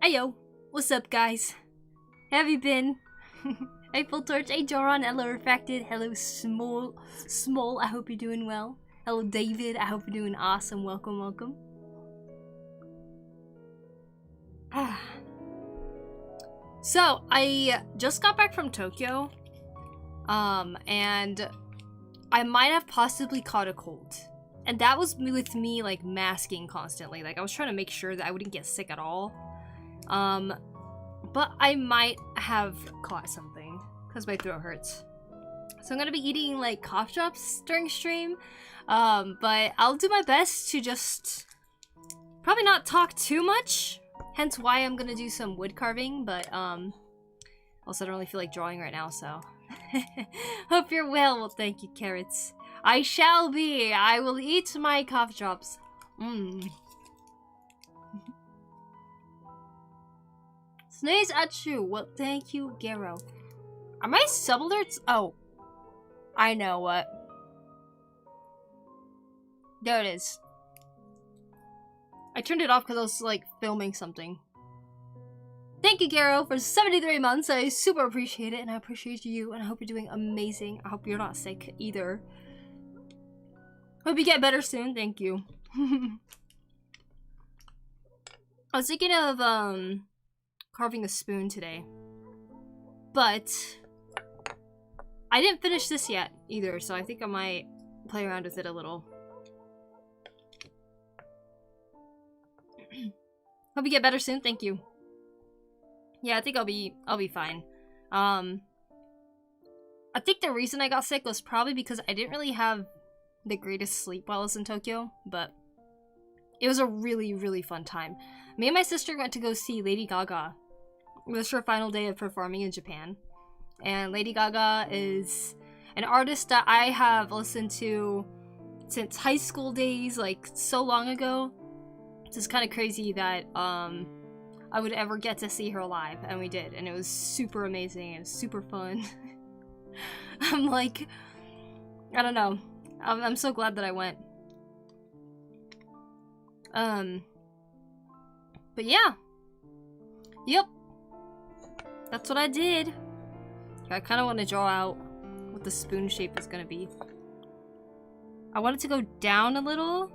Ayo, what's up guys? How have you been? Hey Full Torch, hey Joron, hello Refracted, hello Small, I hope you're doing well. Hello David, I hope you're doing awesome, welcome, welcome. So, I just got back from Tokyo, and I might have possibly caught a cold. And that was with me, like, masking constantly. Like, I was trying to make sure that I wouldn't get sick at all. But I might have caught something, because my throat hurts. So I'm gonna be eating, like, cough drops during stream. But I'll do my best to just probably not talk too much. Hence why I'm gonna do some wood carving, but, also I don't really feel like drawing right now, so. Hope you're well. Well, thank you, Carrots. I shall be. I will eat my cough drops. Sneeze at you. Well, thank you, Gero. Are my sub alerts? Oh. I know what. There it is. I turned it off because I was, like, filming something. Thank you, Gero, for 73 months. I super appreciate it, and I appreciate you, and I hope you're doing amazing. I hope you're not sick either. Hope you get better soon. Thank you. I was thinking of, carving a spoon today. But I didn't finish this yet, either, so I think I might play around with it a little. Hope you get better soon. Thank you. Yeah, I think I'll be fine. I think the reason I got sick was probably because I didn't really have the greatest sleep while I was in Tokyo, but it was a really, really fun time. Me and my sister went to go see Lady Gaga. It was her final day of performing in Japan. And Lady Gaga is an artist that I have listened to since high school days, like so long ago. It's just kind of crazy that I would ever get to see her live, and we did, and it was super amazing and super fun. I'm like, I don't know. I'm so glad that I went. But yeah. Yep. That's what I did. I kind of want to draw out what the spoon shape is going to be. I want it to go down a little.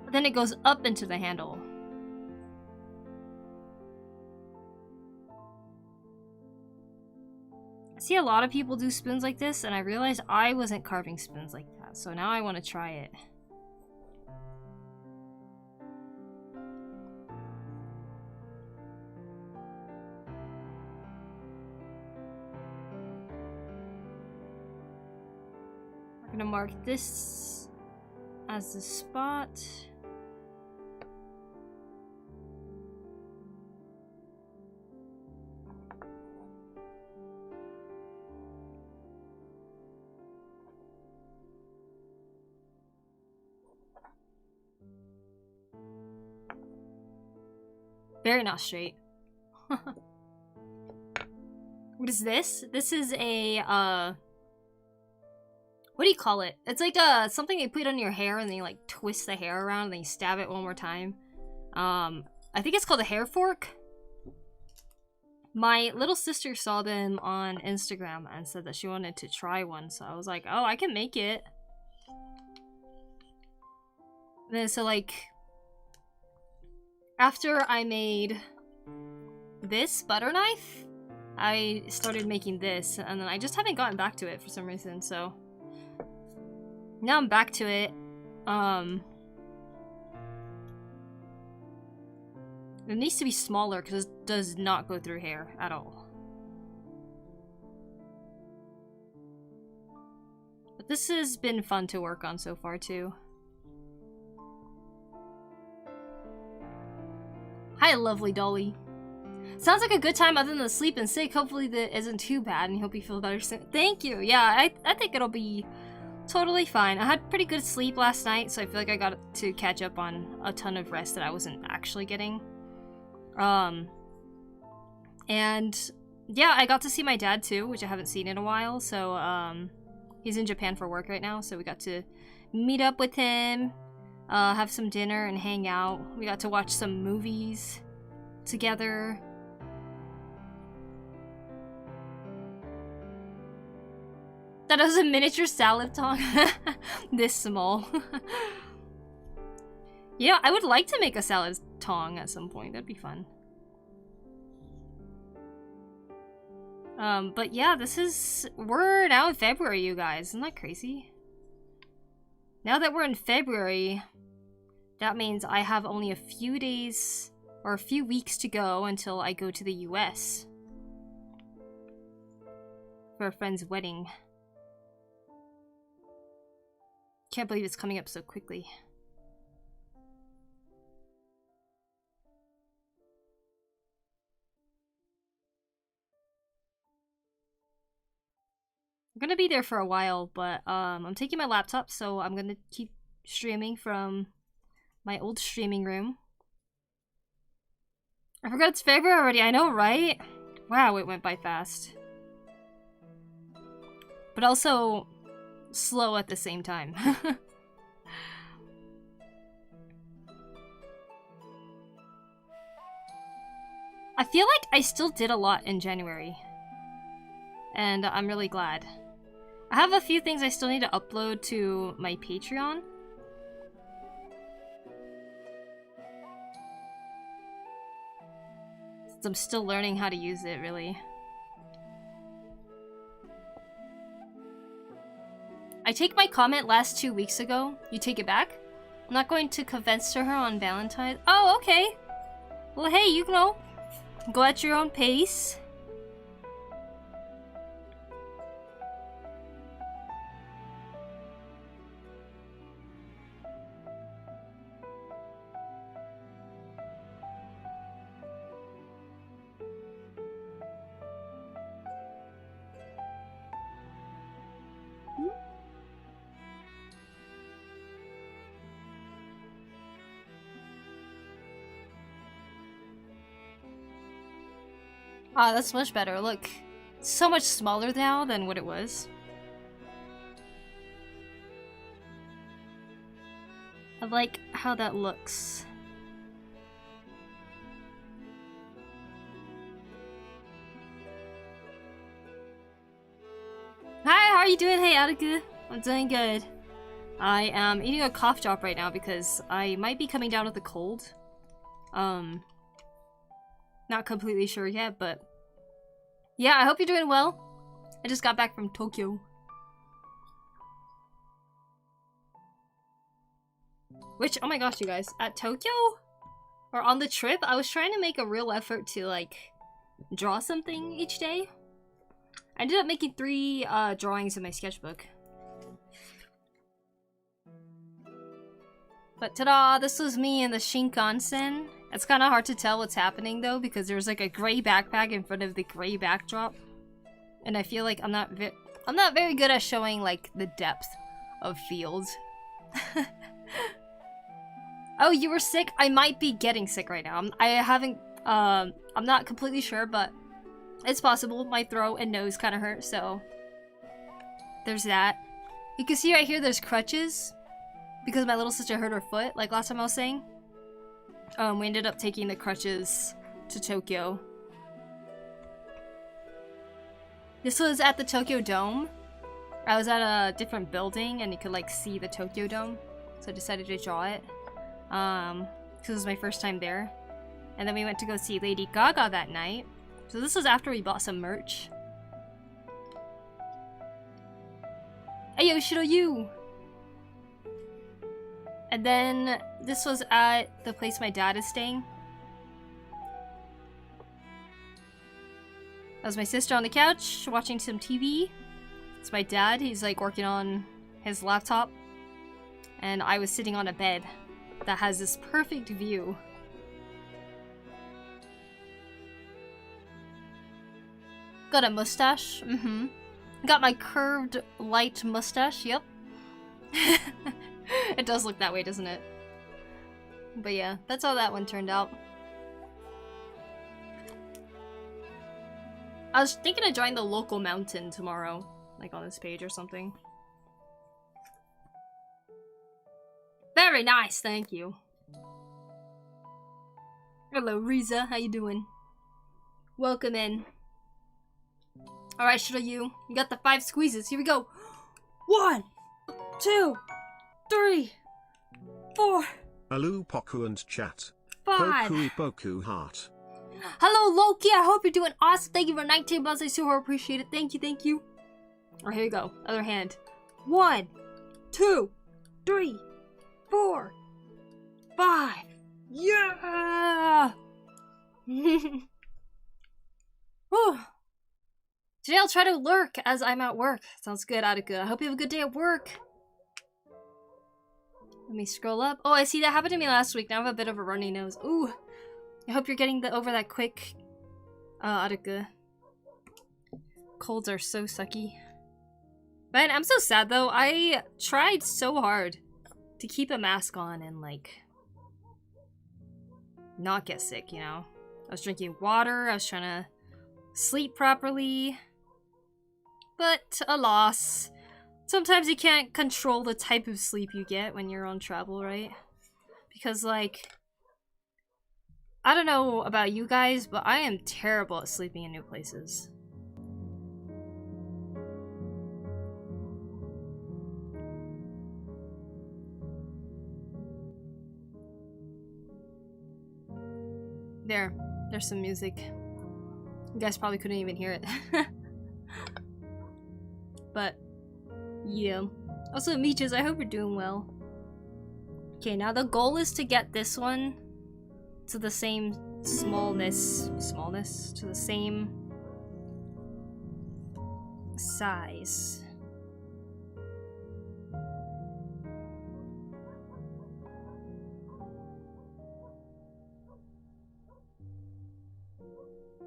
But then it goes up into the handle. I see a lot of people do spoons like this, and I realized I wasn't carving spoons like that. So now I want to try it. We're gonna mark this as the spot. Very not straight. What is this? This is a, what do you call it? It's like something they put on your hair and they like twist the hair around and then you stab it one more time. I think it's called a hair fork. My little sister saw them on Instagram and said that she wanted to try one, so I was like, oh, I can make it. And then so like, after I made this butter knife, I started making this, and then I just haven't gotten back to it for some reason, so now I'm back to it. It needs to be smaller because it does not go through hair at all. But this has been fun to work on so far too. Hi, lovely Dolly. Sounds like a good time other than the sleep and sick. Hopefully that isn't too bad and hope you feel better soon. Thank you. Yeah, I think it'll be totally fine. I had pretty good sleep last night, so I feel like I got to catch up on a ton of rest that I wasn't actually getting. And yeah, I got to see my dad too, which I haven't seen in a while. So he's in Japan for work right now, so we got to meet up with him. have some dinner and hang out. We got to watch some movies together. That was a miniature salad tong. This small. Yeah, I would like to make a salad tong at some point. That'd be fun. But yeah, we're now in February, you guys. Isn't that crazy? Now that we're in February, that means I have only a few days or a few weeks to go until I go to the US for a friend's wedding. Can't believe it's coming up so quickly. I'm gonna be there for a while, but I'm taking my laptop, so I'm gonna keep streaming from my old streaming room. I forgot it's February already, I know, right? Wow, it went by fast. But also slow at the same time. I feel like I still did a lot in January. And I'm really glad. I have a few things I still need to upload to my Patreon. Since I'm still learning how to use it, really. I take my comment last 2 weeks ago. You take it back? I'm not going to confess to her on Valentine's. Oh, okay. Well, hey, you know, go at your own pace. Ah, that's much better. Look, it's so much smaller now than what it was. I like how that looks. Hi, how are you doing? Hey, Attica. I'm doing good. I am eating a cough drop right now because I might be coming down with a cold. Not completely sure yet, but yeah, I hope you're doing well. I just got back from Tokyo. Which, oh my gosh, you guys, at Tokyo? Or on the trip, I was trying to make a real effort to, like, draw something each day. I ended up making 3 drawings in my sketchbook. But ta-da, this was me in the Shinkansen. It's kind of hard to tell what's happening though, because there's like a gray backpack in front of the gray backdrop. And I feel like I'm not very good at showing like the depth of fields. Oh, you were sick? I might be getting sick right now. I'm not completely sure, but it's possible. My throat and nose kind of hurt, so there's that. You can see right here there's crutches because my little sister hurt her foot, like last time I was saying. We ended up taking the crutches to Tokyo. This was at the Tokyo Dome. I was at a different building and you could like see the Tokyo Dome. So I decided to draw it. Because it was my first time there. And then we went to go see Lady Gaga that night. So this was after we bought some merch. Ayo, Shiro-yu! And then this was at the place my dad is staying. That was my sister on the couch watching some TV. It's my dad, he's like working on his laptop. And I was sitting on a bed that has this perfect view. Got a mustache, Got my curved light mustache, yep. It does look that way, doesn't it? But yeah, that's how that one turned out. I was thinking of drawing the local mountain tomorrow, like on this page or something. Very nice, thank you. Hello, Riza. How you doing? Welcome in. Alright, you got the 5 squeezes. Here we go. 1, 2, 3, 4. Hello, Poku and chat. 5. Poku heart. Hello, Loki. I hope you're doing awesome. Thank you for 19 months. I so appreciate it. Thank you, thank you. Alright, here we go. Other hand. 1, 2, 3, 4, 5. Yeah! Whew. Today I'll try to lurk as I'm at work. Sounds good, Attica. I hope you have a good day at work. Let me scroll up. Oh, I see that happened to me last week. Now I have a bit of a runny nose. Ooh. I hope you're getting over that quick, Attica. Colds are so sucky. Man, I'm so sad though. I tried so hard to keep a mask on and like not get sick, you know? I was drinking water, I was trying to sleep properly. But alas, sometimes you can't control the type of sleep you get when you're on travel, right? Because like, I don't know about you guys, but I am terrible at sleeping in new places. There's some music. You guys probably couldn't even hear it. But, yeah. Also, Meeches, I hope you're doing well. Okay, now the goal is to get this one to the same smallness, to the same size.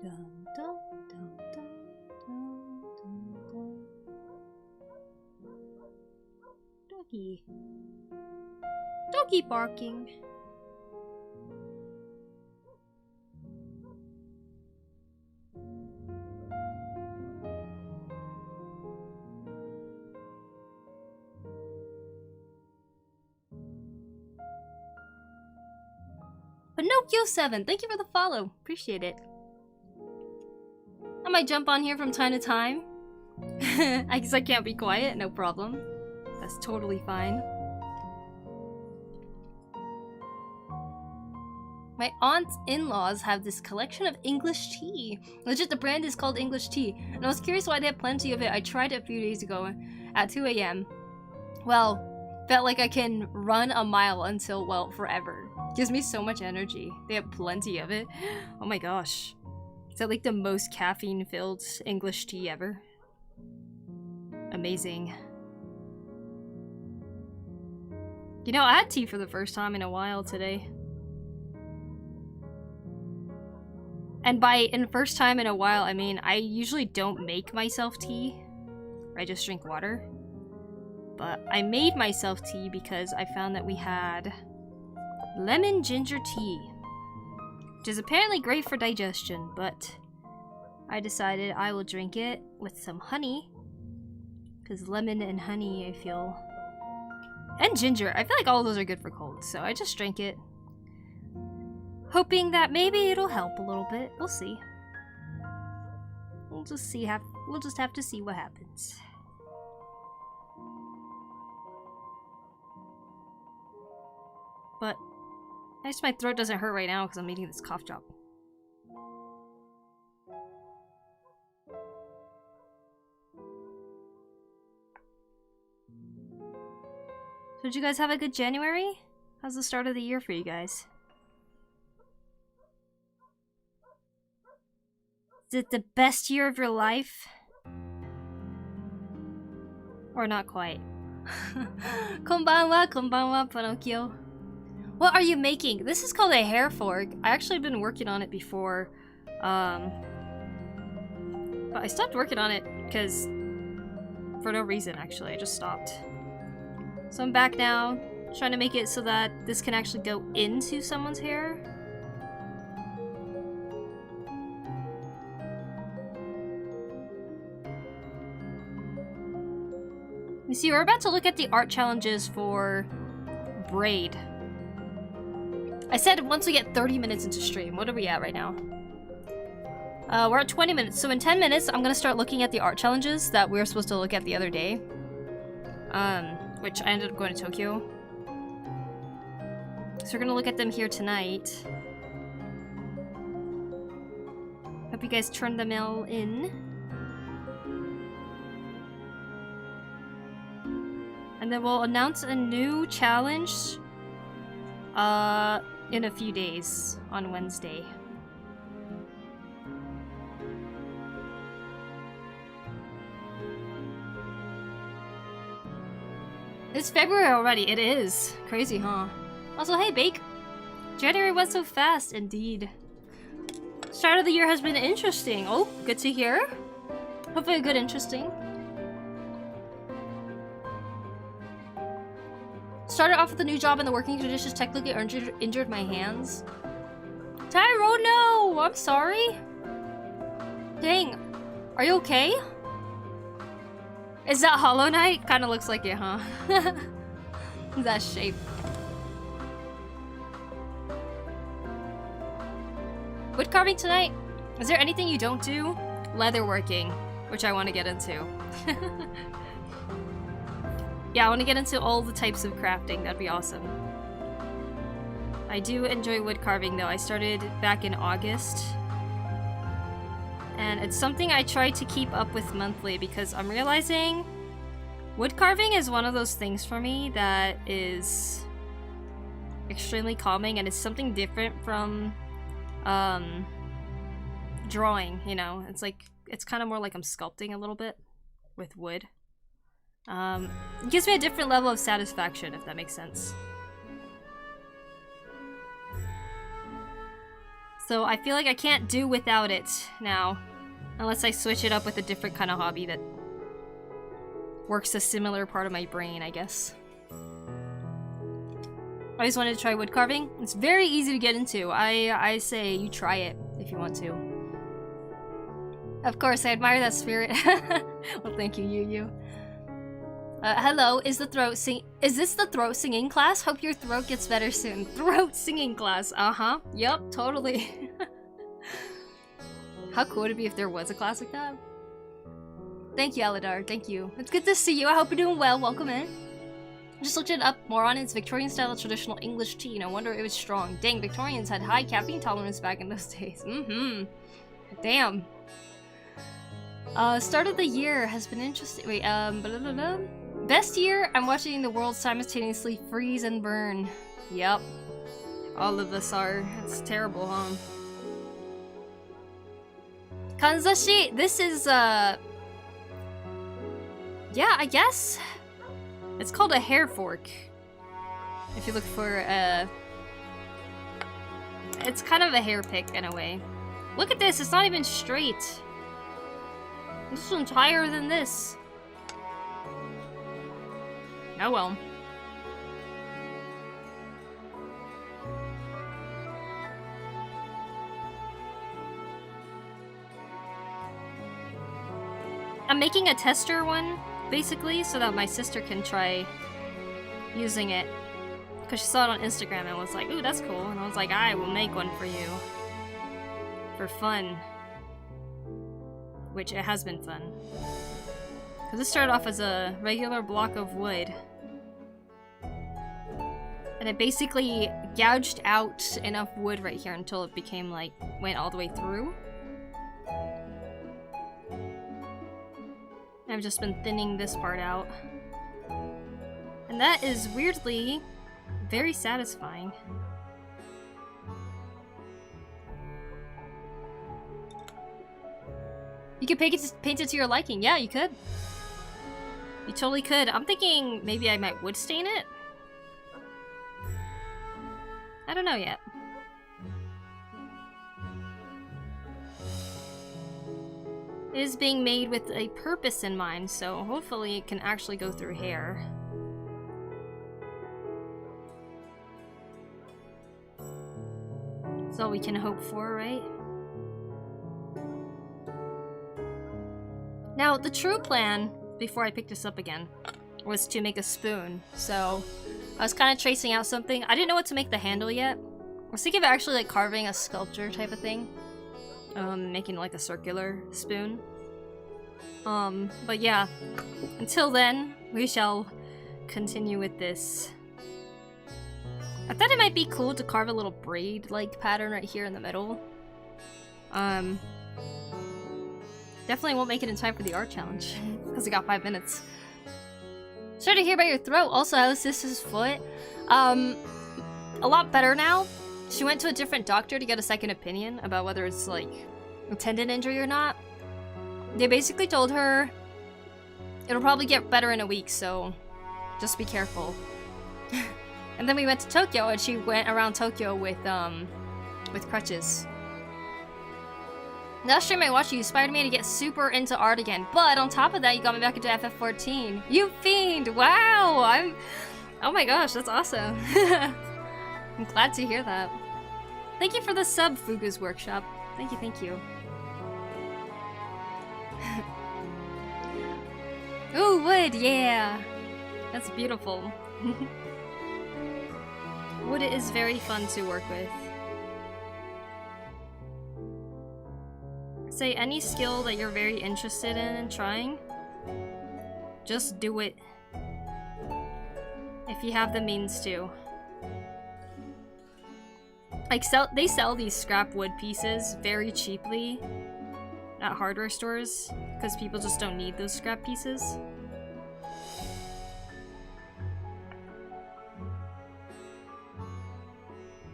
Dun, dun, dun, dun, dun, dun, dun. Doggy. Doggy barking. Pinocchio7, thank you for the follow. Appreciate it. I might jump on here from time to time. I guess I can't be quiet, no problem. That's totally fine. My aunt's in-laws have this collection of English tea. Legit, the brand is called English tea. And I was curious why they have plenty of it. I tried it a few days ago at 2 AM. Well, felt like I can run a mile until, well, forever. Gives me so much energy. They have plenty of it. Oh my gosh. Is that like the most caffeine-filled English tea ever? Amazing. You know, I had tea for the first time in a while today. And by in first time in a while, I mean I usually don't make myself tea. I just drink water. But I made myself tea because I found that we had lemon ginger tea, which is apparently great for digestion, but I decided I will drink it with some honey, because lemon and honey, I feel, and ginger, I feel like all of those are good for colds, so I just drank it, hoping that maybe it'll help a little bit. We'll see. We'll just have to see what happens. But at least my throat doesn't hurt right now because I'm eating this cough drop. So did you guys have a good January? How's the start of the year for you guys? Is it the best year of your life? Or not quite? Konbanwa, konbanwa, Pinocchio. What are you making? This is called a hair fork. I actually been working on it before. But I stopped working on it because for no reason, actually. I just stopped. So I'm back now, trying to make it so that this can actually go into someone's hair. You see, we're about to look at the art challenges for braid. I said once we get 30 minutes into stream. What are we at right now? We're at 20 minutes. So in 10 minutes, I'm gonna start looking at the art challenges that we were supposed to look at the other day. Which I ended up going to Tokyo. So we're gonna look at them here tonight. Hope you guys turned them all in. And then we'll announce a new challenge in a few days on Wednesday. It's February already. It is. Crazy, huh? Also, hey, Bake. January went so fast, indeed. Start of the year has been interesting. Oh, good to hear. Hopefully a good interesting. Started off with a new job and the working conditions technically injured my hands. Tyro, no! I'm sorry. Dang. Are you okay? Is that Hollow Knight? Kinda looks like it, huh? That shape. Woodcarving tonight? Is there anything you don't do? Leatherworking, which I want to get into. Yeah, I want to get into all the types of crafting. That'd be awesome. I do enjoy woodcarving though. I started back in August. And it's something I try to keep up with monthly because I'm realizing woodcarving is one of those things for me that is extremely calming, and it's something different from drawing, you know? It's like, it's kind of more like I'm sculpting a little bit with wood. It gives me a different level of satisfaction, if that makes sense. So I feel like I can't do without it now, unless I switch it up with a different kind of hobby that works a similar part of my brain, I guess. I always wanted to try wood carving. It's very easy to get into. I say you try it if you want to. Of course, I admire that spirit. Well, thank you, Yu. Hello, is this the throat singing class? Hope your throat gets better soon. Throat singing class, uh-huh. Yup, totally. How cool would it be if there was a class like that? Thank you, Aladar, thank you. It's good to see you, I hope you're doing well, welcome in. Just looked it up more on its Victorian style traditional English tea, no wonder it was strong. Dang, Victorians had high caffeine tolerance back in those days. Damn. Start of the year has been interesting. Wait, blah, blah, blah. Best year, I'm watching the world simultaneously freeze and burn. Yep. All of us are. It's terrible, huh? Kanzashi, this is, yeah, I guess. It's called a hair fork. If you look for, it's kind of a hair pick in a way. Look at this, it's not even straight. This one's higher than this. Oh well. I'm making a tester one, basically, so that my sister can try using it. Because she saw it on Instagram and was like, ooh, that's cool. And I was like, I will make one for you. For fun. Which it has been fun. Because this started off as a regular block of wood. And it basically gouged out enough wood right here until it became like, went all the way through. I've just been thinning this part out. And that is weirdly very satisfying. You could paint it to your liking. Yeah, you could. You totally could. I'm thinking maybe I might wood stain it. I don't know yet. It is being made with a purpose in mind, so hopefully it can actually go through hair. That's all we can hope for, right? Now, the true plan, before I pick this up again, was to make a spoon. So, I was kind of tracing out something. I didn't know what to make the handle yet. I was thinking of actually like carving a sculpture type of thing. Making like a circular spoon. But yeah, until then, we shall continue with this. I thought it might be cool to carve a little braid-like pattern right here in the middle. Definitely won't make it in time for the art challenge, because we got 5 minutes. Sorry to hear about your throat. Also, how's Sis's foot? A lot better now. She went to a different doctor to get a second opinion about whether it's like a tendon injury or not. They basically told her it'll probably get better in a week, so just be careful. And then we went to Tokyo, and she went around Tokyo with crutches. Last stream I watched, you inspired me to get super into art again, but on top of that, you got me back into FF14. You fiend! Wow! Oh my gosh, that's awesome. I'm glad to hear that. Thank you for the sub, Fugu's Workshop. Thank you, thank you. Ooh, wood, yeah! That's beautiful. Wood is very fun to work with. Say any skill that you're very interested in trying, just do it. If you have the means to. Like, they sell these scrap wood pieces very cheaply at hardware stores, because people just don't need those scrap pieces.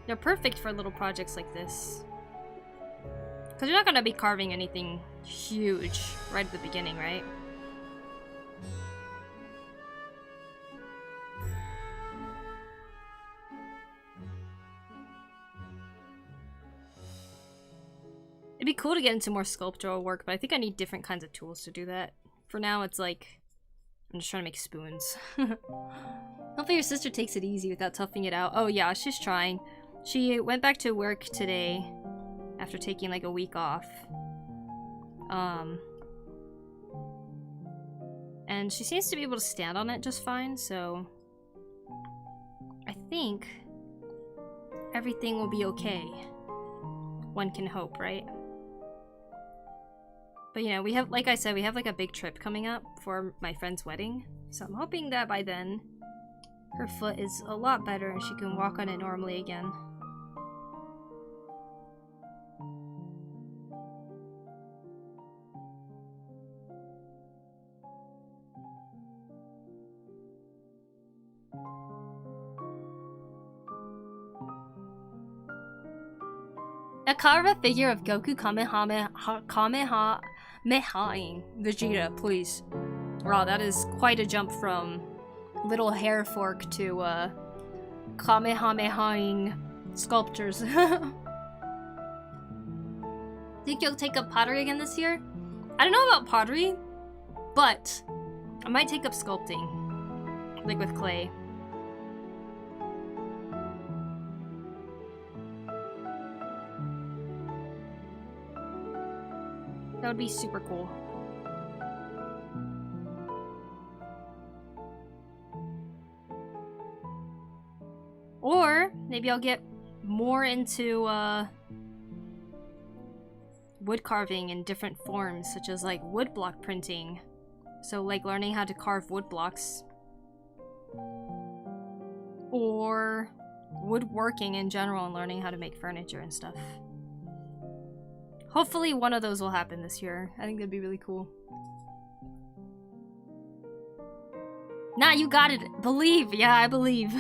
They're perfect for little projects like this. Because you're not going to be carving anything huge right at the beginning, right? It'd be cool to get into more sculptural work, but I think I need different kinds of tools to do that. For now, it's like, I'm just trying to make spoons. Hopefully your sister takes it easy without toughing it out. Oh yeah, she's trying. She went back to work today after taking like a week off. And she seems to be able to stand on it just fine, so I think everything will be okay. One can hope, right? But you know, we have, like I said, we have like a big trip coming up for my friend's wedding. So I'm hoping that by then her foot is a lot better and she can walk on it normally again. I carve a figure of Goku Kamehamehaing Vegeta, please. Wow, that is quite a jump from little hair fork to Kamehamehaing sculptures. Think you'll take up pottery again this year? I don't know about pottery, but I might take up sculpting, like with clay. That would be super cool. Or maybe I'll get more into wood carving in different forms, such as like woodblock printing. So like learning how to carve wood blocks. Or woodworking in general and learning how to make furniture and stuff. Hopefully one of those will happen this year. I think that'd be really cool. Nah, you got it. Believe. Yeah, I believe.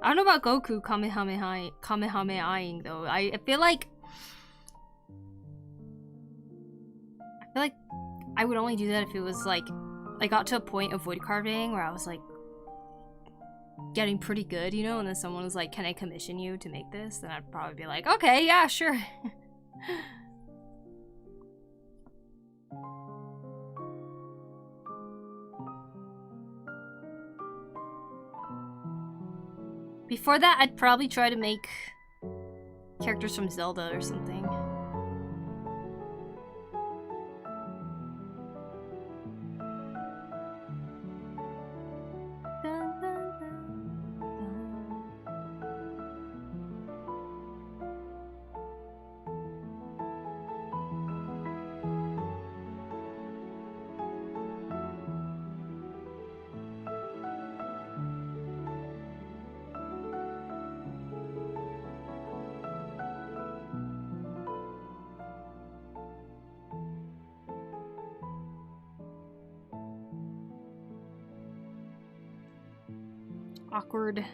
I don't know about Goku Kamehamehaing though. I feel like I would only do that if it was like I got to a point of wood carving where I was like getting pretty good, you know, and then someone was like, "Can I commission you to make this?" Then I'd probably be like, "Okay, yeah, sure." Before that, I'd probably try to make characters from Zelda or something. awkward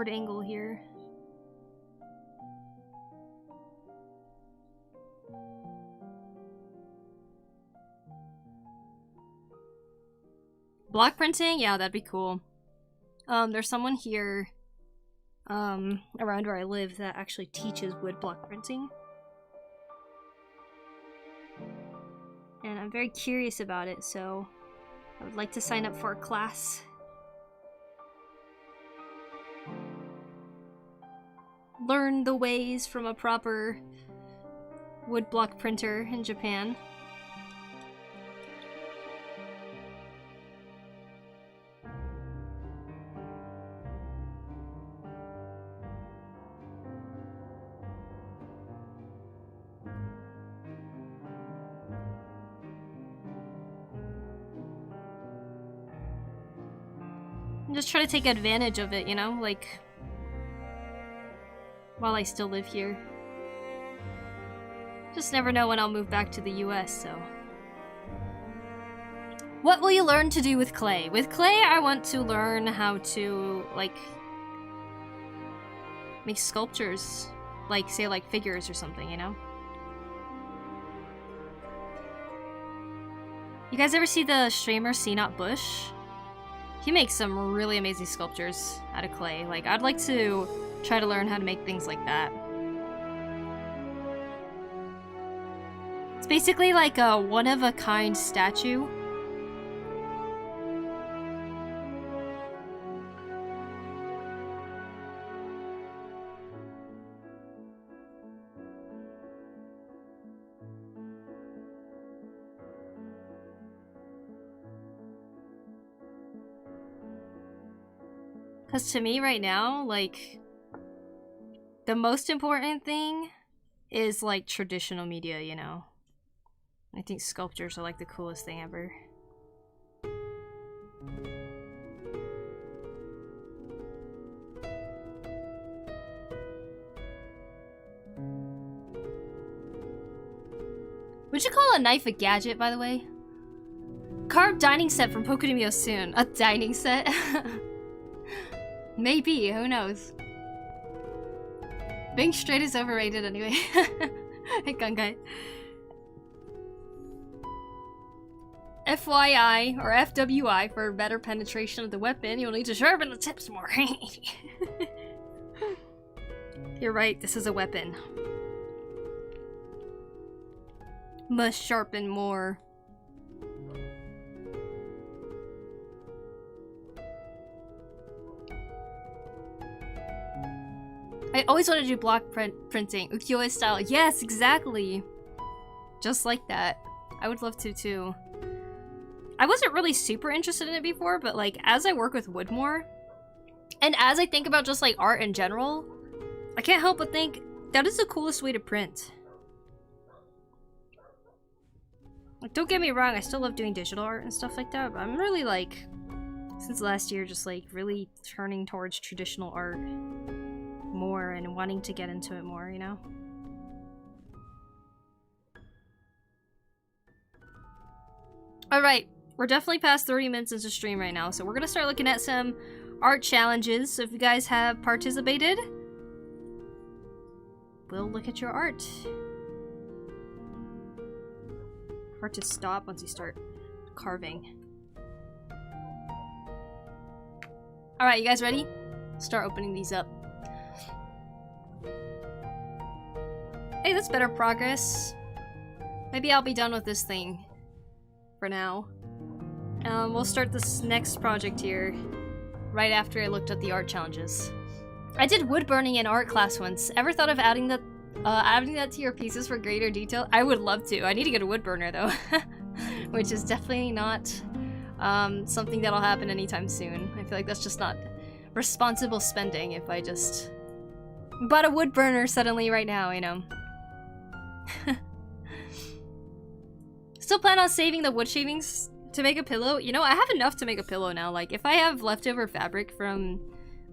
angle here. Block printing? Yeah, that'd be cool. There's someone here around where I live that actually teaches wood block printing. And I'm very curious about it, so I would like to sign up for a class. Learn the ways from a proper woodblock printer in Japan. And just try to take advantage of it, you know, like while I still live here. Just never know when I'll move back to the US, so. What will you learn to do with clay? With clay, I want to learn how to, like, make sculptures. Like, say, like, figures or something, you know? You guys ever see the streamer C-Not Bush? He makes some really amazing sculptures out of clay. Like, I'd like to try to learn how to make things like that. It's basically like a one-of-a-kind statue. Because to me right now, like, the most important thing is, like, traditional media, you know? I think sculptures are, like, the coolest thing ever. Would you call a knife a gadget, by the way? Carved dining set from PokuriMio soon. A dining set? Maybe, who knows? Being straight is overrated anyway. Hey, Gungai. FYI, or FWI, for better penetration of the weapon, you'll need to sharpen the tips more. You're right, this is a weapon. Must sharpen more. I always wanted to do block printing, ukiyo-e style. Yes, exactly. Just like that. I would love to too. I wasn't really super interested in it before, but like as I work with wood more, and as I think about just like art in general, I can't help but think that is the coolest way to print. Like, don't get me wrong, I still love doing digital art and stuff like that, but I'm really like, since last year, just like really turning towards traditional art more and wanting to get into it more, you know? Alright, we're definitely past 30 minutes into stream right now, so we're gonna start looking at some art challenges. So if you guys have participated, we'll look at your art. Hard to stop once you start carving. Alright, you guys ready? Start opening these up. Hey, that's better progress. Maybe I'll be done with this thing for now. We'll start this next project here right after I looked at the art challenges. I did wood burning in art class once. Ever thought of adding that to your pieces for greater detail? I would love to. I need to get a wood burner though, which is definitely not something that'll happen anytime soon. I feel like that's just not responsible spending if I just bought a wood burner suddenly right now, you know. Still plan on saving the wood shavings to make a pillow? You know, I have enough to make a pillow now. Like, if I have leftover fabric from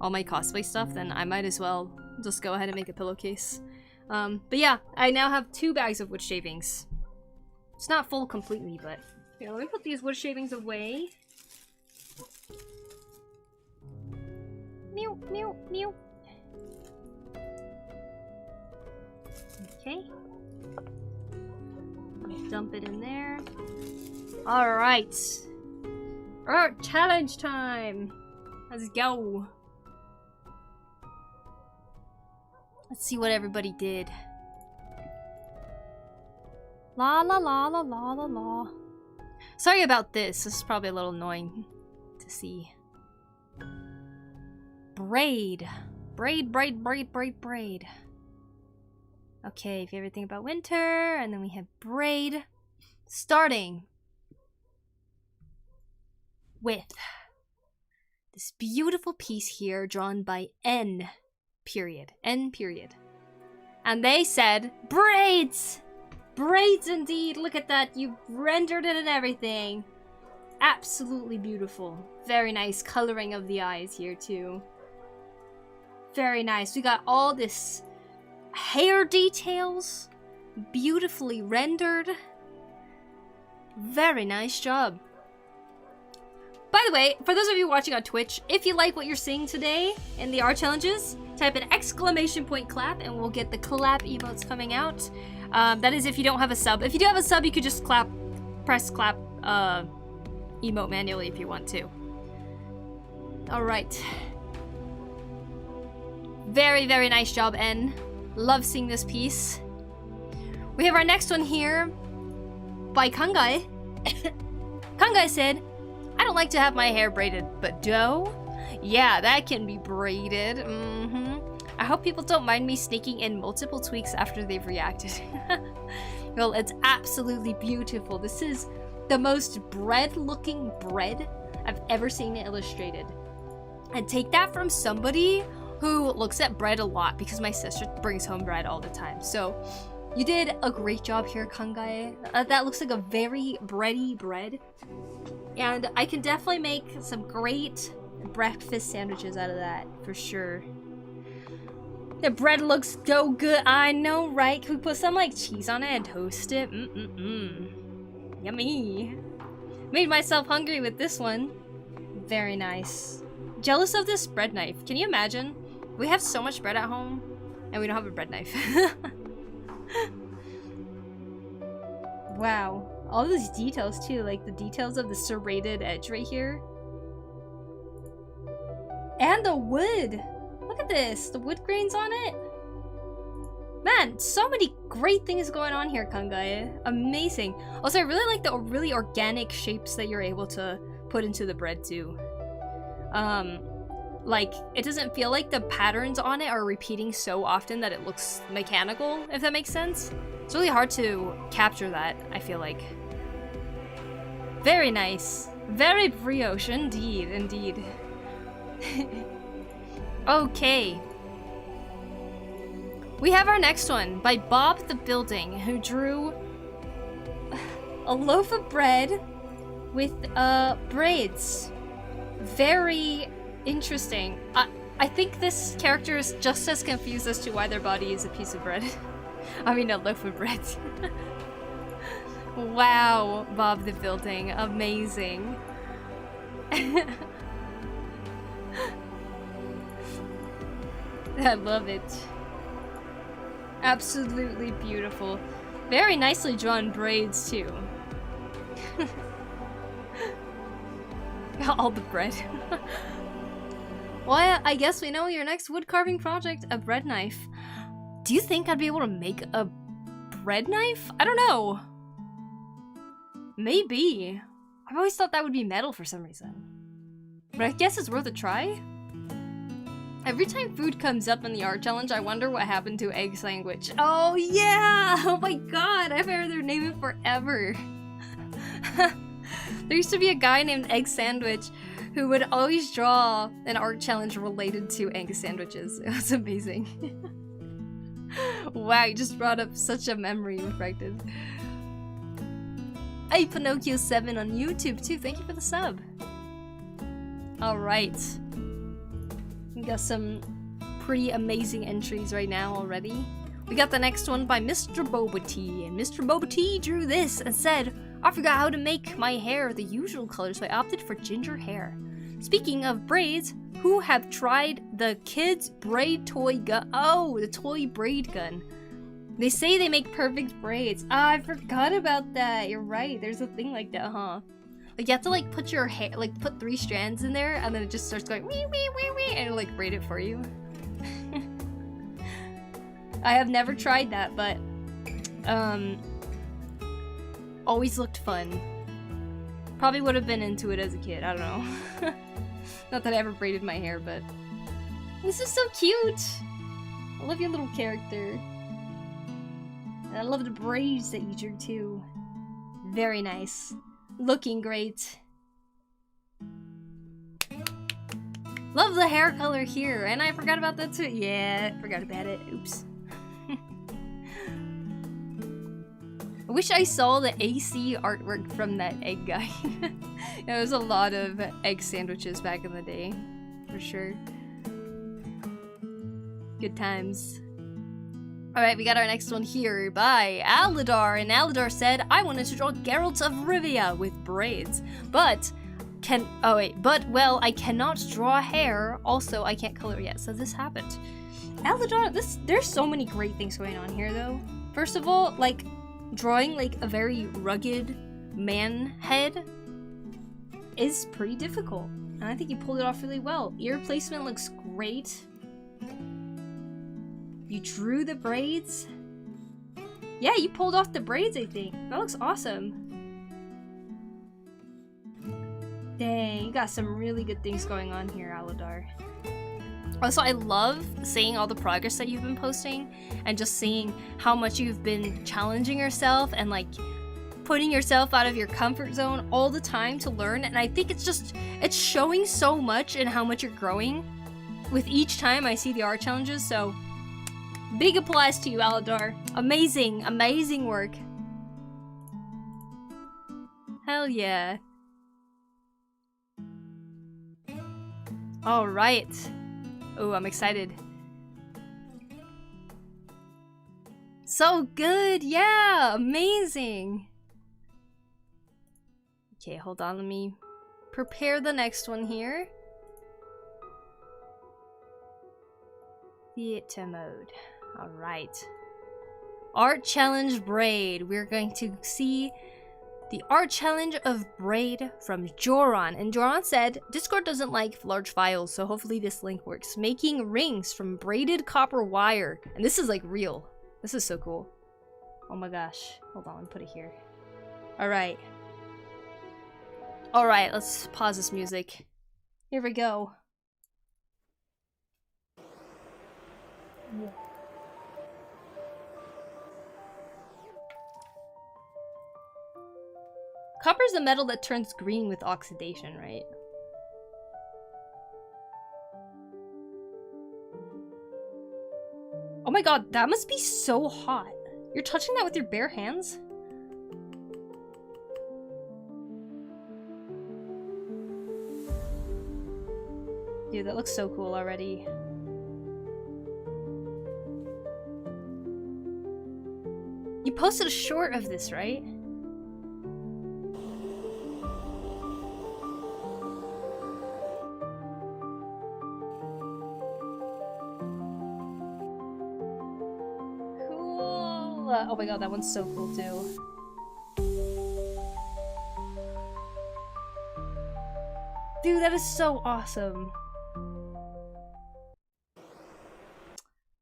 all my cosplay stuff, then I might as well just go ahead and make a pillowcase. But yeah, I now have 2 bags of wood shavings. It's not full completely, but... Here, let me put these wood shavings away. meow, meow, meow. Okay. Dump it in there. Alright. Art challenge time! Let's go. Let's see what everybody did. La la la la la la la. Sorry about this. This is probably a little annoying to see. Braid. Braid, braid, braid, braid, braid. Okay, favorite thing about winter. And then we have braid. Starting with this beautiful piece here drawn by N period. N period. And they said, braids! Braids indeed! Look at that, you rendered it and everything. Absolutely beautiful. Very nice coloring of the eyes here too. Very nice. We got all this hair details. Beautifully rendered. Very nice job. By the way, for those of you watching on Twitch, if you like what you're seeing today in the art challenges, type an exclamation point clap and we'll get the clap emotes coming out. That is if you don't have a sub. If you do have a sub, you could just press clap emote manually if you want to. Alright. Very, very nice job, N. Love seeing this piece. We have our next one here by Kangai. Kangai said, I don't like to have my hair braided, but dough? Yeah, that can be braided. I hope people don't mind me sneaking in multiple tweaks after they've reacted. Well, it's absolutely beautiful. This is the most bread-looking bread I've ever seen illustrated. And take that from somebody who looks at bread a lot because my sister brings home bread all the time. So you did a great job here, Kangai. That looks like a very bready bread. And I can definitely make some great breakfast sandwiches out of that, for sure. The bread looks so good, I know, right? Can we put some like cheese on it and toast it? Yummy. Made myself hungry with this one. Very nice. Jealous of this bread knife. Can you imagine? We have so much bread at home and we don't have a bread knife. Wow. All these details too, like the details of the serrated edge right here. And the wood! Look at this, the wood grains on it. Man, so many great things going on here, Kangai. Amazing. Also, I really like the really organic shapes that you're able to put into the bread too. Like, it doesn't feel like the patterns on it are repeating so often that it looks mechanical, if that makes sense. It's really hard to capture that, I feel like. Very nice. Very brioche, indeed, indeed. Okay. We have our next one by Bob the Building, who drew a loaf of bread with braids. Very interesting. I think this character is just as confused as to why their body is a piece of bread. I mean, a loaf of bread. Wow, Bob the Building. Amazing. I love it. Absolutely beautiful. Very nicely drawn braids, too. All the bread. Well, I guess we know your next wood carving project, a bread knife. Do you think I'd be able to make a bread knife? I don't know. Maybe. I've always thought that would be metal for some reason. But I guess it's worth a try. Every time food comes up in the art challenge, I wonder what happened to egg sandwich. Oh yeah! Oh my god, I've heard their name it forever. There used to be a guy named Egg Sandwich who would always draw an art challenge related to egg sandwiches. It was amazing. Wow, you just brought up such a memory reflected. Hey, Pinocchio7 on YouTube too, thank you for the sub. Alright. We got some pretty amazing entries right now already. We got the next one by Mr. Boba Tea, and Mr. Boba Tea drew this and said, I forgot how to make my hair the usual color, so I opted for ginger hair. Speaking of braids, who have tried the kids' braid toy gun? Oh, the toy braid gun. They say they make perfect braids. Ah, I forgot about that. You're right. There's a thing like that, huh? Like, you have to, like, put your hair, like, put 3 strands in there, and then it just starts going wee, wee, wee, wee, and it'll, like, braid it for you. I have never tried that, but, always looked fun. Probably would have been into it as a kid. I don't know. Not that I ever braided my hair, but this is so cute. I love your little character. And I love the braids that you drew too. Very nice. Looking great. Love the hair color here, and I forgot about that too. Yeah, I forgot about it. Oops. I wish I saw the AC artwork from that egg guy. There was a lot of egg sandwiches back in the day, for sure. Good times. Alright, we got our next one here by Aladar, and Aladar said, I wanted to draw Geralt of Rivia with braids, but well, I cannot draw hair, also I can't color yet, so this happened. Aladar, there's so many great things going on here though. First of all, like, drawing like a very rugged man head is pretty difficult, and I think you pulled it off really well. Ear placement looks great. You drew the braids. Yeah, you pulled off the braids, I think. That looks awesome. Dang, you got some really good things going on here, Aladar. Also, I love seeing all the progress that you've been posting and just seeing how much you've been challenging yourself and like putting yourself out of your comfort zone all the time to learn. And I think it's showing so much and how much you're growing with each time I see the art challenges. So big applause to you, Aladar. Amazing, amazing work. Hell yeah. All right. Oh, I'm excited. So good, yeah, amazing. Okay, hold on, let me prepare the next one here. Theater mode. All right. Art challenge braid. We're going to see the art challenge of braid from Joran. And Joran said, Discord doesn't like large files, so hopefully this link works. Making rings from braided copper wire. And this is like real. This is so cool. Oh my gosh. Hold on, let me put it here. Alright. Alright, let's pause this music. Here we go. Yeah. Copper's a metal that turns green with oxidation, right? Oh my god, that must be so hot. You're touching that with your bare hands? Dude, that looks so cool already. You posted a short of this, right? Oh my god, that one's so cool too. Dude, that is so awesome.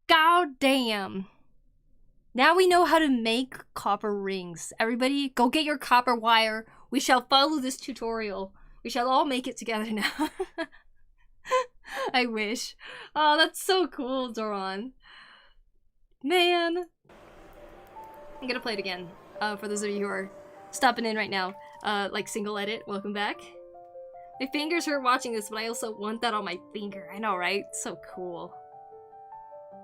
God damn. Now we know how to make copper rings. Everybody, go get your copper wire. We shall follow this tutorial. We shall all make it together now. I wish. Oh, that's so cool, Doran. Man. I'm gonna play it again, for those of you who are stopping in right now. Like single edit, welcome back. My fingers hurt watching this, but I also want that on my finger. I know, right? So cool.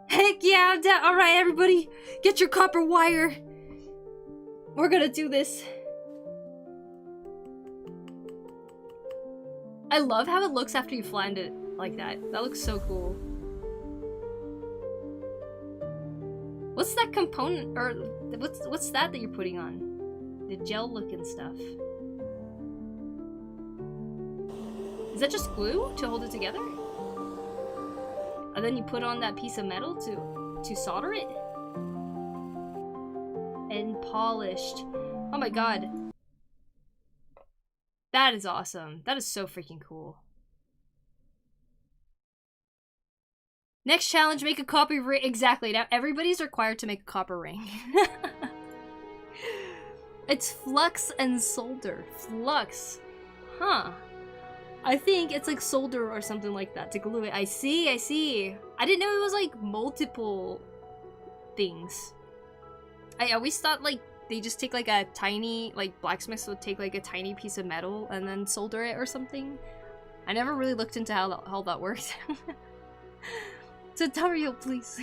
Heck yeah, I'm down. Alright, everybody, get your copper wire. We're gonna do this. I love how it looks after you flamed it like that. That looks so cool. What's that component, or what's that you're putting on? The gel looking stuff. Is that just glue to hold it together? And then you put on that piece of metal to solder it? And polished. Oh my god. That is awesome. That is so freaking cool. Next challenge, make a copper ring. Exactly. Now everybody's required to make a copper ring. It's flux and solder. Flux. Huh. I think it's like solder or something like that to glue it. I see, I see. I didn't know it was like multiple things. I always thought like they just take like a tiny, like blacksmiths would take like a tiny piece of metal and then solder it or something. I never really looked into how that works. Tutorial, please.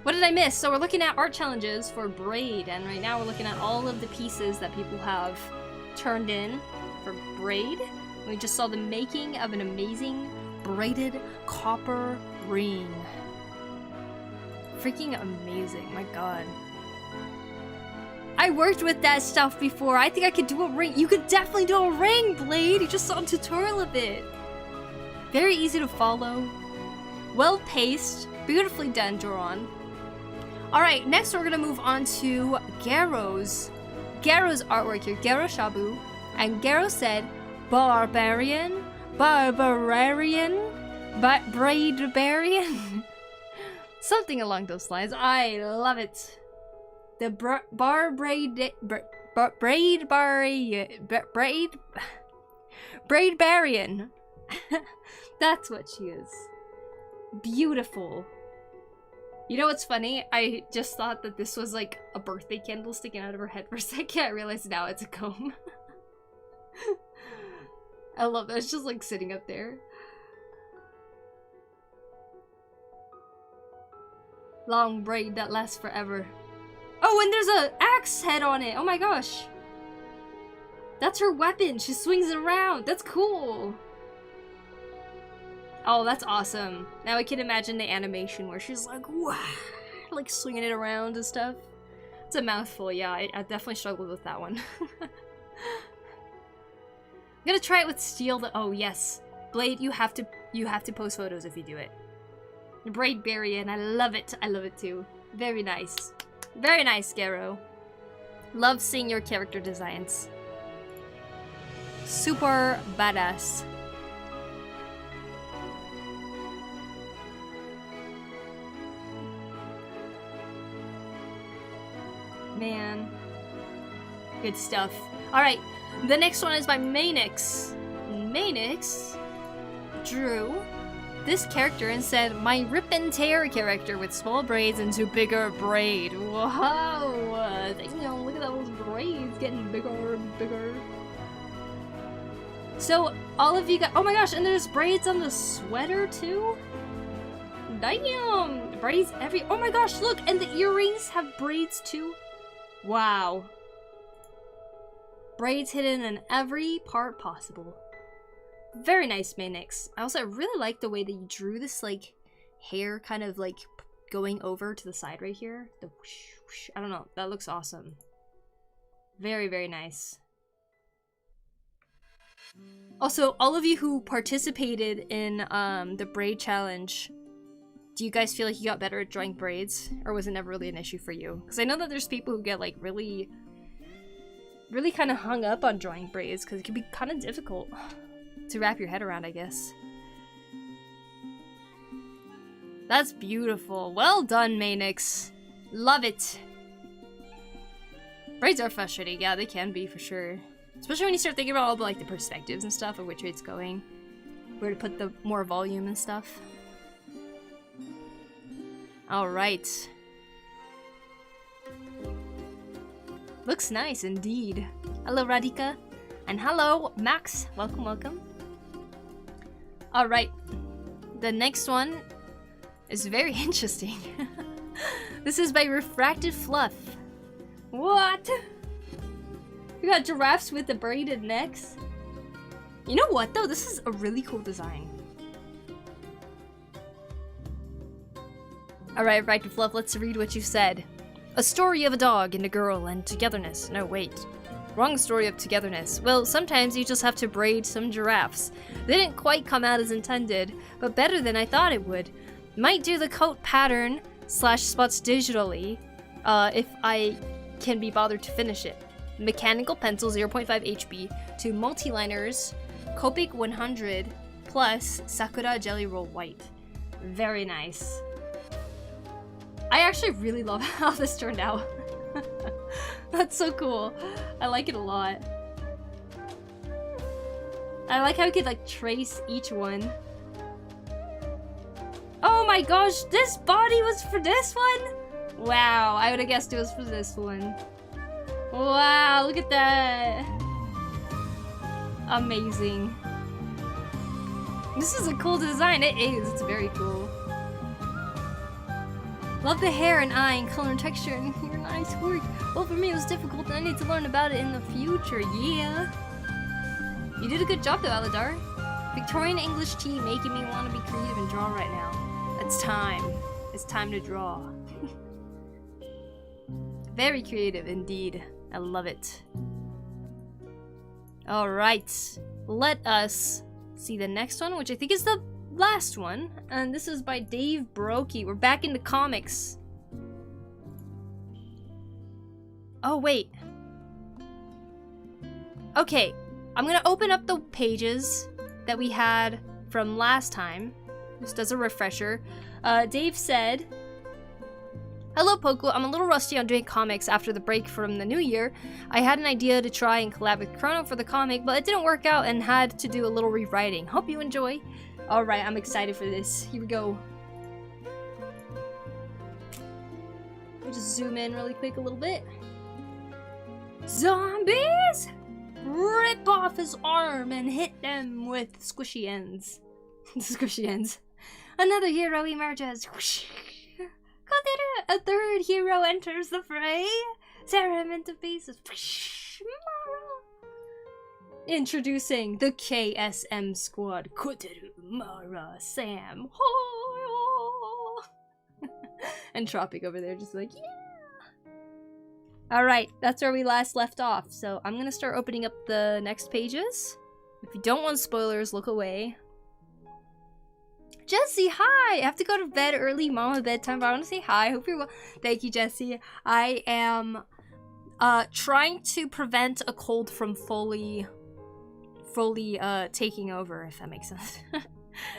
What did I miss? So we're looking at art challenges for braid, and right now we're looking at all of the pieces that people have turned in for braid. We just saw the making of an amazing braided copper ring. Freaking amazing, my god. I worked with that stuff before. I think I could do a ring. You could definitely do a ring, Blade. You just saw a tutorial of it. Very easy to follow. Well paced. Beautifully done, Joron. Alright, next we're gonna move on to Garo's artwork here. Garo Shabu. And Garo said, Barbarian? Barbarian? Braidbarian? Something along those lines. I love it. The Braidbarian. That's what she is. Beautiful. You know what's funny? I just thought that this was like a birthday candle sticking out of her head for a second. I realized now it's a comb. I love that. It's just like sitting up there. Long braid that lasts forever. Oh, and there's a axe head on it. Oh my gosh. That's her weapon. She swings it around. That's cool. Oh, that's awesome. Now I can imagine the animation where she's like, wow, like swinging it around and stuff. It's a mouthful, yeah. I definitely struggled with that one. I'm gonna try it with steel. Oh yes, Blade, you have to post photos if you do it. Braidbarian, I love it. I love it too. Very nice. Very nice, Garo. Love seeing your character designs. Super badass. Man. Good stuff. Alright, the next one is by Manix. Manix drew this character and said, my rip and tear character with small braids into bigger braid. Wow! Damn, look at those braids getting bigger and bigger. So, all of you got- oh my gosh, and there's braids on the sweater too? Damn! Braids every- oh my gosh, look! And the earrings have braids too? Wow. Braids hidden in every part possible. Very nice, Manix. I also really like the way that you drew this, like, hair kind of, like, going over to the side right here. The whoosh, whoosh. I don't know. That looks awesome. Very, very nice. Also, all of you who participated in the braid challenge, do you guys feel like you got better at drawing braids? Or was it never really an issue for you? Because I know that there's people who get, like, really kind of hung up on drawing braids because it can be kind of difficult to wrap your head around, I guess. That's beautiful. Well done, Manix. Love it. Braids are frustrating. Yeah, they can be for sure. Especially when you start thinking about all the, like, the perspectives and stuff of which way it's going. Where to put the more volume and stuff. Alright. Looks nice indeed. Hello, Radhika. And hello, Max. Welcome, welcome. Alright. The next one is very interesting. This is by Refracted Fluff. What? You got giraffes with the braided necks? You know what, though? This is a really cool design. Alright, Refracted Fluff, let's read what you said. A story of a dog and a girl and togetherness. No, wait. Wrong story of togetherness. Well, sometimes you just have to braid some giraffes. They didn't quite come out as intended, but better than I thought it would. Might do the coat pattern / spots digitally, if I can be bothered to finish it. Mechanical pencil 0.5 HB to multi-liners, Copic 100 plus Sakura Jelly Roll White. Very nice. I actually really love how this turned out. That's so cool. I like it a lot. I like how we could like trace each one. Oh my gosh, this body was for this one? Wow, I would have guessed it was for this one. Wow, look at that. Amazing. This is a cool design. It is. It's very cool. Love the hair and eye and color and texture and your nice work. Well, for me it was difficult and I need to learn about it in the future. Yeah. You did a good job though, Aladar. Victorian English tea making me want to be creative and draw right now. It's time. It's time to draw. Very creative indeed. I love it. Alright. Let us see the next one, which I think is the last one. And this is by Dave Brokey. We're back into comics. Oh, wait. Okay. I'm gonna open up the pages that we had from last time. Just as a refresher. Dave said, "Hello Poku, I'm a little rusty on doing comics after the break from the new year. I had an idea to try and collab with Chrono for the comic, but it didn't work out and had to do a little rewriting. Hope you enjoy." Alright, I'm excited for this. Here we go. Let me just zoom in really quick a little bit. Zombies! Rip off his arm and hit them with squishy ends. Squishy ends. Another hero emerges. A third hero enters the fray. Tear him into pieces. Introducing the KSM squad. Koteru, Mara, Sam. And Tropic over there just like, yeah. Alright, that's where we last left off. So I'm gonna start opening up the next pages. If you don't want spoilers, look away. Jesse, hi! I have to go to bed early, mama bedtime, but I want to say hi. Hope you're well. Thank you, Jesse. I am trying to prevent a cold from fully taking over, if that makes sense.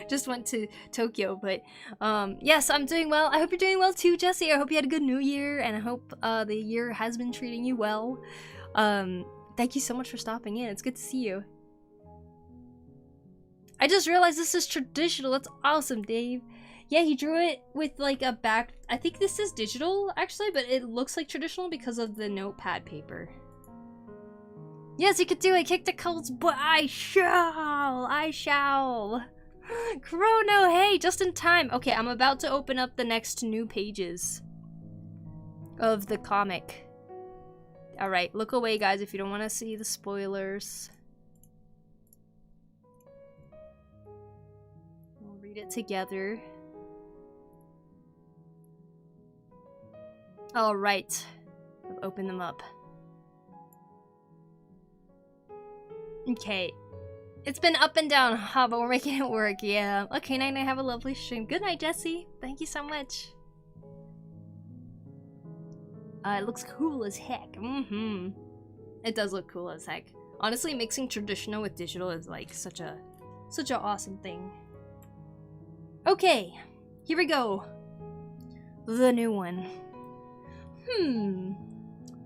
Just went to Tokyo, but yes, I'm doing well. I hope you're doing well too, Jesse. I hope you had a good new year, and I hope the year has been treating you well. Thank you so much for stopping in. It's good to see you. I just realized this is traditional. That's awesome, Dave. Yeah, he drew it with like a back. I think this is digital actually, but it looks like traditional because of the notepad paper. Yes, you could do it. Kick the colds, but I shall. Chrono, hey, just in time. Okay, I'm about to open up the next new pages of the comic. Alright, look away, guys, if you don't want to see the spoilers. We'll read it together. Alright, I've opened them up. Okay. It's been up and down, huh, but we're making it work, yeah. Okay, night night, have a lovely stream. Good night, Jesse. Thank you so much. It looks cool as heck. It does look cool as heck. Honestly, mixing traditional with digital is like such a awesome thing. Okay, here we go. The new one.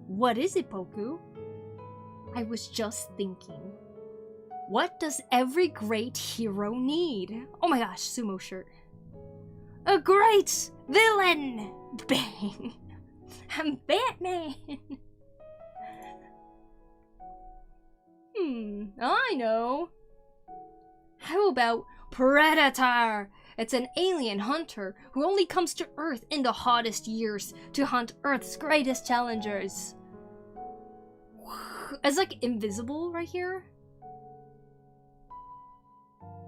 What is it, Poku? I was just thinking. What does every great hero need? Oh my gosh, sumo shirt. A great villain! Bang! I'm Batman! I know. How about Predator? It's an alien hunter who only comes to Earth in the hottest years to hunt Earth's greatest challengers. It's like invisible right here.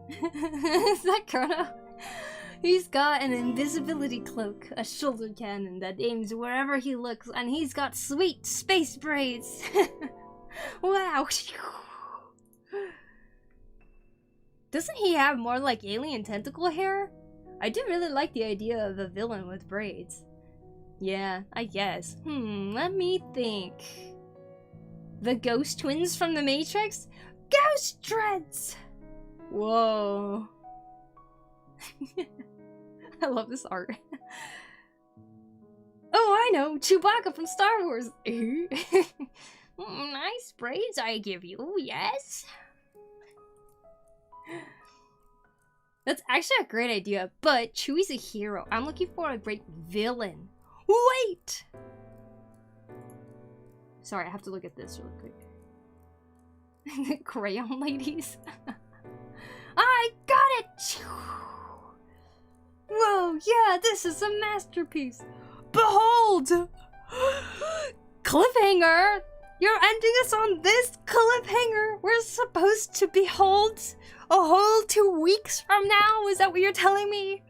Is that Chrono? He's got an invisibility cloak, a shoulder cannon that aims wherever he looks, and he's got sweet space braids. Wow. Doesn't he have more like alien tentacle hair? I do really like the idea of a villain with braids. Yeah, I guess. Let me think. The ghost twins from the Matrix? Ghost dreads! Whoa. I love this art. Oh, I know! Chewbacca from Star Wars! Nice braids I give you, yes? That's actually a great idea, but Chewie's a hero. I'm looking for a great villain. Wait! Sorry, I have to look at this real quick. Crayon ladies. I got it! Whoa, yeah, this is a masterpiece. Behold! Cliffhanger! You're ending us on this cliffhanger! We're supposed to behold a whole 2 weeks from now? Is that what you're telling me?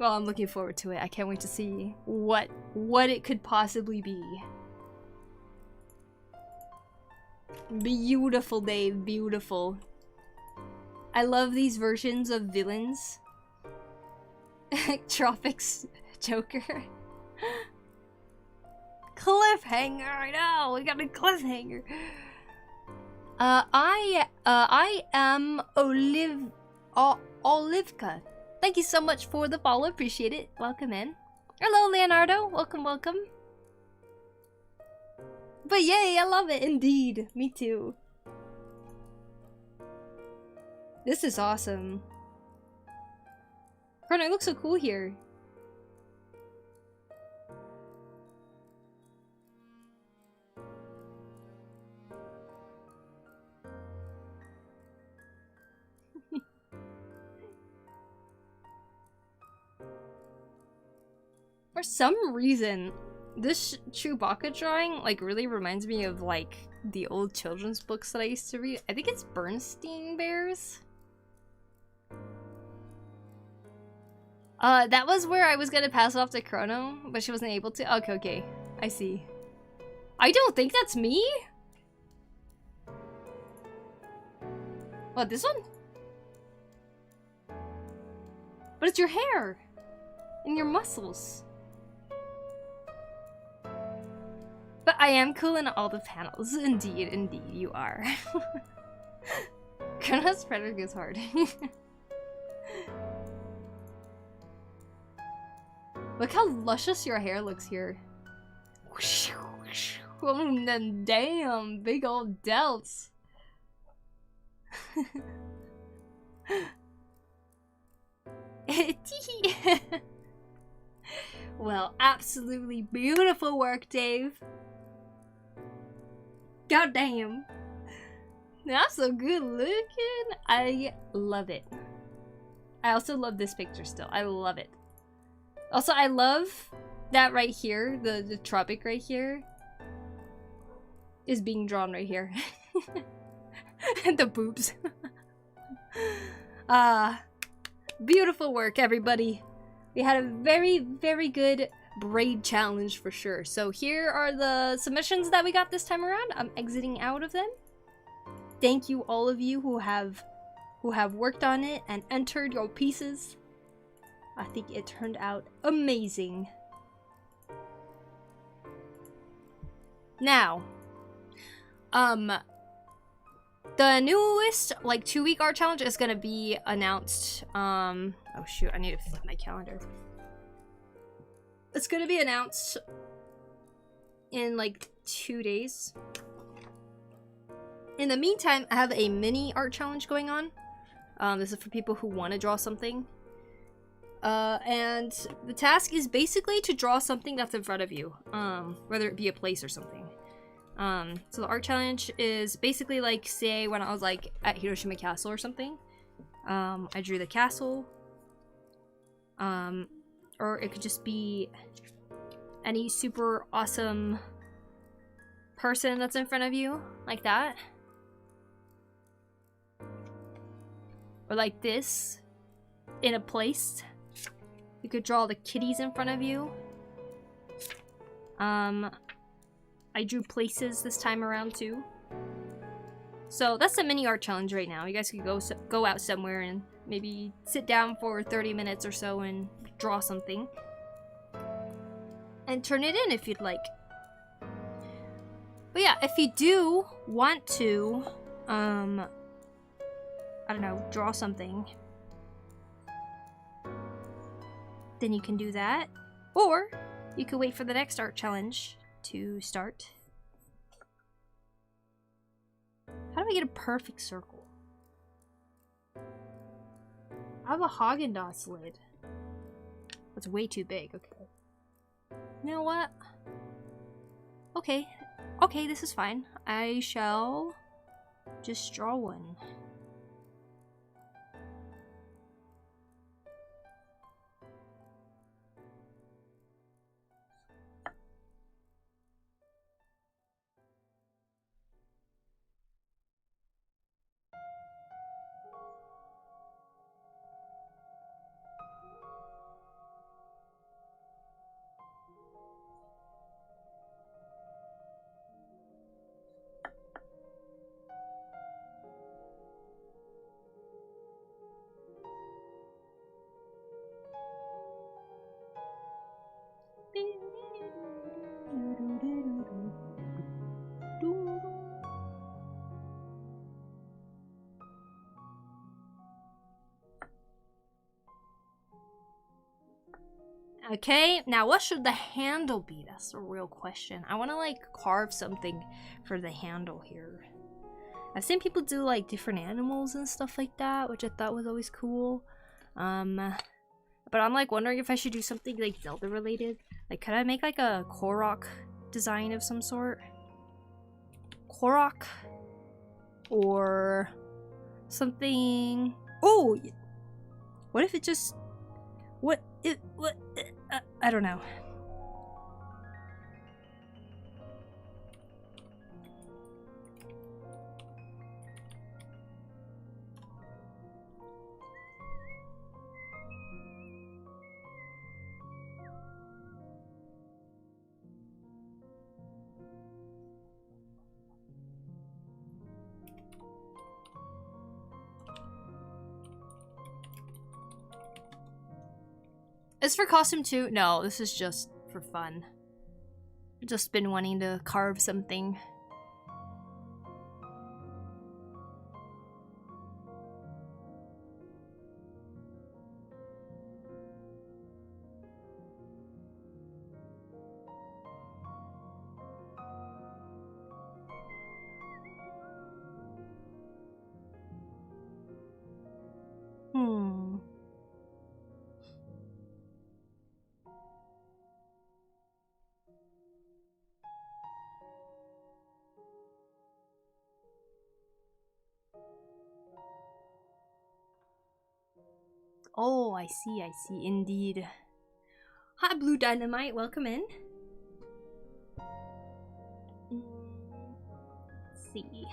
Well, I'm looking forward to it. I can't wait to see what it could possibly be. Beautiful, Dave. Beautiful. I love these versions of villains. Tropics Joker. Cliffhanger. I know. We got a cliffhanger. I am Olivka. Thank you so much for the follow. Appreciate it. Welcome in. Hello, Leonardo. Welcome, welcome. But yay, I love it. Indeed. Me too. This is awesome. Chrono, it looks so cool here. For some reason, this Chewbacca drawing like really reminds me of like the old children's books that I used to read. I think it's Bernstein Bears. That was where I was gonna pass it off to Chrono, but she wasn't able to. Okay, okay. I see. I don't think that's me. What, this one? But it's your hair and your muscles. But I am cool in all the panels. Indeed, indeed, you are. Chrono's Predator goes hard. Look how luscious your hair looks here. Oh, then damn, big old delts. Well, absolutely beautiful work, Dave. God damn. That's so good looking. I love it. I also love this picture still. I love it. Also, I love that right here, the tropic right here, is being drawn right here. And the boobs. Beautiful work, everybody. We had a very, very good braid challenge for sure. So here are the submissions that we got this time around. I'm exiting out of them. Thank you all of you who have worked on it and entered your pieces. I think it turned out amazing. Now, the newest like 2-week art challenge is gonna be announced. Oh shoot, I need to flip my calendar. It's gonna be announced in like 2 days. In the meantime, I have a mini art challenge going on. This is for people who want to draw something. And the task is basically to draw something that's in front of you, whether it be a place or something. So the art challenge is basically like, say when I was like at Hiroshima Castle or something, I drew the castle, or it could just be any super awesome person that's in front of you, like that. Or like this, in a place. You could draw the kitties in front of you. I drew places this time around too. So that's the mini art challenge right now. You guys could go out somewhere and maybe sit down for 30 minutes or so and draw something. And turn it in if you'd like. But yeah, if you do want to, I don't know, draw something, then you can do that. Or you could wait for the next art challenge to start. How do I get a perfect circle? I have a Haagen-Dazs lid. That's way too big. Okay. You know what? Okay. Okay, this is fine. I shall just draw one. Okay, now what should the handle be? That's the real question. I want to like carve something for the handle here. I've seen people do like different animals and stuff like that, which I thought was always cool. But I'm like wondering if I should do something like Zelda related. Like, could I make like a Korok design of some sort? Korok? Or something. Oh! What if it just. I don't know. Is for costume too? No, this is just for fun. Just been wanting to carve something. Oh, I see, indeed. Hi, Blue Dynamite, welcome in. Let's see.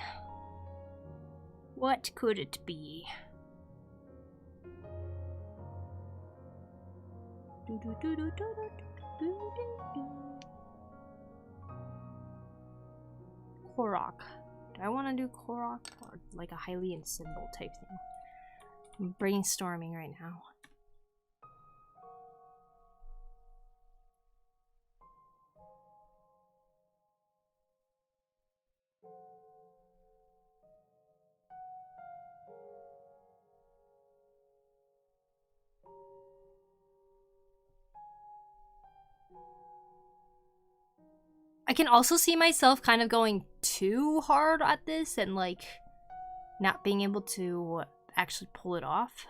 What could it be? Korok. Do I want to do Korok or like a Hylian symbol type thing? I'm brainstorming right now. I can also see myself kind of going too hard at this and like not being able to actually pull it off.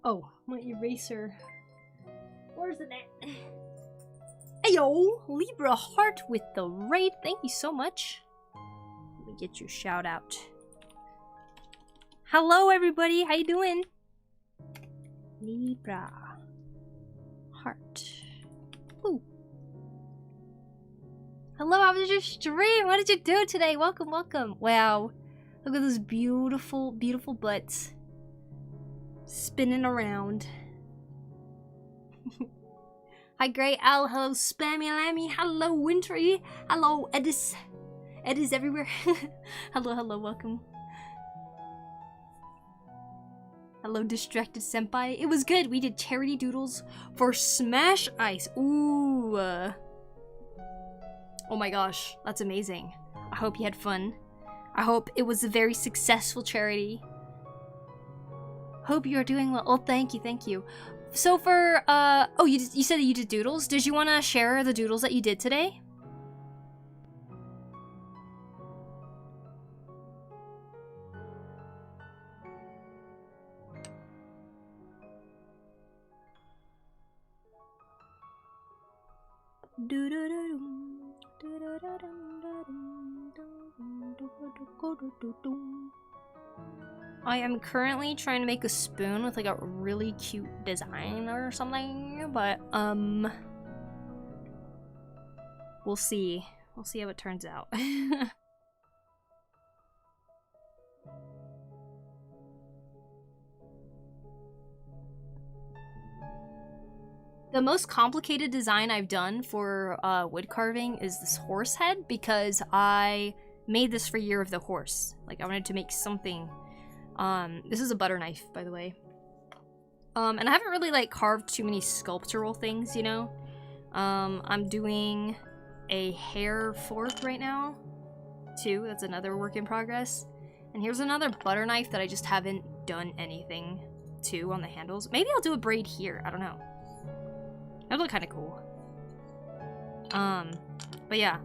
Oh, my eraser. Where's it at? Ayo! Libra Heart with the raid. Thank you so much. Let me get your shout out. Hello, everybody. How you doing? Libra Heart. Ooh. Hello, how was your stream? What did you do today? Welcome, welcome. Wow. Look at those beautiful, beautiful butts. Spinning around. Hi, Grey Owl. Hello, Spammy Lammy. Hello, Wintry. Hello, Edis. Edis everywhere. Hello, hello, welcome. Hello, Distracted Senpai. It was good. We did charity doodles for Smash Ice. Ooh. Oh my gosh, that's amazing. I hope you had fun. I hope it was a very successful charity. Hope you are doing well. Oh, thank you, thank you. So for, oh, you said that you did doodles. Did you want to share the doodles that you did today? I am currently trying to make a spoon with like a really cute design or something, but we'll see. We'll see how it turns out. The most complicated design I've done for wood carving is this horse head, because I made this for Year of the Horse. Like, I wanted to make something. This is a butter knife, by the way. And I haven't really, like, carved too many sculptural things, you know? I'm doing a hair fork right now, too. That's another work in progress. And here's another butter knife that I just haven't done anything to on the handles. Maybe I'll do a braid here. I don't know. That'd look kind of cool. But yeah.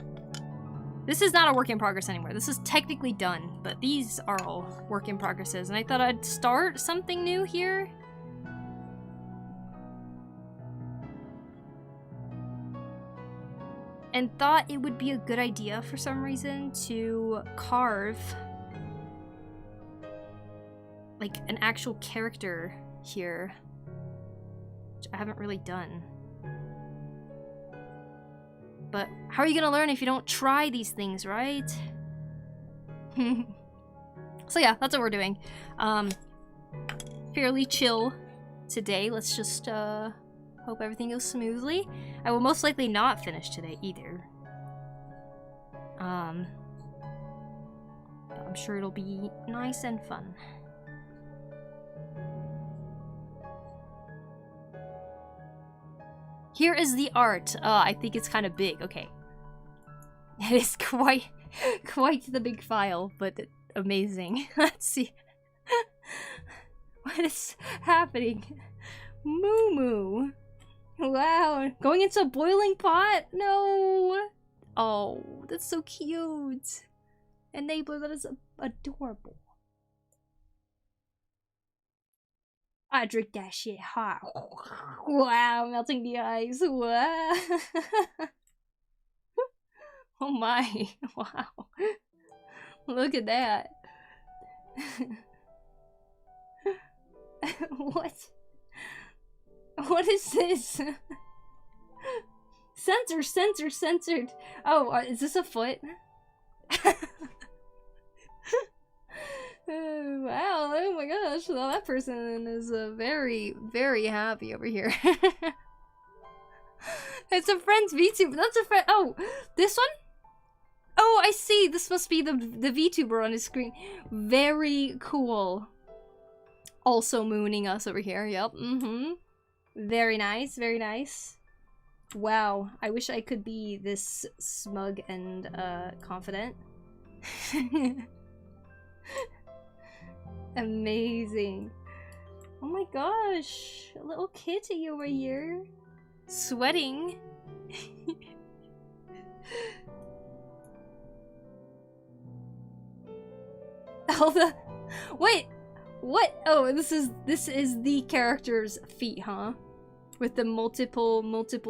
This is not a work in progress anymore. This is technically done, but these are all work in progresses. And I thought I'd start something new here. And thought it would be a good idea for some reason to carve like an actual character here, which I haven't really done. But how are you gonna learn if you don't try these things, right? So yeah, that's what we're doing. Fairly chill today. Let's just hope everything goes smoothly. I will most likely not finish today either. I'm sure it'll be nice and fun. Here is the art. I think it's kind of big. Okay. It is quite the big file, but amazing. Let's see. What is happening? Moo moo. Wow. Going into a boiling pot? No. Oh, that's so cute. Enabler, that is adorable. I drink that shit hot. Wow, melting the ice. Wow. Oh my. Wow. Look at that. What? What is this? Censored. Oh, is this a foot? Wow, oh my gosh, well, that person is very, very happy over here. It's a friend's VTuber. That's a friend. Oh, this one? Oh, I see. This must be the VTuber on his screen. Very cool. Also mooning us over here. Yep. Very nice. Very nice. Wow. I wish I could be this smug and confident. Amazing. Oh my gosh. A little kitty over here. Sweating. All the... Wait! What? Oh, this is the character's feet, huh? With the multiple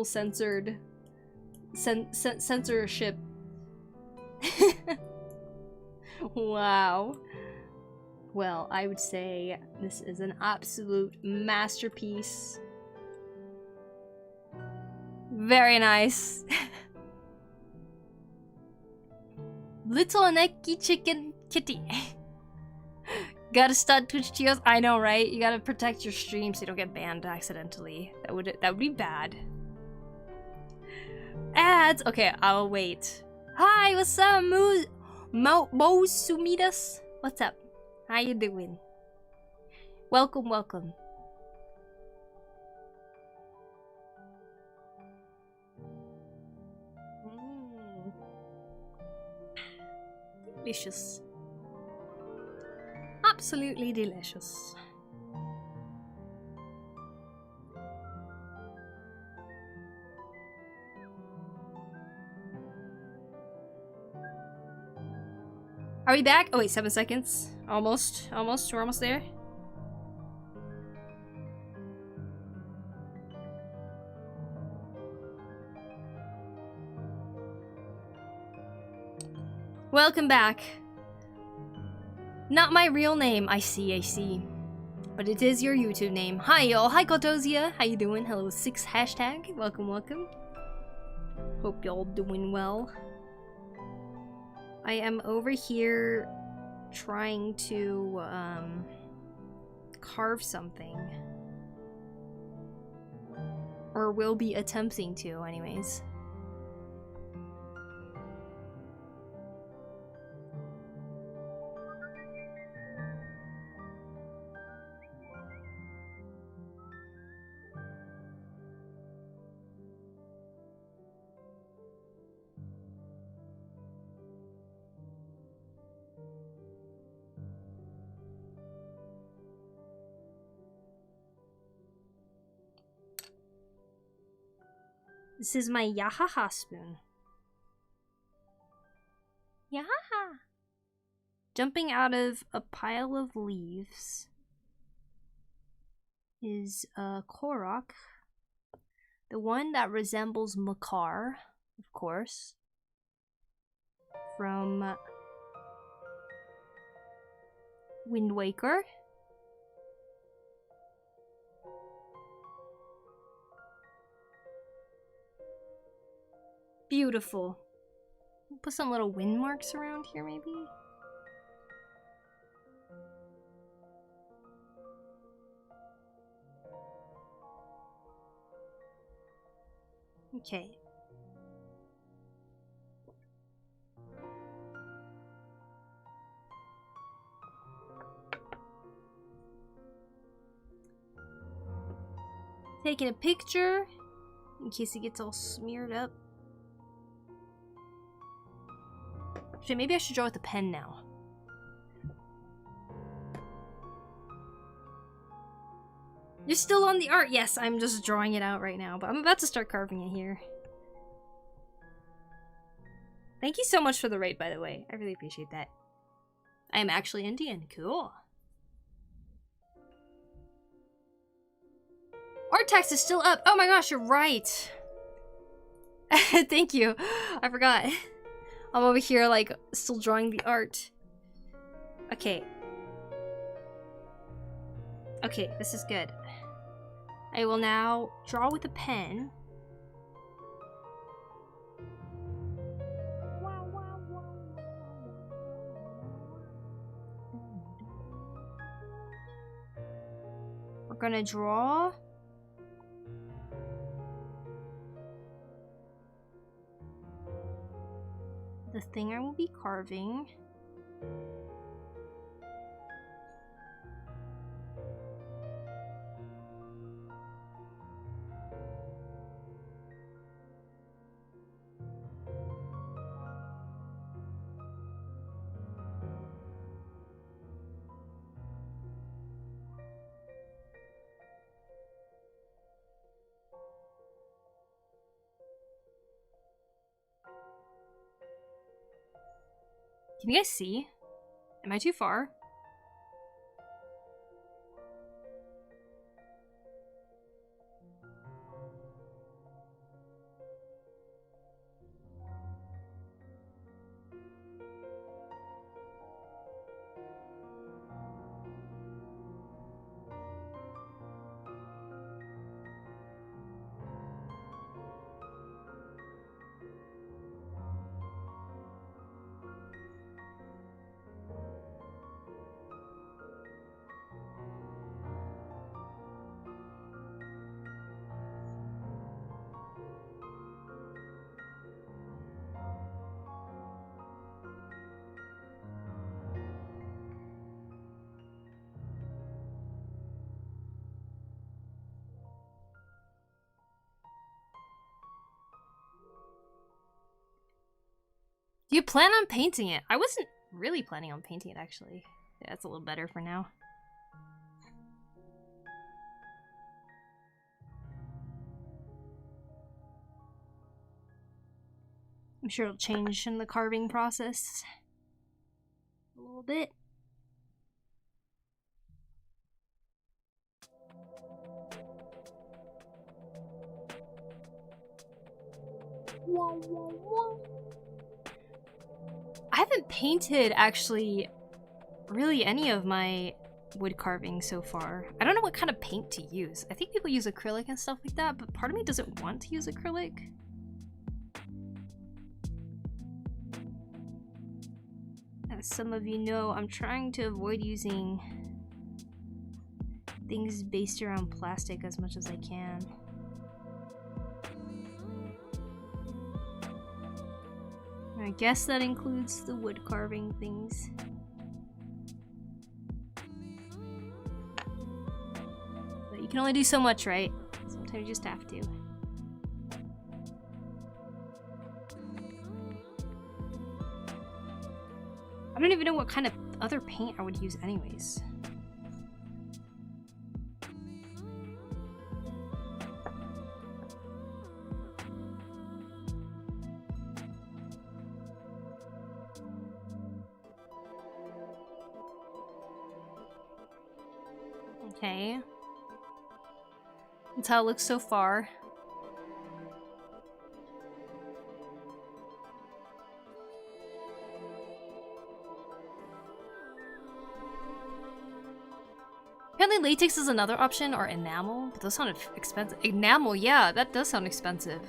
censorship. Wow. Well, I would say this is an absolute masterpiece. Very nice. Little Neki Chicken Kitty. Gotta start Twitch TOs. I know, right? You gotta protect your stream so you don't get banned accidentally. That would be bad. Ads. Okay, I'll wait. Hi, what's up, Sumidas? What's up? How you doing? Welcome, welcome. Delicious. Absolutely delicious. Are we back? Oh wait, 7 seconds. Almost. We're almost there. Welcome back. Not my real name, I see. But it is your YouTube name. Hi y'all, hi Kotozia, how you doing? Hello 6 hashtag, welcome. Hope y'all doing well. I am over here trying to carve something. Or will be attempting to anyways. This is my Yahaha spoon. Yahaha! Jumping out of a pile of leaves is Korok. The one that resembles Makar, of course. From Wind Waker. Beautiful. Put some little wind marks around here, maybe? Okay. Taking a picture in case it gets all smeared up. Actually, maybe I should draw with a pen now. You're still on the art? Yes, I'm just drawing it out right now, but I'm about to start carving it here. Thank you so much for the raid, by the way. I really appreciate that. I am actually Indian. Cool. Art tax is still up. Oh my gosh, you're right. Thank you. I forgot. I'm over here, like, still drawing the art. Okay. Okay, this is good. I will now draw with a pen. We're gonna draw the thing I will be carving. Can you guys see? Am I too far? Do you plan on painting it? I wasn't really planning on painting it, actually. Yeah, that's a little better for now. I'm sure it'll change in the carving process a little bit. I haven't painted, actually, really any of my wood carving so far. I don't know what kind of paint to use. I think people use acrylic and stuff like that, but part of me doesn't want to use acrylic. As some of you know, I'm trying to avoid using things based around plastic as much as I can. I guess that includes the wood carving things. But you can only do so much, right? Sometimes you just have to. I don't even know what kind of other paint I would use anyways. Okay. That's how it looks so far. Apparently latex is another option, or enamel, but those sound expensive. Enamel, yeah, that does sound expensive.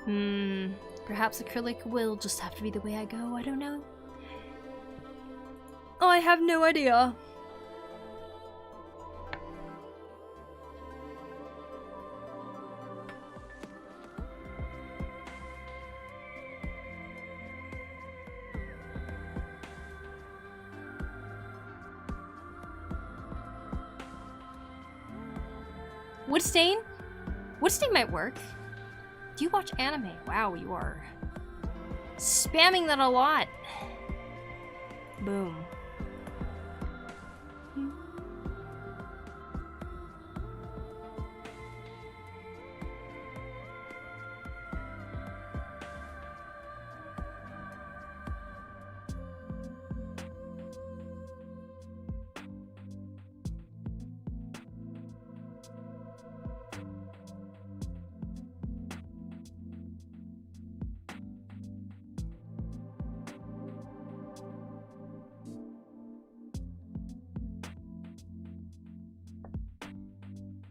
Perhaps acrylic will just have to be the way I go, I don't know. Oh, I have no idea. Wood stain? Wood stain might work. Do you watch anime? Wow, you are spamming that a lot. Boom.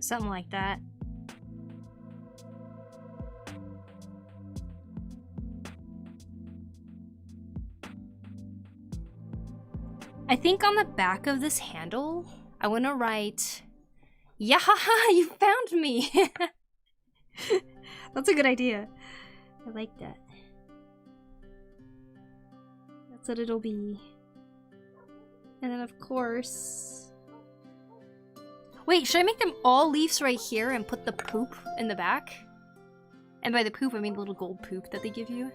Something like that. I think on the back of this handle, I want to write, "Yahaha, you found me!" That's a good idea. I like that. That's what it'll be. And then of course... Wait, should I make them all leaves right here and put the poop in the back? And by the poop, I mean the little gold poop that they give you.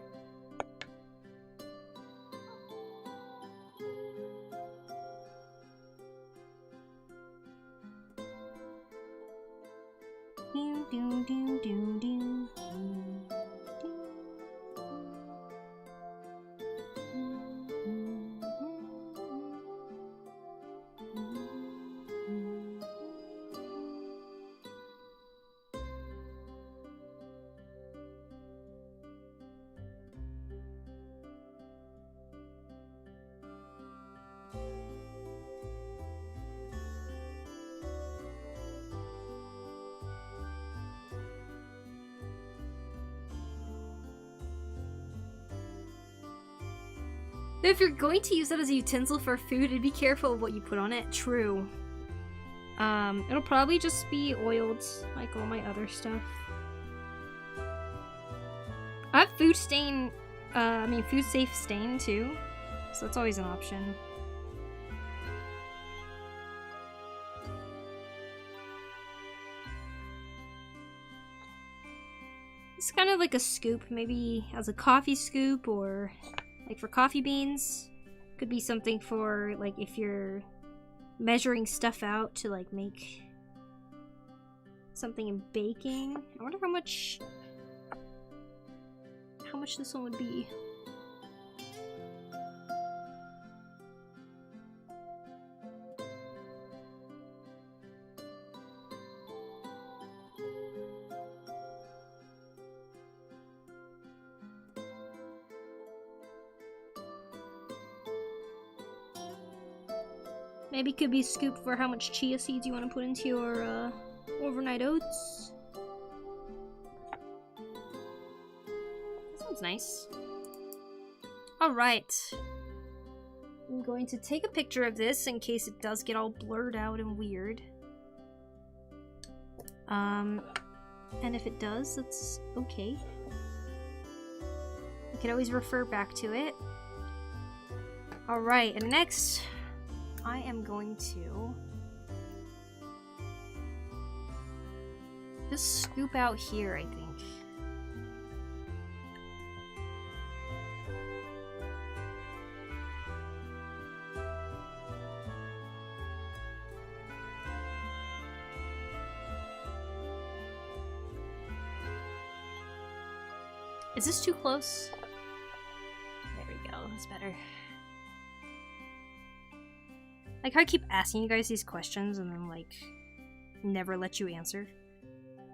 If you're going to use that as a utensil for food, be careful of what you put on it. True. It'll probably just be oiled like all my other stuff. I have food stain, food safe stain too, so that's always an option. It's kind kind of like a scoop, maybe as a coffee scoop or like for coffee beans. Could be something for like if you're measuring stuff out to like make something in baking. I wonder how much this one would be. Maybe it could be a scoop for how much chia seeds you want to put into your overnight oats. That sounds nice. Alright. I'm going to take a picture of this in case it does get all blurred out and weird. And if it does, that's okay. I could always refer back to it. Alright, and next I am going to just scoop out here, I think. Is this too close? There we go, that's better. Like how I keep asking you guys these questions and then like never let you answer.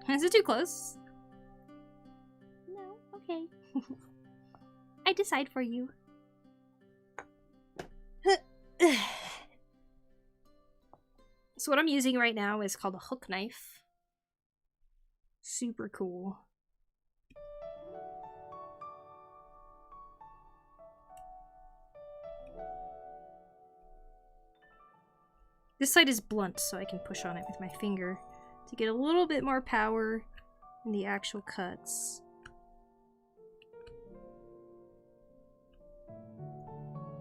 Is it too close? No, okay. I decide for you. So what I'm using right now is called a hook knife. Super cool. This side is blunt, so I can push on it with my finger to get a little bit more power in the actual cuts.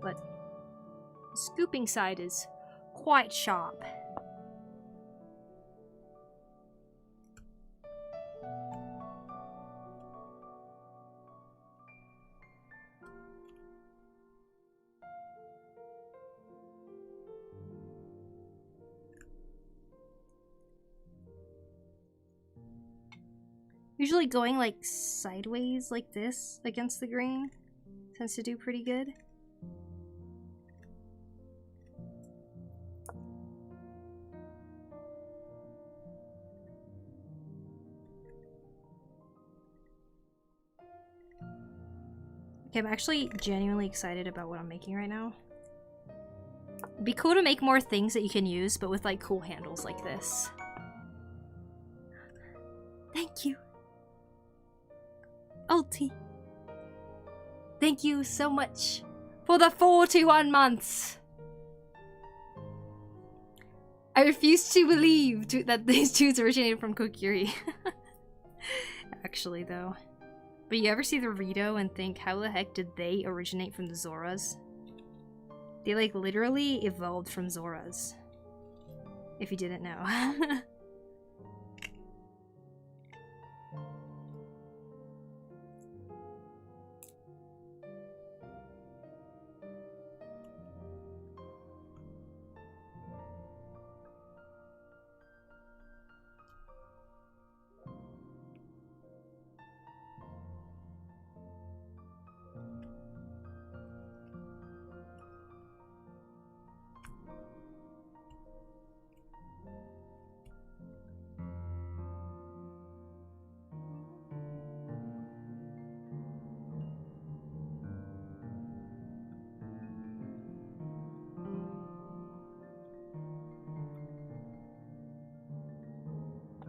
But the scooping side is quite sharp. Usually going like sideways like this against the grain tends to do pretty good. Okay, I'm actually genuinely excited about what I'm making right now. It'd be cool to make more things that you can use, but with like cool handles like this. Thank you. Ulti. Thank you so much for the 41 months. I refuse to believe that these tunes originated from Kokiri. Actually, though. But you ever see the Rito and think, how the heck did they originate from the Zoras? They, like, literally evolved from Zoras. If you didn't know.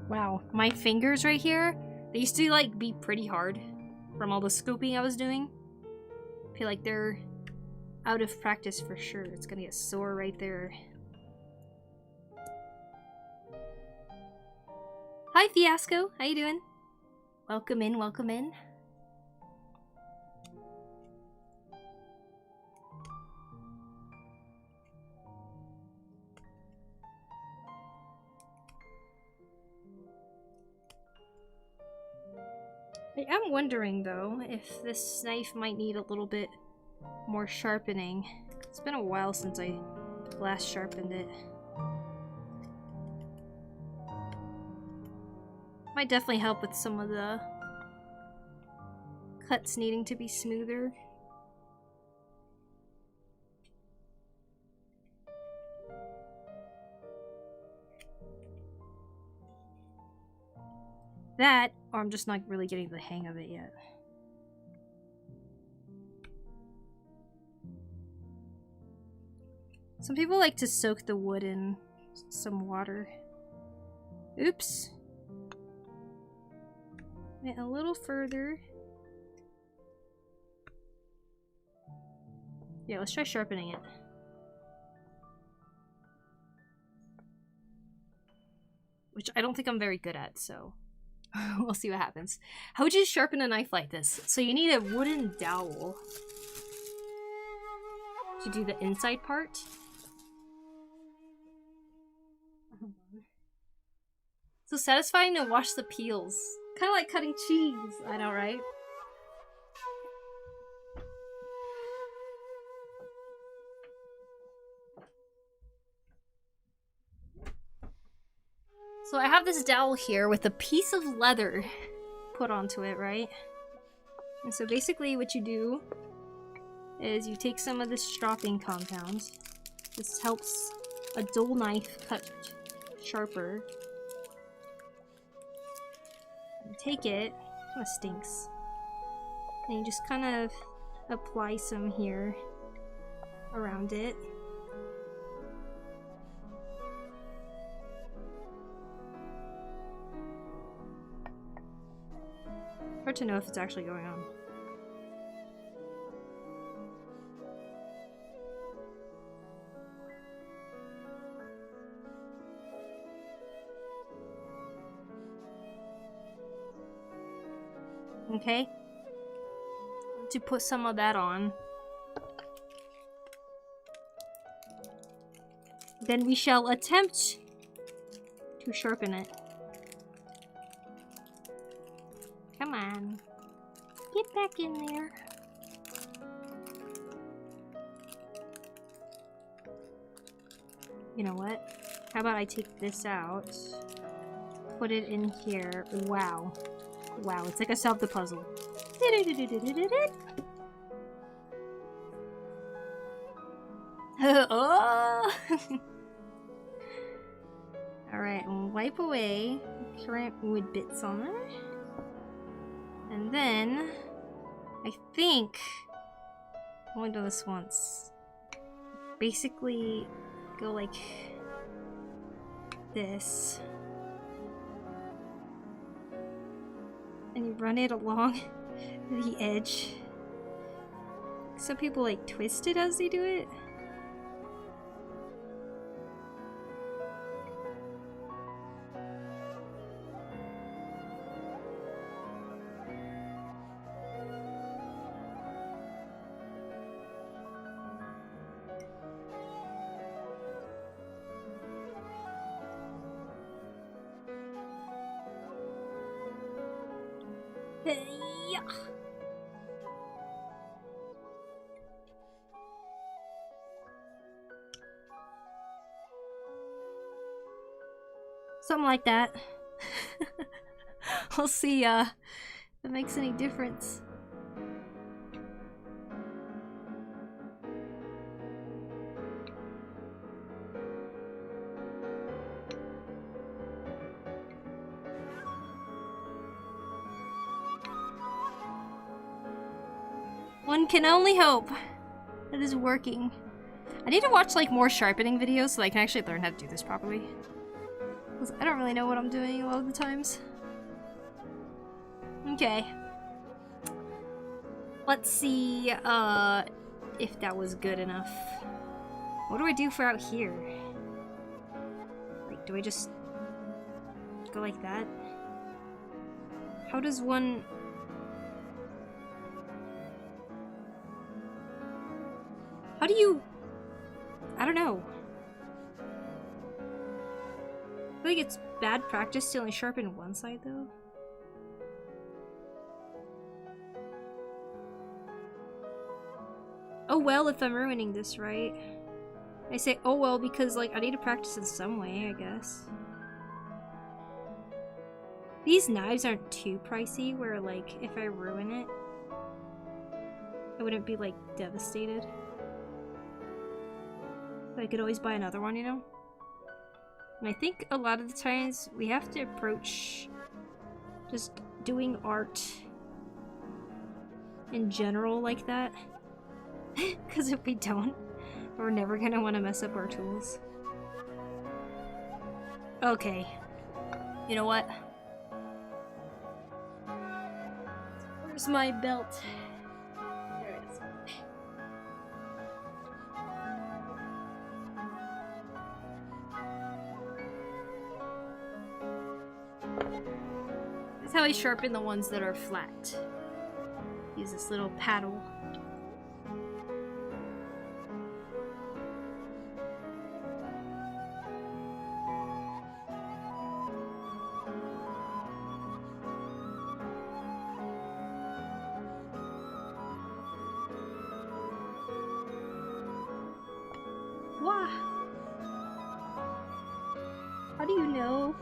Wow, my fingers right here, they used to like be pretty hard from all the scooping I was doing. I feel like they're out of practice for sure. It's gonna get sore right there. Hi Fiasco, how you doing? Welcome in, welcome in. I am wondering though if this knife might need a little bit more sharpening. It's been a while since I last sharpened it. Might definitely help with some of the cuts needing to be smoother. That, or I'm just not really getting the hang of it yet. Some people like to soak the wood in some water. Oops. Went a little further. Yeah, let's try sharpening it. Which I don't think I'm very good at, so we'll see what happens. How would you sharpen a knife like this? So you need a wooden dowel to do the inside part. So satisfying to wash the peels. Kind of like cutting cheese. I know, right? So I have this dowel here with a piece of leather put onto it, right? And so basically what you do is you take some of this stropping compound. This helps a dull knife cut sharper. You take it, kind of stinks, and you just kind of apply some here around it. Hard to know if it's actually going on. Okay. To put some of that on. Then we shall attempt to sharpen it. Come on. Get back in there. You know what? How about I take this out, put it in here. Wow. Wow, it's like I solved the puzzle. Oh! Alright, wipe away current wood bits on there. And then, I think, I've only done this once. Basically, go like this. And you run it along the edge. Some people like twist it as they do it. Yeah. Something like that. We'll see if it makes any difference. One can only hope that is working. I need to watch like more sharpening videos so I can actually learn how to do this properly. Because I don't really know what I'm doing a lot of the times. Okay. Let's see if that was good enough. What do I do for out here? Like, do I just go like that? How does one... How do you... I don't know. I feel like it's bad practice to only sharpen one side, though. Oh well if I'm ruining this, right? I say oh well because like I need to practice in some way, I guess. These knives aren't too pricey where like if I ruin it, I wouldn't be like devastated. But I could always buy another one, you know? And I think a lot of the times we have to approach just doing art in general like that. Because if we don't, we're never gonna want to mess up our tools. Okay. You know what? Where's my belt? There it is. This is how I sharpen the ones that are flat. Use this little paddle. Wow. How do you know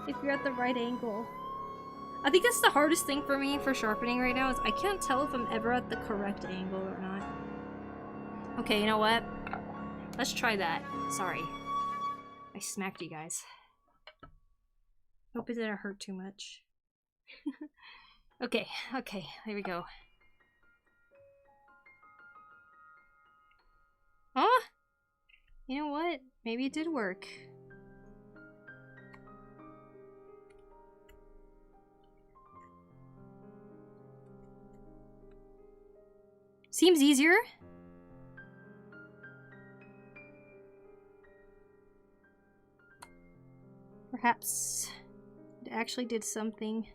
if you're at the right angle? I think that's the hardest thing for me for sharpening right now is I can't tell if I'm ever at the correct angle or not. Okay, you know what? Let's try that. Sorry. I smacked you guys. Hope it didn't hurt too much. Okay, here we go. Huh? You know what? Maybe it did work. Seems easier. Perhaps it actually did something.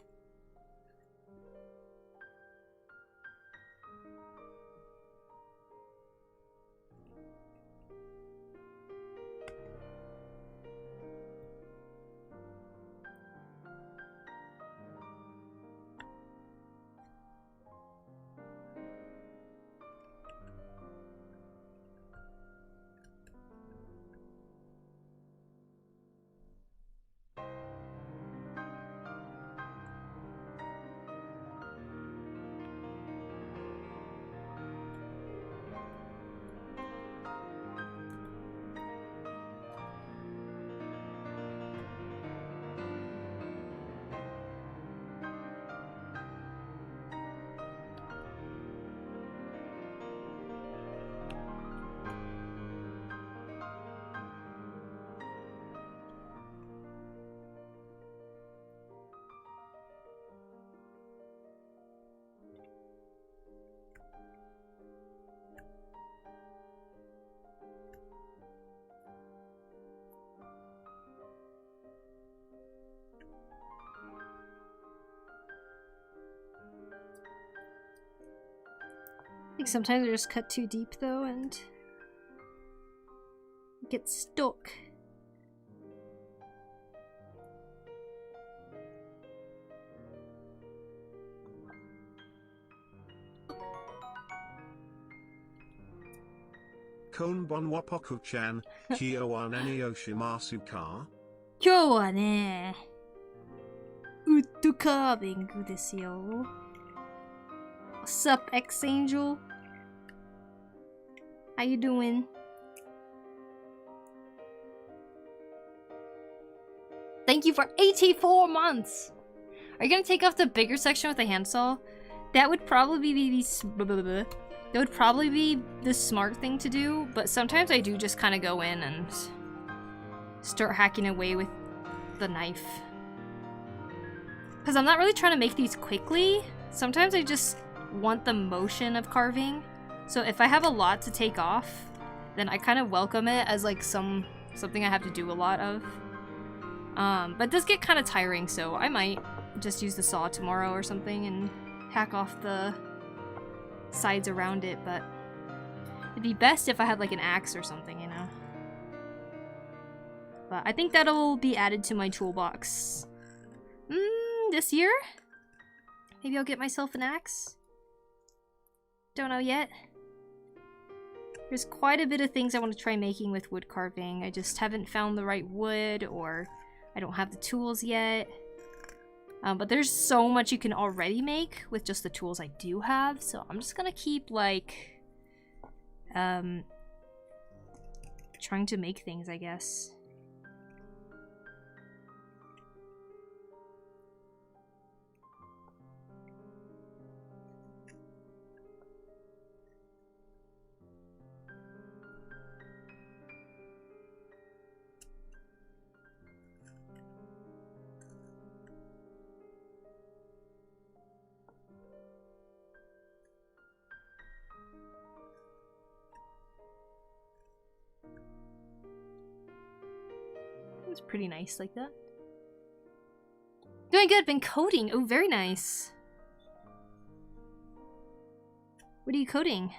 I think sometimes I just cut too deep though and get stuck. Konbon wa Poku-chan, Kyo wa nani oshimasu ka? 今日はね、ウッドカービングですよ。What's up, X-Angel? How you doing? Thank you for 84 months! Are you gonna take off the bigger section with a handsaw? That would probably be the smart thing to do, but sometimes I do just kind of go in and start hacking away with the knife. Because I'm not really trying to make these quickly. Sometimes I just want the motion of carving. So if I have a lot to take off, then I kind of welcome it as like something I have to do a lot of. But it does get kind of tiring, so I might just use the saw tomorrow or something and hack off the sides around it, but it'd be best if I had like an axe or something, you know? But I think that'll be added to my toolbox. This year? Maybe I'll get myself an axe? Don't know yet. There's quite a bit of things I want to try making with wood carving. I just haven't found the right wood, or I don't have the tools yet. But there's so much you can already make with just the tools I do have, so I'm just gonna keep, like, trying to make things, I guess. It's pretty nice like that. Doing good, been coding. Oh, very nice. What are you coding?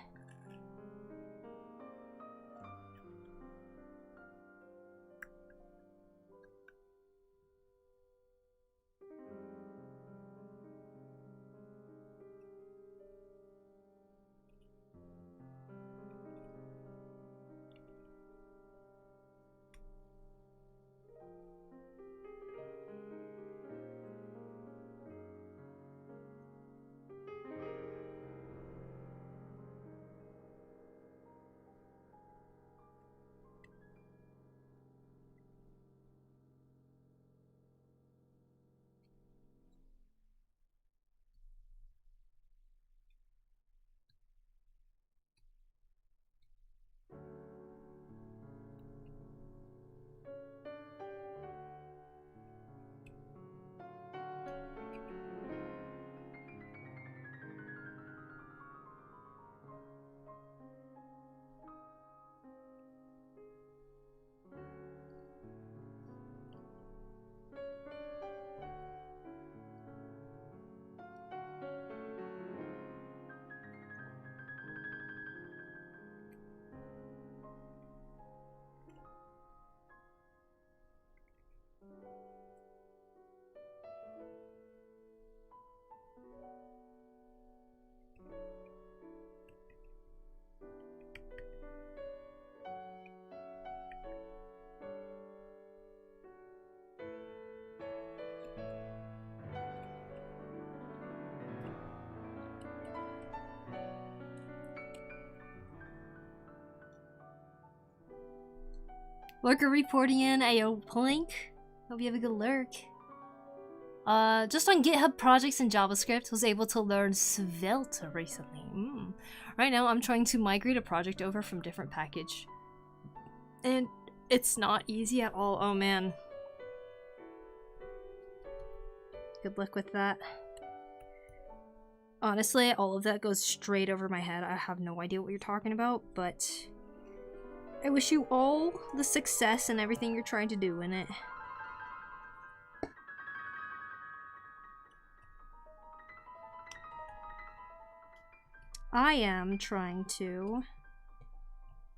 Lurker reporting in, ayo Plink. Hope you have a good lurk. Just on GitHub projects in JavaScript, was able to learn Svelte recently. Right now I'm trying to migrate a project over from different package. And it's not easy at all. Oh man. Good luck with that. Honestly, all of that goes straight over my head. I have no idea what you're talking about, but I wish you all the success and everything you're trying to do in it. I am trying to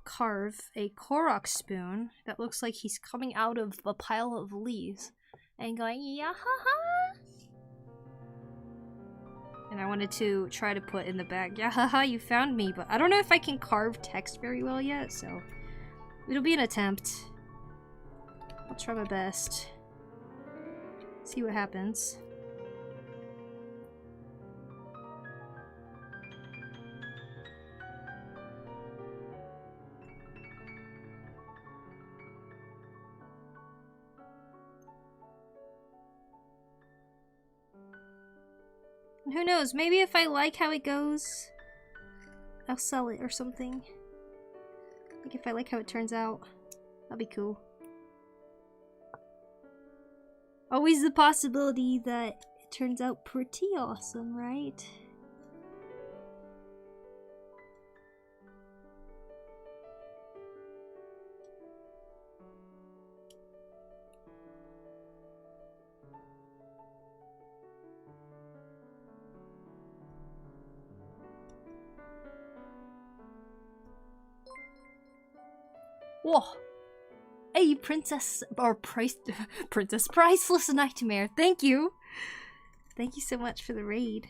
carve a Korok spoon that looks like he's coming out of a pile of leaves and going, yahaha! And I wanted to try to put in the bag, yahaha, you found me, but I don't know if I can carve text very well yet, so it'll be an attempt. I'll try my best. See what happens. And who knows, maybe if I like how it goes, I'll sell it or something. Like if I like how it turns out, that'd be cool. Always the possibility that it turns out pretty awesome, right? Whoa! Hey, Princess Priceless Nightmare. Thank you. Thank you so much for the raid.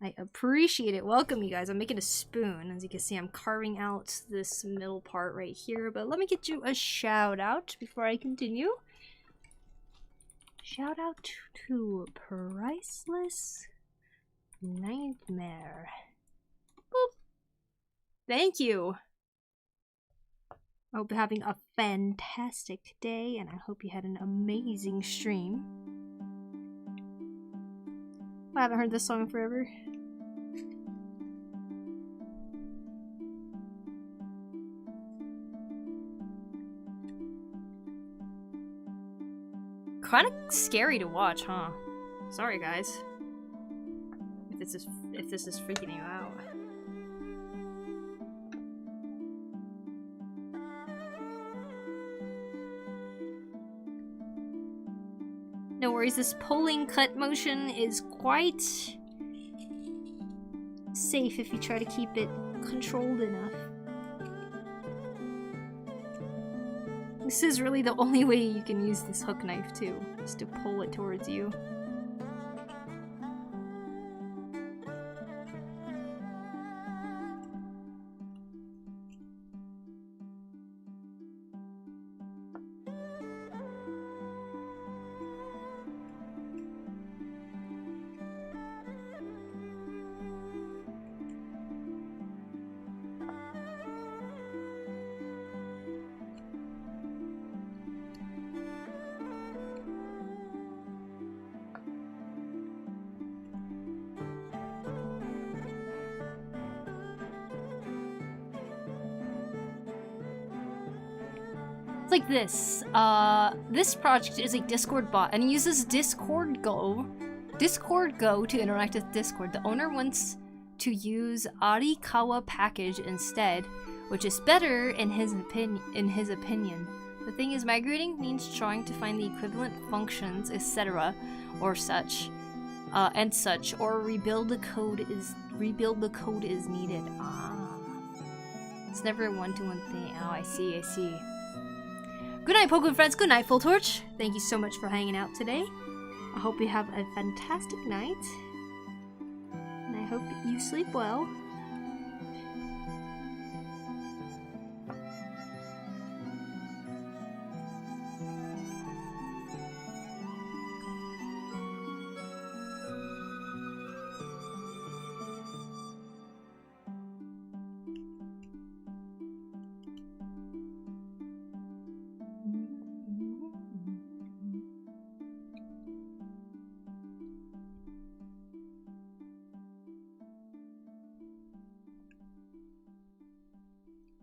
I appreciate it. Welcome, you guys. I'm making a spoon. As you can see, I'm carving out this middle part right here. But let me get you a shout out before I continue. Shout out to Priceless Nightmare. Boop. Thank you. I hope you're having a fantastic day, and I hope you had an amazing stream. I haven't heard this song in forever. Kind of scary to watch, huh? Sorry, guys. If this is freaking you out. No worries, this pulling cut motion is quite safe if you try to keep it controlled enough. This is really the only way you can use this hook knife too, is to pull it towards you. Like this. This project is a Discord bot and it uses Discord Go to interact with Discord. The owner wants to use Arikawa package instead, which is better in his opinion. The thing is, migrating means trying to find the equivalent functions, etc., or such, or rebuild the code is needed. It's never a one-to-one thing. Oh, I see. Good night, Poku friends. Good night, Full Torch. Thank you so much for hanging out today. I hope you have a fantastic night. And I hope you sleep well.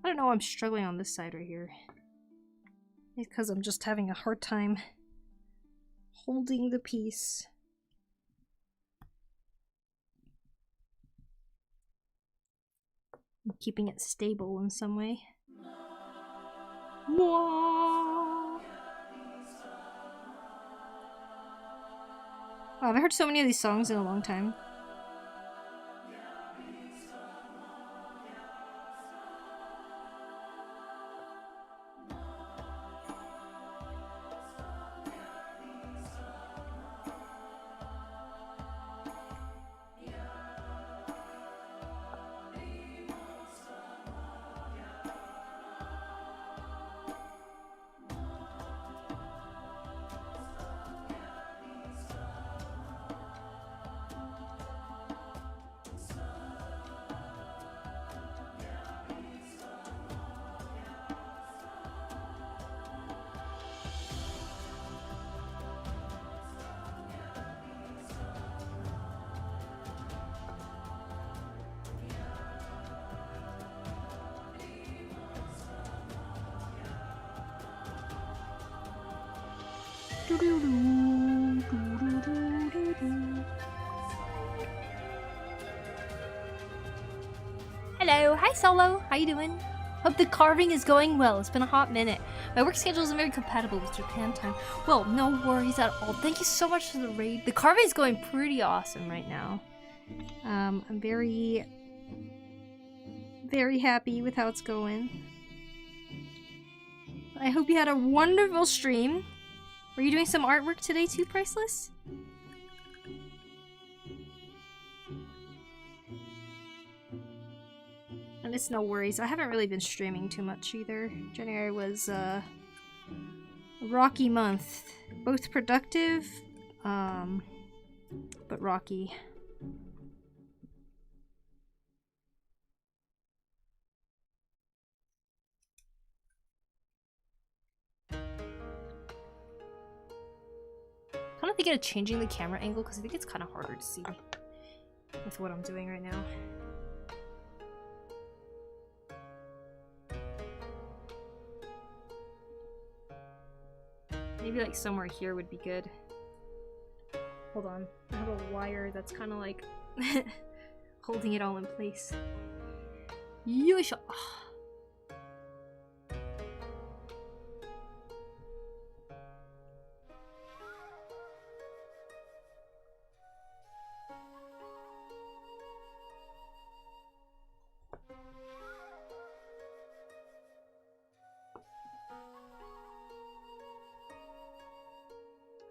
I don't know why I'm struggling on this side right here. It's because I'm just having a hard time holding the piece. And keeping it stable in some way. Wow, I've heard so many of these songs in a long time. Hello, hi Solo, how you doing? Hope the carving is going well. It's been a hot minute. My work schedule isn't very compatible with Japan time. Well, no worries at all. Thank you so much for the raid. The carving is going pretty awesome right now. I'm very happy with how it's going. I hope you had a wonderful stream. Were you doing some artwork today too, Priceless? And it's no worries. I haven't really been streaming too much either. January was a rocky month. Both productive, but rocky. I'm kind of thinking of changing the camera angle because I think it's kind of harder to see with what I'm doing right now. Maybe like somewhere here would be good. Hold on. I have a wire that's kind of like holding it all in place. Yoisho!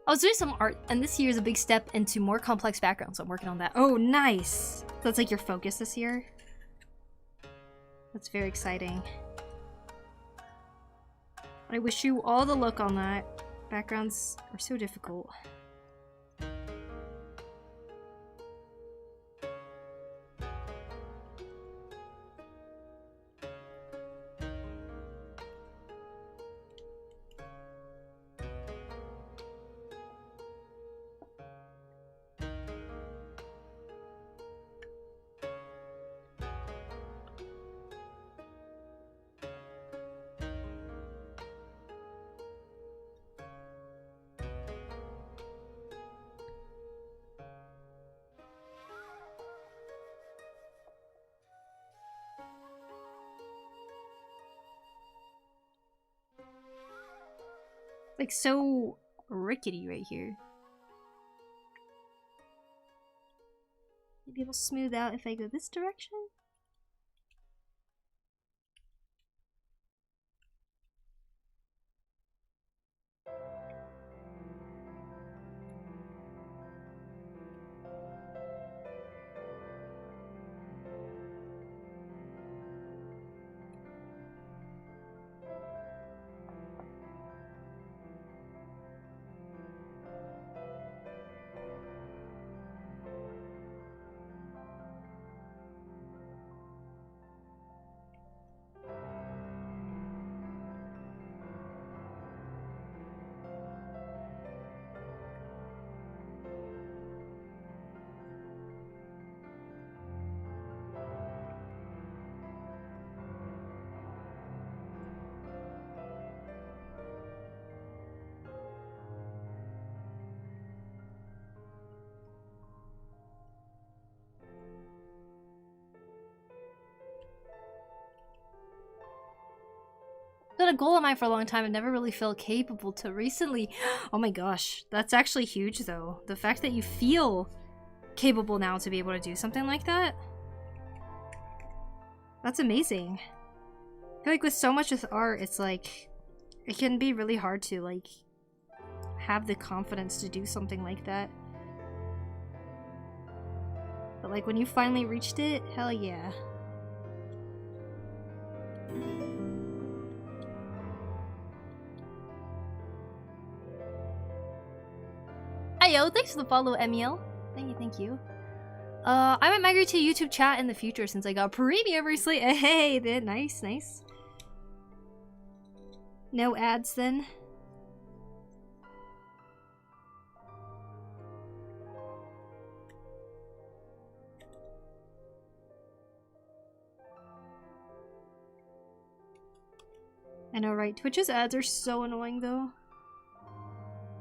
I was doing some art, and this year is a big step into more complex backgrounds, so I'm working on that. Oh, nice! So that's like your focus this year? That's very exciting. I wish you all the luck on that. Backgrounds are so difficult. Like so rickety right here. Maybe it'll smooth out if I go this direction? Been a goal of mine for a long time and never really felt capable to recently. Oh my gosh, that's actually huge though. The fact that you feel capable now to be able to do something like that. That's amazing. I feel like with so much with art, it's like, it can be really hard to like have the confidence to do something like that. But like when you finally reached it, hell yeah. Ayo, thanks for the follow, Emiel. Thank you, thank you. I might migrate to YouTube chat in the future since I got PokuriMio recently. Hey, then nice, nice. No ads then. I know, right? Twitch's ads are so annoying though.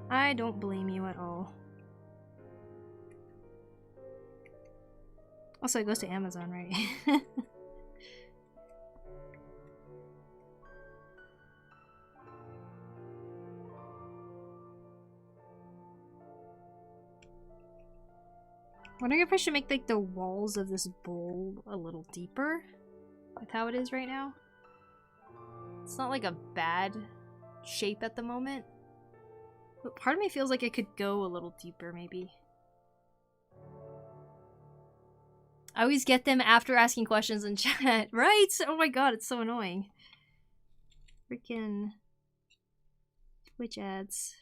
I don't blame you at all. Also, it goes to Amazon, right? Wondering if I should make like the walls of this bowl a little deeper with how it is right now. It's not like a bad shape at the moment, but part of me feels like it could go a little deeper maybe. I always get them after asking questions in chat, right? Oh my god, it's so annoying. Freaking Twitch ads.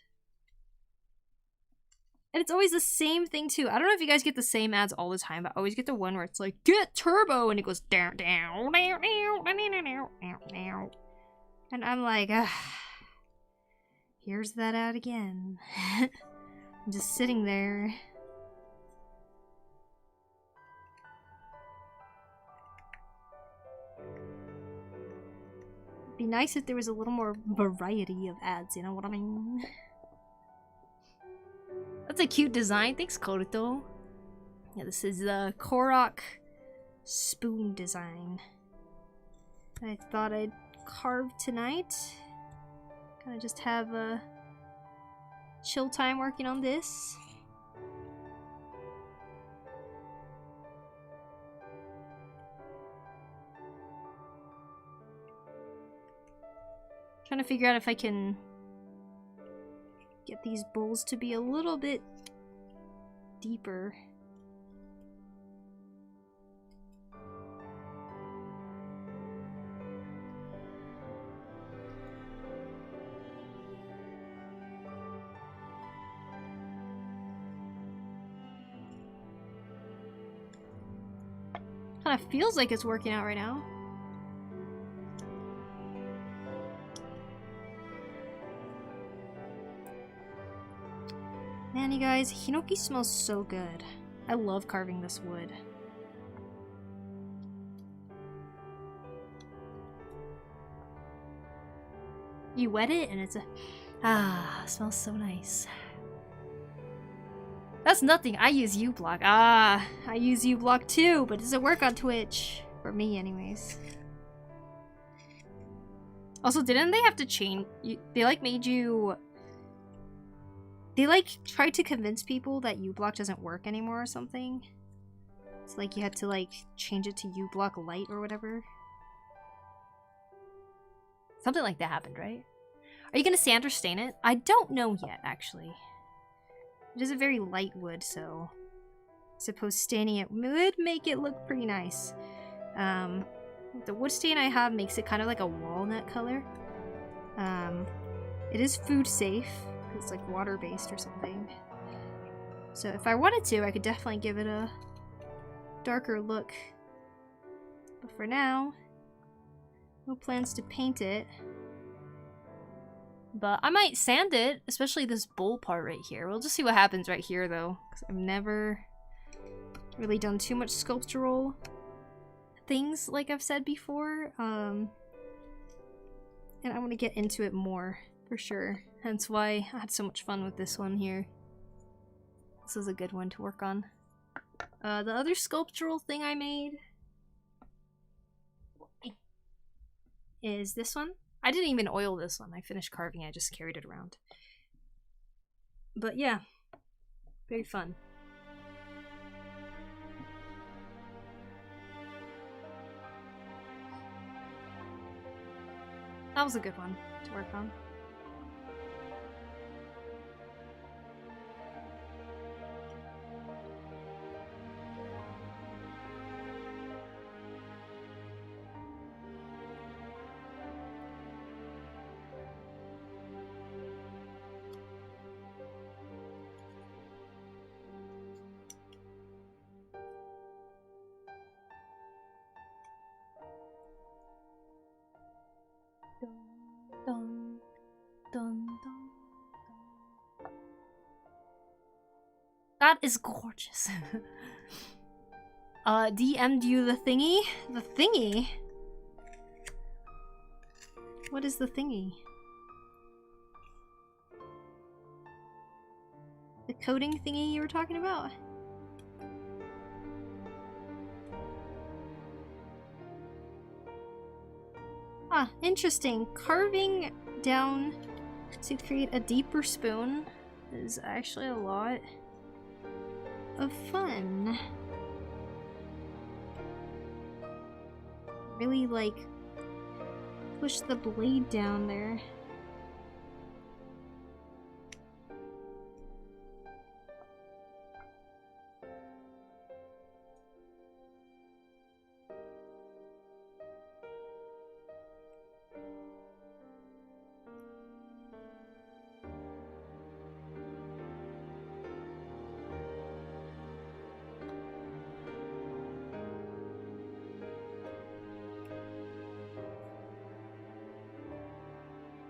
And it's always the same thing too. I don't know if you guys get the same ads all the time, but I always get the one where it's like, get turbo, and it goes down, down, down, down, down, down, down. And I'm like, here's that ad again. I'm just sitting there. It'd be nice if there was a little more variety of ads, you know what I mean? That's a cute design. Thanks, Koruto. Yeah, this is the Korok spoon design. I thought I'd carve tonight. Kind of just have a chill time working on this. Trying to figure out if I can get these bowls to be a little bit deeper. Kind of feels like it's working out right now. Man, you guys, hinoki smells so good. I love carving this wood. You wet it and it's a... it smells so nice. That's nothing. I use uBlock. I use uBlock too, but it doesn't work on Twitch. For me, anyways. Also, didn't they have to change... They, like, made you... They, like, tried to convince people that uBlock doesn't work anymore or something. It's like you had to, like, change it to uBlock Lite or whatever. Something like that happened, right? Are you gonna sand or stain it? I don't know yet, actually. It is a very light wood, so I suppose staining it would make it look pretty nice. The wood stain I have makes it kind of like a walnut color. It is food safe. It's like water-based or something. So if I wanted to, I could definitely give it a darker look. But for now, no plans to paint it. But I might sand it, especially this bowl part right here. We'll just see what happens right here, though. Because I've never really done too much sculptural things, like I've said before. And I want to get into it more, for sure. Hence why I had so much fun with this one here. This is a good one to work on. The other sculptural thing I made is this one. I didn't even oil this one. I finished carving, I just carried it around. But yeah, very fun. That was a good one to work on. Dun, dun, dun, dun. That is gorgeous. DM'd you the thingy? The thingy? What is the thingy? The coding thingy you were talking about? Ah, interesting. Carving down to create a deeper spoon is actually a lot of fun. Really, like, push the blade down there.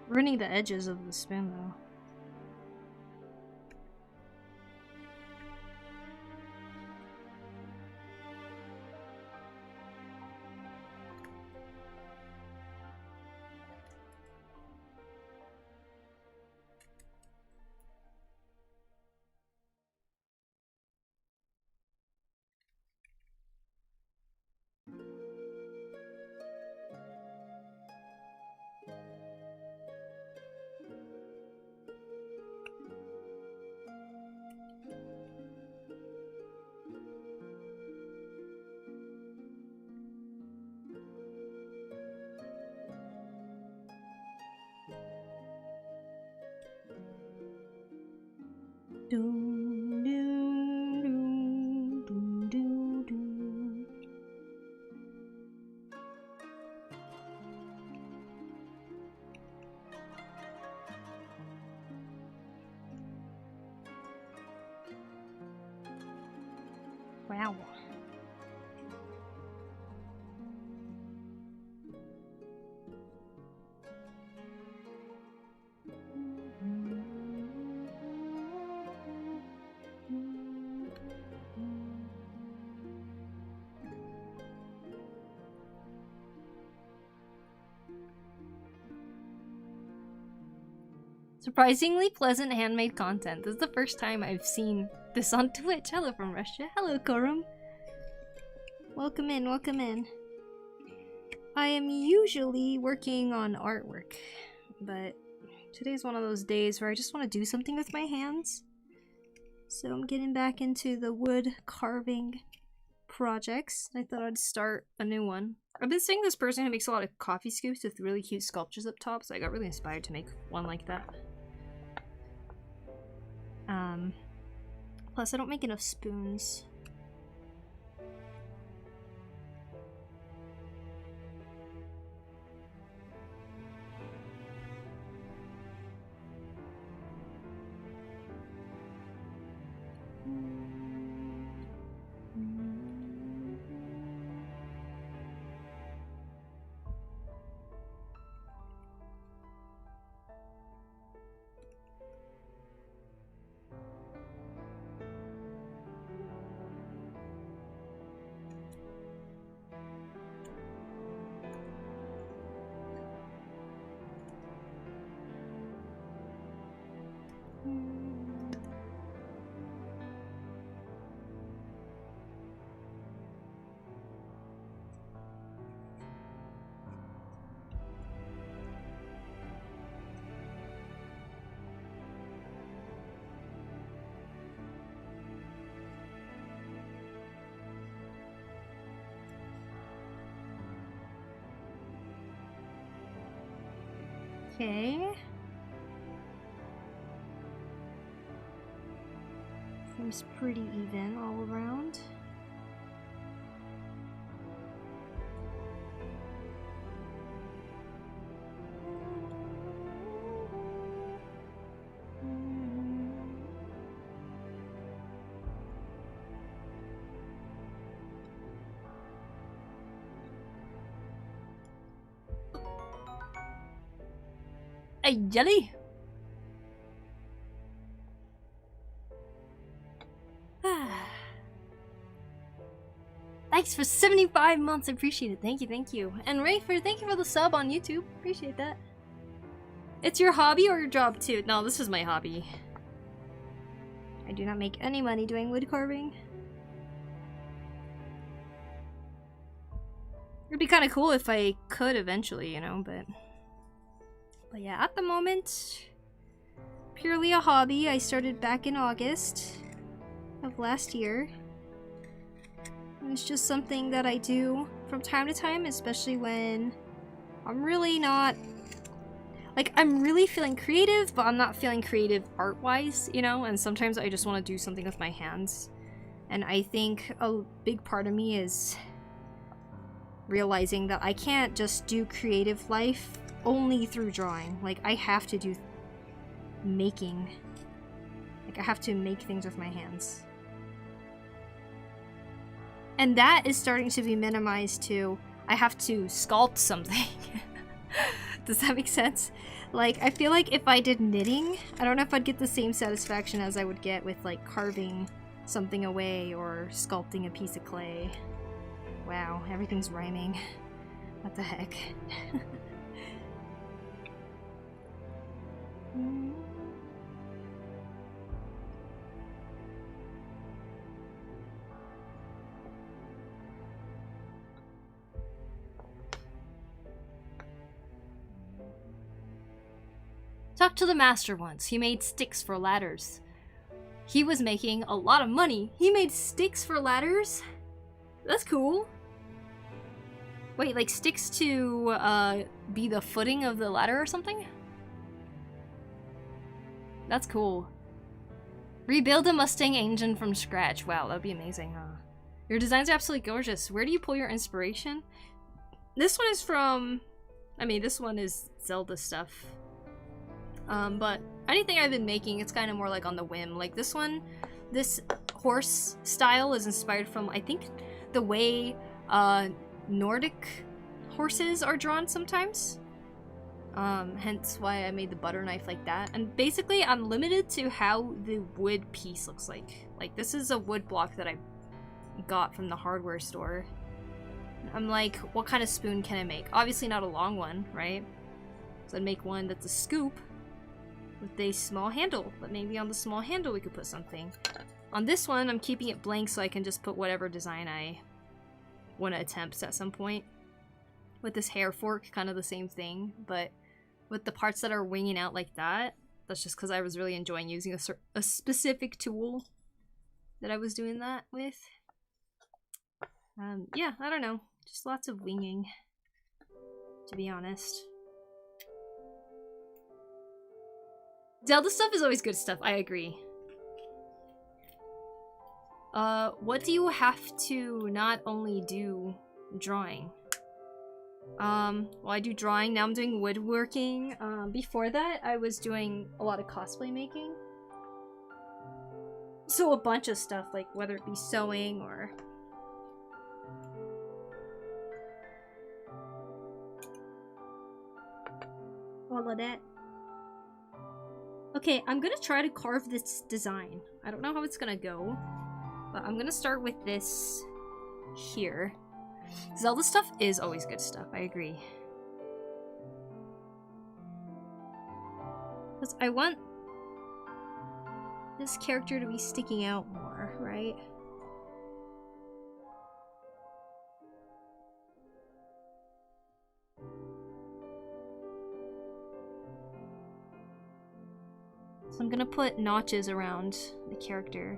Ruining the edges of the spoon, though. Doom, doom, doom, doom, doom, doom. Wow. Surprisingly pleasant handmade content. This is the first time I've seen this on Twitch. Hello from Russia. Hello, Korum. Welcome in, welcome in. I am usually working on artwork, but today's one of those days where I just want to do something with my hands. So I'm getting back into the wood carving projects. I thought I'd start a new one. I've been seeing this person who makes a lot of coffee scoops with really cute sculptures up top, so I got really inspired to make one like that. Plus I don't make enough spoons. Okay. Seems pretty even all around. Hey, jelly! Thanks for 75 months, I appreciate it. Thank you, thank you. And Rayford, thank you for the sub on YouTube. Appreciate that. It's your hobby or your job too? No, this is my hobby. I do not make any money doing wood carving. It'd be kind of cool if I could eventually, you know, but yeah, at the moment, purely a hobby. I started back in August of last year. And it's just something that I do from time to time, especially when I'm really not... Like, I'm really feeling creative, but I'm not feeling creative art-wise, you know? And sometimes I just want to do something with my hands. And I think a big part of me is realizing that I can't just do creative life only through drawing. Like, I have to do making. Like, I have to make things with my hands. And that is starting to be minimized to, I have to sculpt something Does that make sense? Like, I feel like if I did knitting, I don't know if I'd get the same satisfaction as I would get with, like, carving something away or sculpting a piece of clay. Wow, everything's rhyming. What the heck? Talked to the master once. He made sticks for ladders. He was making a lot of money. He made sticks for ladders? That's cool. Wait, like sticks to be the footing of the ladder or something? That's cool. Rebuild a Mustang engine from scratch. Wow, that'd be amazing, huh? Your designs are absolutely gorgeous. Where do you pull your inspiration? This one is from... I mean, this one is Zelda stuff. But anything I've been making, it's kind of more like on the whim. Like this one, this horse style is inspired from, I think, the way Nordic horses are drawn sometimes. Hence why I made the butter knife like that. And basically, I'm limited to how the wood piece looks like. Like, this is a wood block that I got from the hardware store. I'm like, what kind of spoon can I make? Obviously not a long one, right? So I'd make one that's a scoop with a small handle, but maybe on the small handle we could put something. On this one, I'm keeping it blank so I can just put whatever design I want to attempt at some point. With this hair fork, kind of the same thing, but with the parts that are winging out like that, that's just because I was really enjoying using a specific tool that I was doing that with. Yeah, I don't know. Just lots of winging, to be honest. Zelda stuff is always good stuff, I agree. What do you have to not only do drawing? Well, I do drawing, now I'm doing woodworking. Before that, I was doing a lot of cosplay making. So a bunch of stuff, like whether it be sewing or... all of that. Okay, I'm gonna try to carve this design. I don't know how it's gonna go, but I'm gonna start with this here. Zelda stuff is always good stuff, I agree. Because I want this character to be sticking out more, right? So I'm gonna put notches around the character.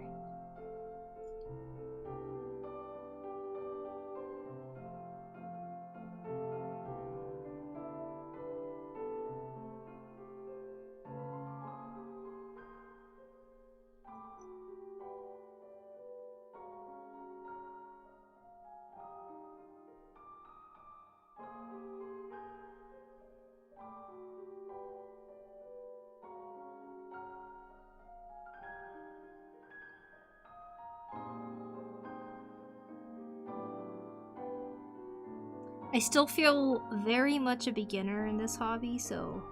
I still feel very much a beginner in this hobby, so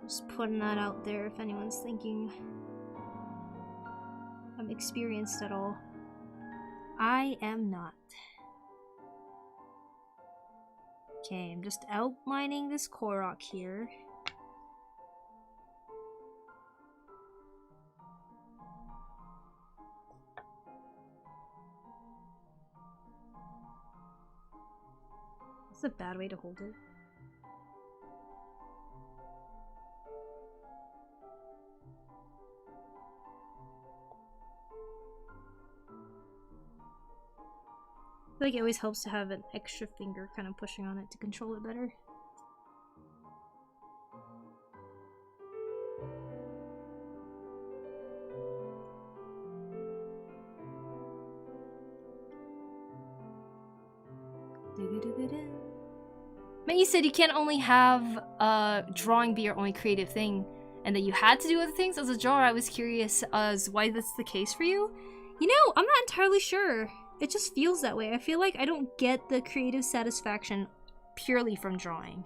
just putting that out there if anyone's thinking I'm experienced at all. I am not. Okay, I'm just outlining this Korok here. That's a bad way to hold it. I feel like it always helps to have an extra finger kind of pushing on it to control it better. But you said you can't only have drawing be your only creative thing, and that you had to do other things. As a drawer, I was curious as why that's the case for you. You know, I'm not entirely sure. It just feels that way. I feel like I don't get the creative satisfaction purely from drawing.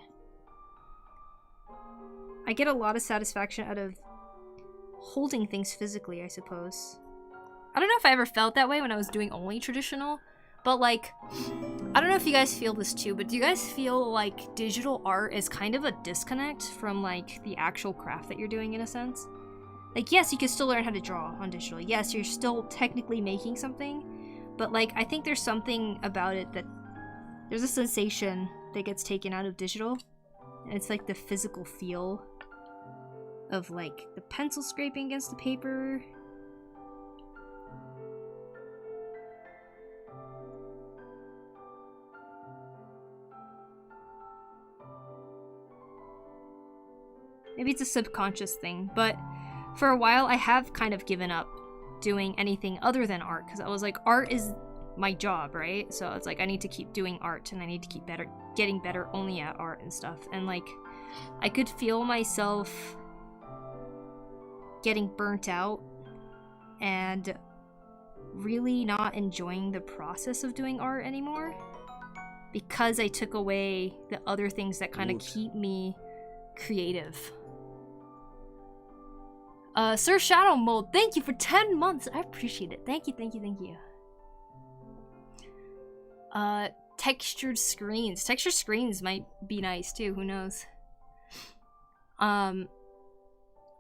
I get a lot of satisfaction out of holding things physically, I suppose. I don't know if I ever felt that way when I was doing only traditional, but like, I don't know if you guys feel this too, but do you guys feel like digital art is kind of a disconnect from like the actual craft that you're doing in a sense? Like, yes, you can still learn how to draw on digital. Yes, you're still technically making something, but like, I think there's something about it that there's a sensation that gets taken out of digital, and it's like the physical feel of like the pencil scraping against the paper. Maybe it's a subconscious thing, but for a while I have kind of given up doing anything other than art, because I was like, art is my job, right? So it's like I need to keep doing art, and I need to keep getting better only at art and stuff. And like, I could feel myself getting burnt out and really not enjoying the process of doing art anymore, because I took away the other things that kind of keep me creative. Sir Shadow Mold, thank you for 10 months. I appreciate it. Thank you, thank you, thank you. Textured screens. Textured screens might be nice too, who knows?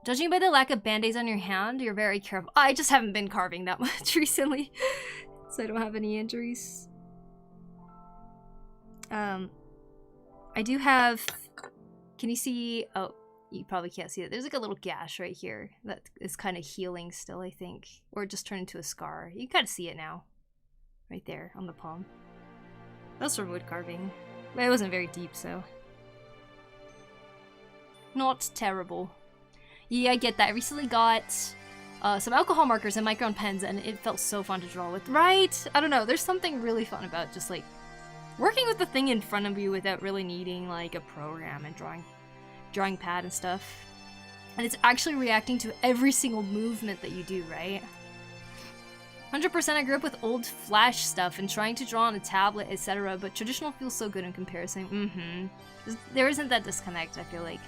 Judging by the lack of band-aids on your hand, you're very careful. I just haven't been carving that much recently, so I don't have any injuries. I do have... Can you see... Oh, you probably can't see it. There's like a little gash right here that is kind of healing still, I think. Or just turned into a scar. You can kind of see it now. Right there, on the palm. That was from wood carving. But it wasn't very deep, so... Not terrible. Yeah, I get that. I recently got some alcohol markers and micron pens, and it felt so fun to draw with. Right? I don't know. There's something really fun about just, like, working with the thing in front of you without really needing, like, a program and drawing pad and stuff. And it's actually reacting to every single movement that you do, right? 100% I grew up with old Flash stuff and trying to draw on a tablet, etc., but traditional feels so good in comparison. There isn't that disconnect, I feel like.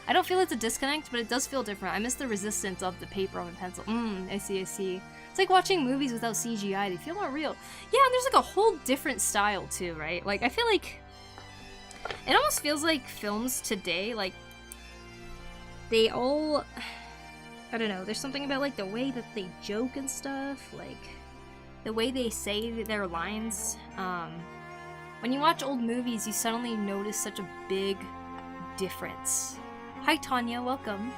I don't feel it's a disconnect, but it does feel different. I miss the resistance of the paper on the pencil. I see, I see. It's like watching movies without CGI. They feel more real. Yeah, and there's like a whole different style too, right? Like, I feel like it almost feels like films today, like, they all... I don't know, there's something about like the way that they joke and stuff, like the way they say their lines. When you watch old movies, you suddenly notice such a big difference. Hi Tanya, welcome.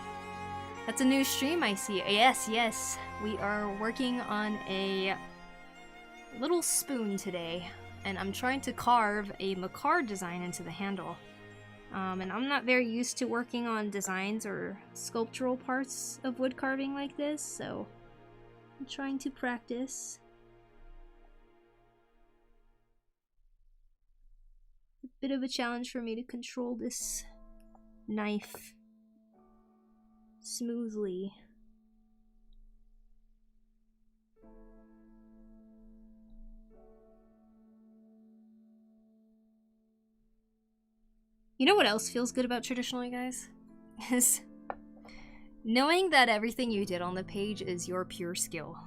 That's a new stream I see. Yes, yes. We are working on a little spoon today, and I'm trying to carve a Makar design into the handle. And I'm not very used to working on designs or sculptural parts of wood carving like this, so I'm trying to practice. A bit of a challenge for me to control this knife smoothly. You know what else feels good about traditional, you guys? Is knowing that everything you did on the page is your pure skill.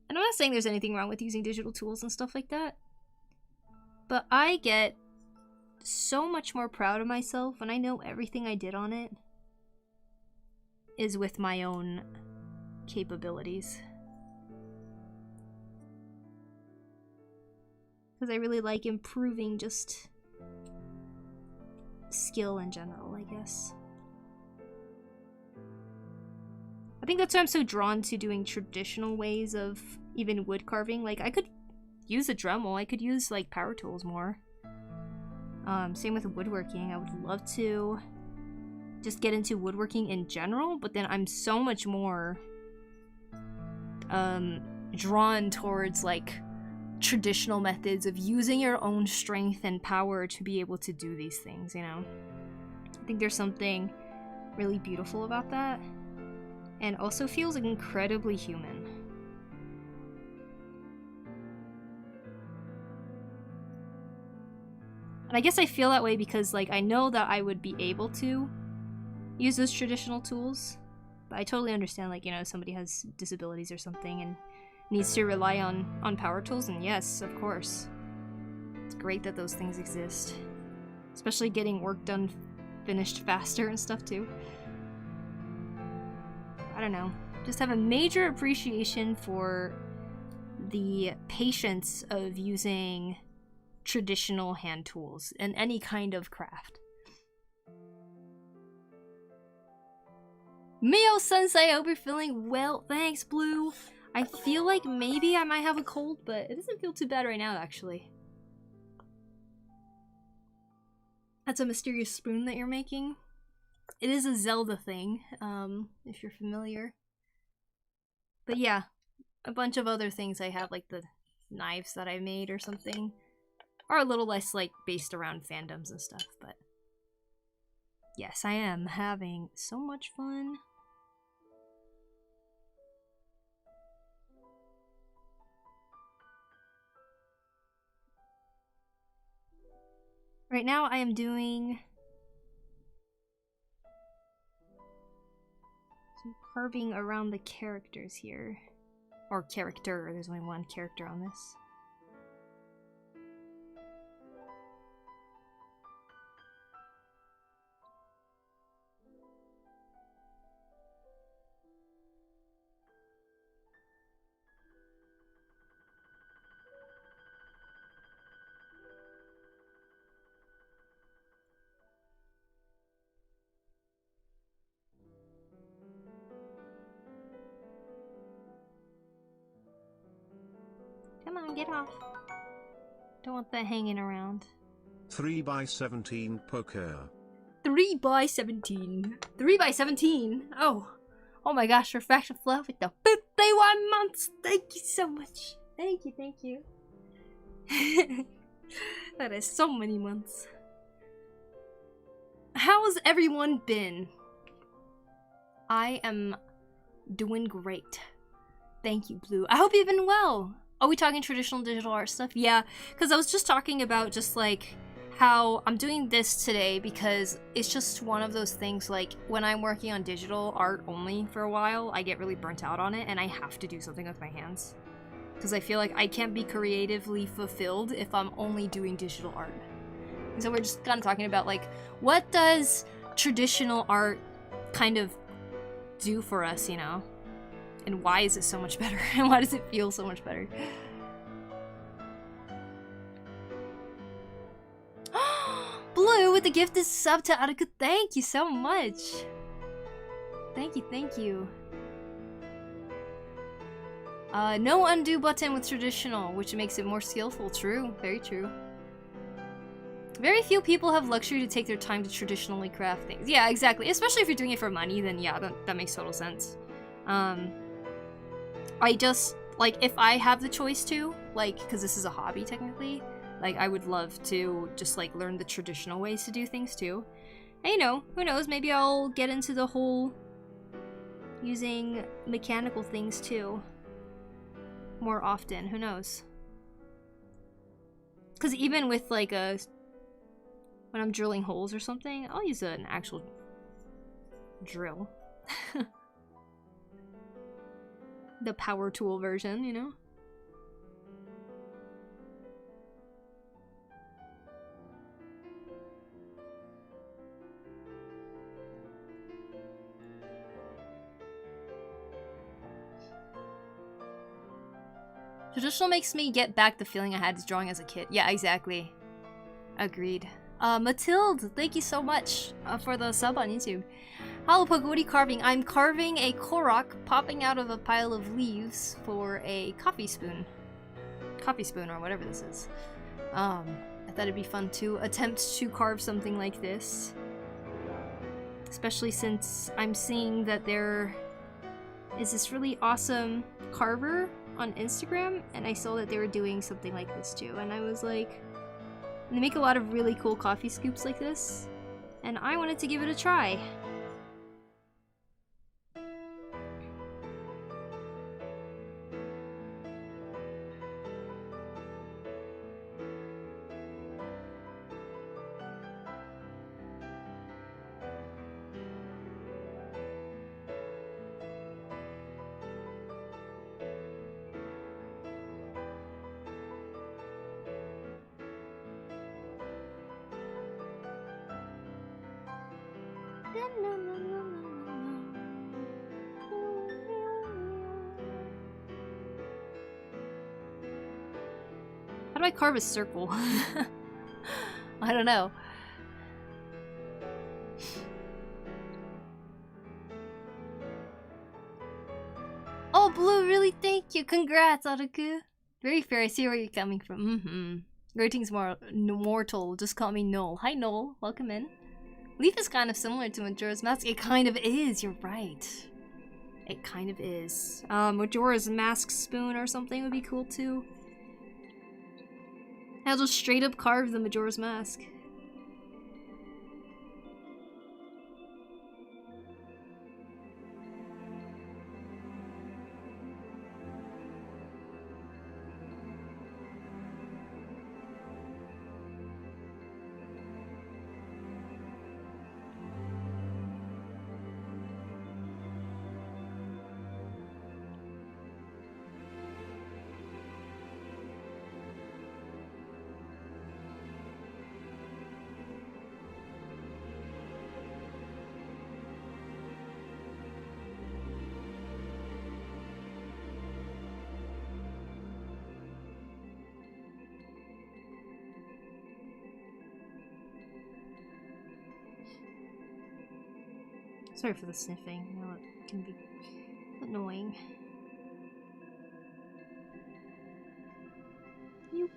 And I'm not saying there's anything wrong with using digital tools and stuff like that, but I get so much more proud of myself when I know everything I did on it is with my own capabilities. Because I really like improving just skill in general, I guess. I think that's why I'm so drawn to doing traditional ways of even wood carving. Like, I could use a Dremel, I could use like power tools more. Same with woodworking. I would love to just get into woodworking in general, but then I'm so much more drawn towards like traditional methods of using your own strength and power to be able to do these things, you know? I think there's something really beautiful about that, and also feels incredibly human. And I guess I feel that way because, like, I know that I would be able to use those traditional tools. But I totally understand, like, you know, somebody has disabilities or something and needs to rely on power tools, and yes, of course. It's great that those things exist. Especially getting work done finished faster and stuff, too. I don't know. Just have a major appreciation for the patience of using traditional hand tools in any kind of craft. Mio Sensei, I hope you're feeling well. Thanks, Blue. I feel like maybe I might have a cold, but it doesn't feel too bad right now, actually. That's a mysterious spoon that you're making. It is a Zelda thing, if you're familiar. But yeah, a bunch of other things I have, like the knives that I made or something, are a little less, like, based around fandoms and stuff, but yes, I am having so much fun. Right now I am doing some carving around the characters here. Or character, there's only one character on this. Come on, get off. Don't want that hanging around. 3x17 Poker. 3x17. 3x17? Oh. Oh my gosh, Refraction Fluff with the 51 months! Thank you so much. Thank you, thank you. That is so many months. How's everyone been? I am doing great. Thank you, Blue. I hope you've been well. Are we talking traditional digital art stuff? Yeah, because I was just talking about just like how I'm doing this today because it's just one of those things, like when I'm working on digital art only for a while, I get really burnt out on it and I have to do something with my hands. Because I feel like I can't be creatively fulfilled if I'm only doing digital art. And so we're just kind of talking about like, what does traditional art kind of do for us, you know? And why is it so much better? And why does it feel so much better? Blue with the gifted sub to Attica. Thank you so much. Thank you, thank you. No undo button with traditional, which makes it more skillful. True, very true. Very few people have luxury to take their time to traditionally craft things. Yeah, exactly. Especially if you're doing it for money, then yeah, that makes total sense. I just, like, if I have the choice to, like, because this is a hobby technically, like, I would love to just, like, learn the traditional ways to do things too. And, you know, who knows, maybe I'll get into the whole using mechanical things too more often, who knows. Because even with, like, when I'm drilling holes or something, I'll use an actual drill. The power tool version, you know? Traditional makes me get back the feeling I had drawing as a kid. Yeah, exactly. Agreed. Matilde, thank you so much for the sub on YouTube. Hello, Poku, what are you carving? I'm carving a korok popping out of a pile of leaves for a coffee spoon. Coffee spoon, or whatever this is. I thought it'd be fun to attempt to carve something like this. Especially since I'm seeing that there is this really awesome carver on Instagram, and I saw that they were doing something like this too, and I was like, they make a lot of really cool coffee scoops like this, and I wanted to give it a try. How do I carve a circle? I don't know. Oh, Blue, really? Thank you. Congrats, Otaku. Very fair. I see where you're coming from. Greetings, mortal. Just call me Noel. Hi, Noel. Welcome in. Leaf is kind of similar to Majora's Mask. It kind of is. You're right. It kind of is. Majora's Mask spoon or something would be cool too. I'll just straight up carve the Majora's Mask. Sorry for the sniffing. I know it can be annoying. You.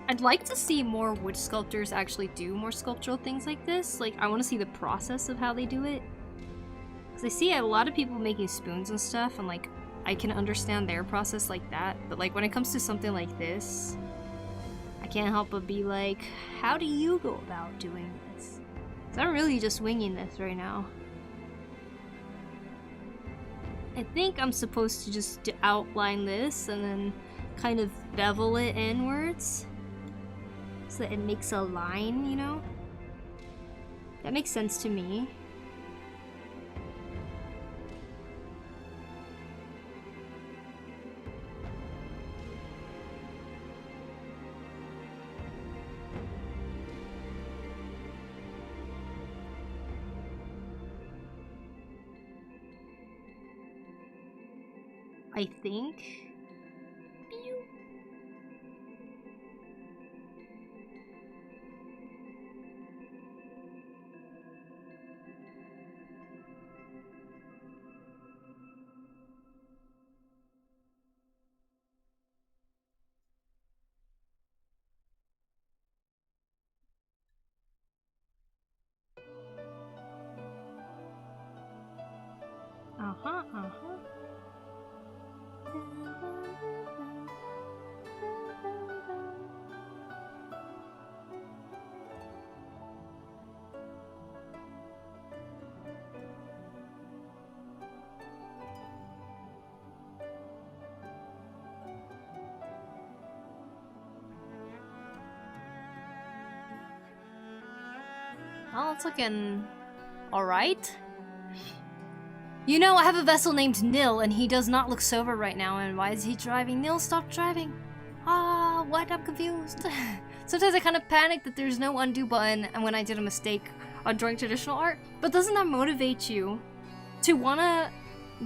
I'd like to see more wood sculptors actually do more sculptural things like this. Like, I want to see the process of how they do it. Because I see a lot of people making spoons and stuff, and like, I can understand their process like that. But like, when it comes to something like this, I can't help but be like, how do you go about doing this? So I'm really just winging this right now. I think I'm supposed to just outline this and then kind of bevel it inwards. So that it makes a line, you know? That makes sense to me. I think. Oh, it's looking alright. You know, I have a vessel named Nil, and he does not look sober right now, and why is he driving? Nil, stop driving! Ah, what? I'm confused. Sometimes I kind of panic that there's no undo button and when I did a mistake on drawing traditional art, but doesn't that motivate you to want to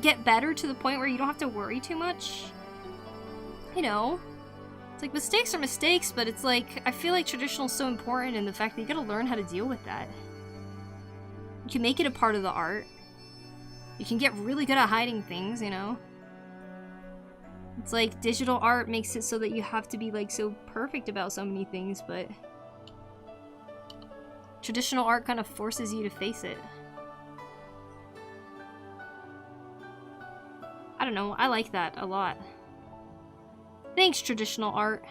get better to the point where you don't have to worry too much? You know? It's like, mistakes are mistakes, but it's like, I feel like traditional is so important in the fact that you gotta learn how to deal with that. You can make it a part of the art. You can get really good at hiding things, you know? It's like, digital art makes it so that you have to be like so perfect about so many things, but traditional art kind of forces you to face it. I don't know, I like that a lot. Thanks, traditional art.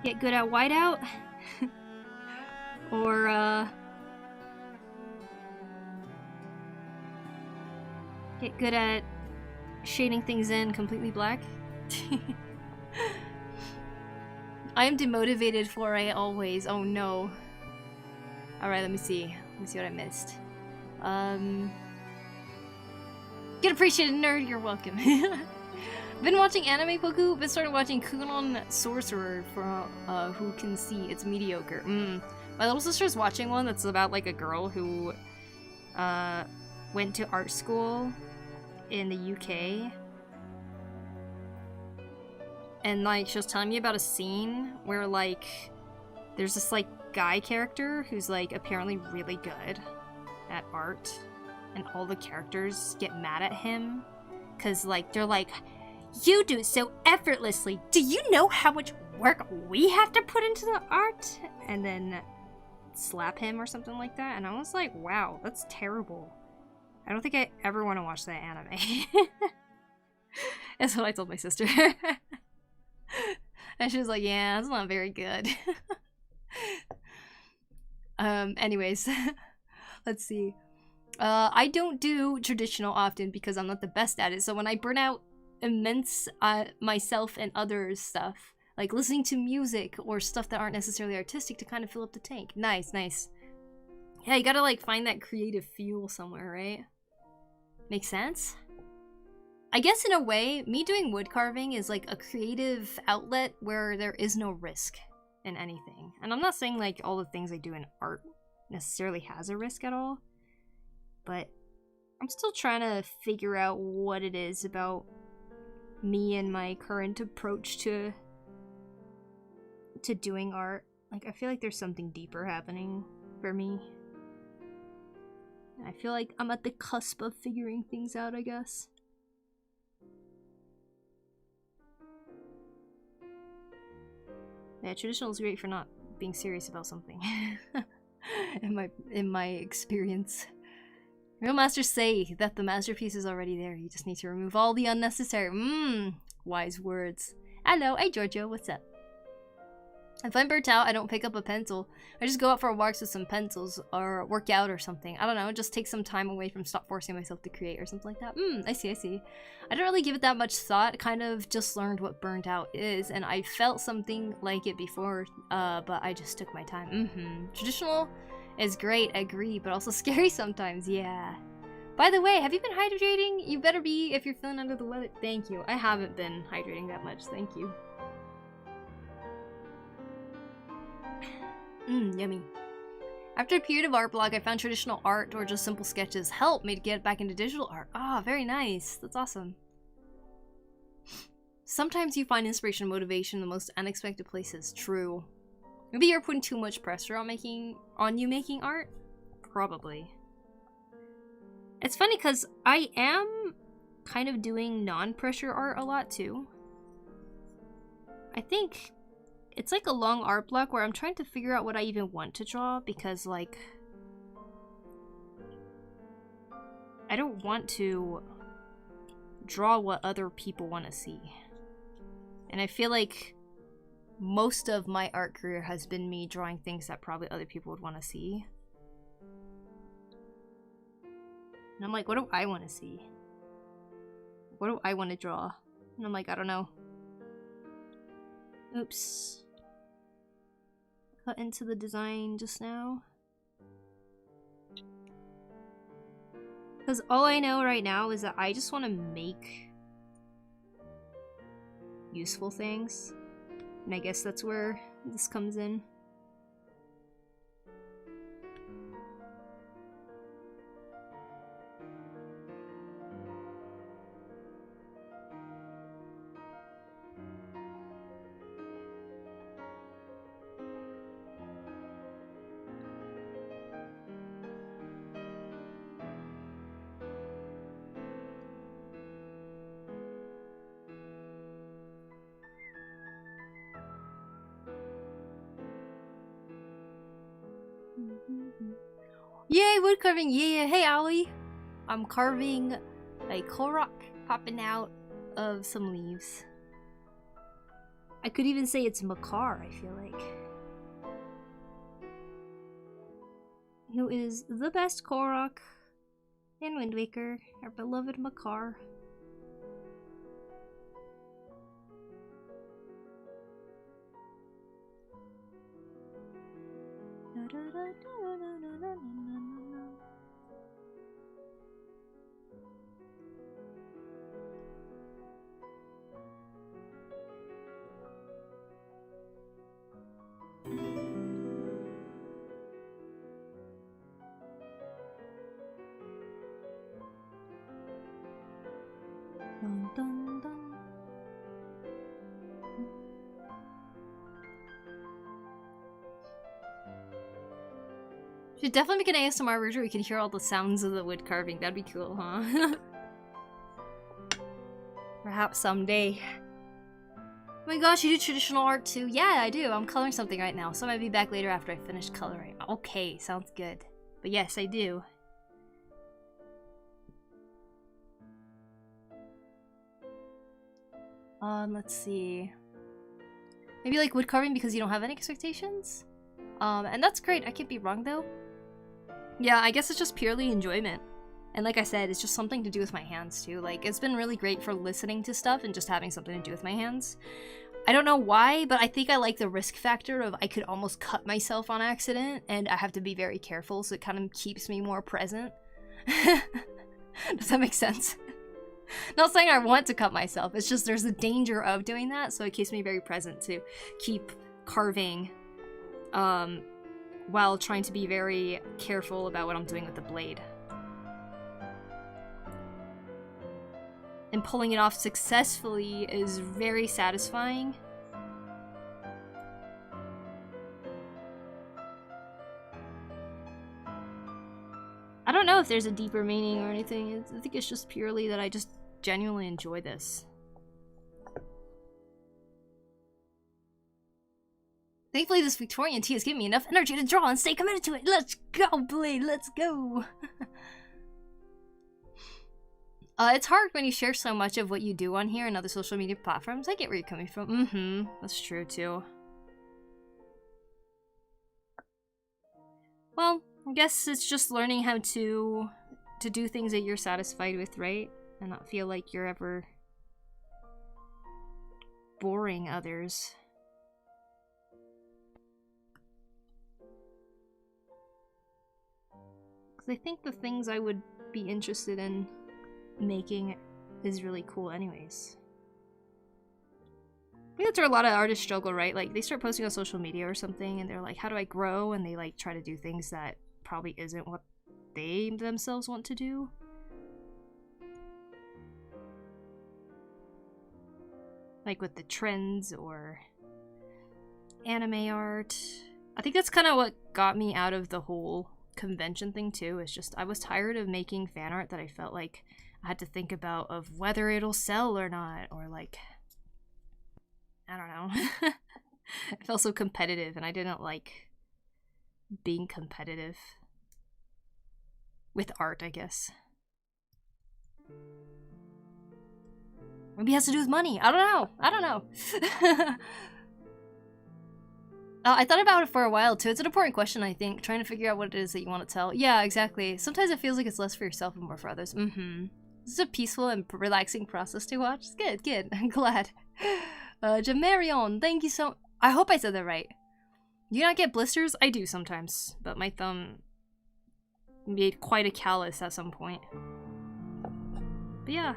Get good at whiteout? Or, get good at shading things in completely black? I am demotivated for I always. Oh no. Alright, let me see. Let me see what I missed. Get appreciated, nerd. You're welcome. Been watching anime, Poku. Been started watching Kunon Sorcerer for who can see. It's mediocre. My little sister's watching one that's about like a girl who went to art school in the UK. And like she was telling me about a scene where like there's this like guy character who's like apparently really good at art, and all the characters get mad at him because like they're like, you do it so effortlessly, do you know how much work we have to put into the art? And then slap him or something like that. And I was like, wow, that's terrible. I don't think I ever want to watch that anime. That's what I told my sister. And she was like, yeah, it's not very good. Anyways, let's see. I don't do traditional often because I'm not the best at it. So when I burn out immense myself and others stuff, like listening to music or stuff that aren't necessarily artistic to kind of fill up the tank. Nice, nice. Yeah, you gotta like find that creative fuel somewhere, right? Makes sense? I guess in a way, me doing wood carving is like a creative outlet where there is no risk in anything. And I'm not saying like all the things I do in art necessarily has a risk at all, but I'm still trying to figure out what it is about me and my current approach to doing art. Like, I feel like there's something deeper happening for me. I feel like I'm at the cusp of figuring things out, I guess. Yeah, traditional is great for not being serious about something. in my experience. Real masters say that the masterpiece is already there. You just need to remove all the unnecessary. Wise words. Hello, hey Giorgio, what's up? If I'm burnt out, I don't pick up a pencil. I just go out for walks with some pencils or work out or something. I don't know, just take some time away from stop forcing myself to create or something like that. I see, I see. I don't really give it that much thought, kind of just learned what burnt out is, and I felt something like it before, but I just took my time. Traditional is great, agree, but also scary sometimes, yeah. By the way, have you been hydrating? You better be if you're feeling under the weather. Thank you. I haven't been hydrating that much, thank you. Yummy. After a period of art blog, I found traditional art or just simple sketches helped me to get back into digital art. Ah, very nice. That's awesome. Sometimes you find inspiration and motivation in the most unexpected places. True. Maybe you're putting too much pressure on you making art? Probably. It's funny because I am kind of doing non-pressure art a lot too. I think it's like a long art block where I'm trying to figure out what I even want to draw because, like, I don't want to draw what other people want to see. And I feel like most of my art career has been me drawing things that probably other people would want to see. And I'm like, what do I want to see? What do I want to draw? And I'm like, I don't know. Oops. Cut into the design just now. Because all I know right now is that I just want to make useful things. And I guess that's where this comes in. Yay, wood carving! Yeah, hey Ollie! I'm carving a korok popping out of some leaves. I could even say it's Makar, I feel like. Who is the best Korok in Wind Waker, our beloved Makar. Dun, dun, dun. Should definitely make an ASMR version where you can hear all the sounds of the wood carving. That'd be cool, huh? Perhaps someday. Oh my gosh, you do traditional art too? Yeah, I do. I'm coloring something right now, so I might be back later after I finish coloring. Okay, sounds good. But yes, I do. Let's see. Maybe like wood carving because you don't have any expectations? And that's great. I can't be wrong though. Yeah, I guess it's just purely enjoyment. And like I said, it's just something to do with my hands too. Like, it's been really great for listening to stuff and just having something to do with my hands. I don't know why, but I think I like the risk factor of I could almost cut myself on accident, and I have to be very careful, so it kind of keeps me more present. Does that make sense? Not saying I want to cut myself, it's just there's a danger of doing that, so it keeps me very present to keep carving while trying to be very careful about what I'm doing with the blade. And pulling it off successfully is very satisfying. I don't know if there's a deeper meaning or anything. I think it's just purely that I just genuinely enjoy this. Thankfully, this Victorian tea has given me enough energy to draw and stay committed to it. Let's go, Blade, let's go! It's hard when you share so much of what you do on here and other social media platforms. I get where you're coming from. That's true too. Well, I guess it's just learning how to do things that you're satisfied with, right? And not feel like you're ever boring others. Because I think the things I would be interested in making is really cool anyways. I think that's where a lot of artists struggle, right? Like, they start posting on social media or something and they're like, how do I grow? And they like try to do things that probably isn't what they themselves want to do. Like with the trends or anime art. I think that's kind of what got me out of the whole convention thing too. It's just I was tired of making fan art that I felt like I had to think about of whether it'll sell or not, or like, I don't know. It felt so competitive and I didn't like being competitive with art, I guess. Maybe it has to do with money. I don't know. I thought about it for a while too. It's an important question, I think. Trying to figure out what it is that you want to tell. Yeah, exactly. Sometimes it feels like it's less for yourself and more for others. This is a peaceful and relaxing process to watch. It's good, good. I'm glad. Jamarion, thank you so... I hope I said that right. You not get blisters? I do sometimes, but my thumb made quite a callus at some point. But yeah.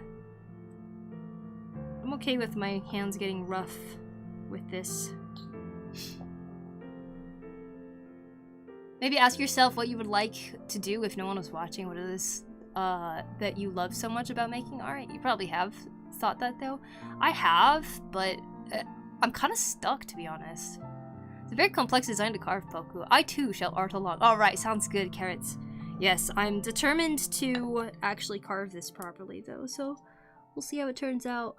I'm okay with my hands getting rough with this. Maybe ask yourself what you would like to do if no one was watching. What it is that you love so much about making art? You probably have thought that though. I have, but I'm kind of stuck, to be honest. It's a very complex design to carve, Poku. I too shall art along. Alright, sounds good, carrots. Yes, I'm determined to actually carve this properly though, so we'll see how it turns out.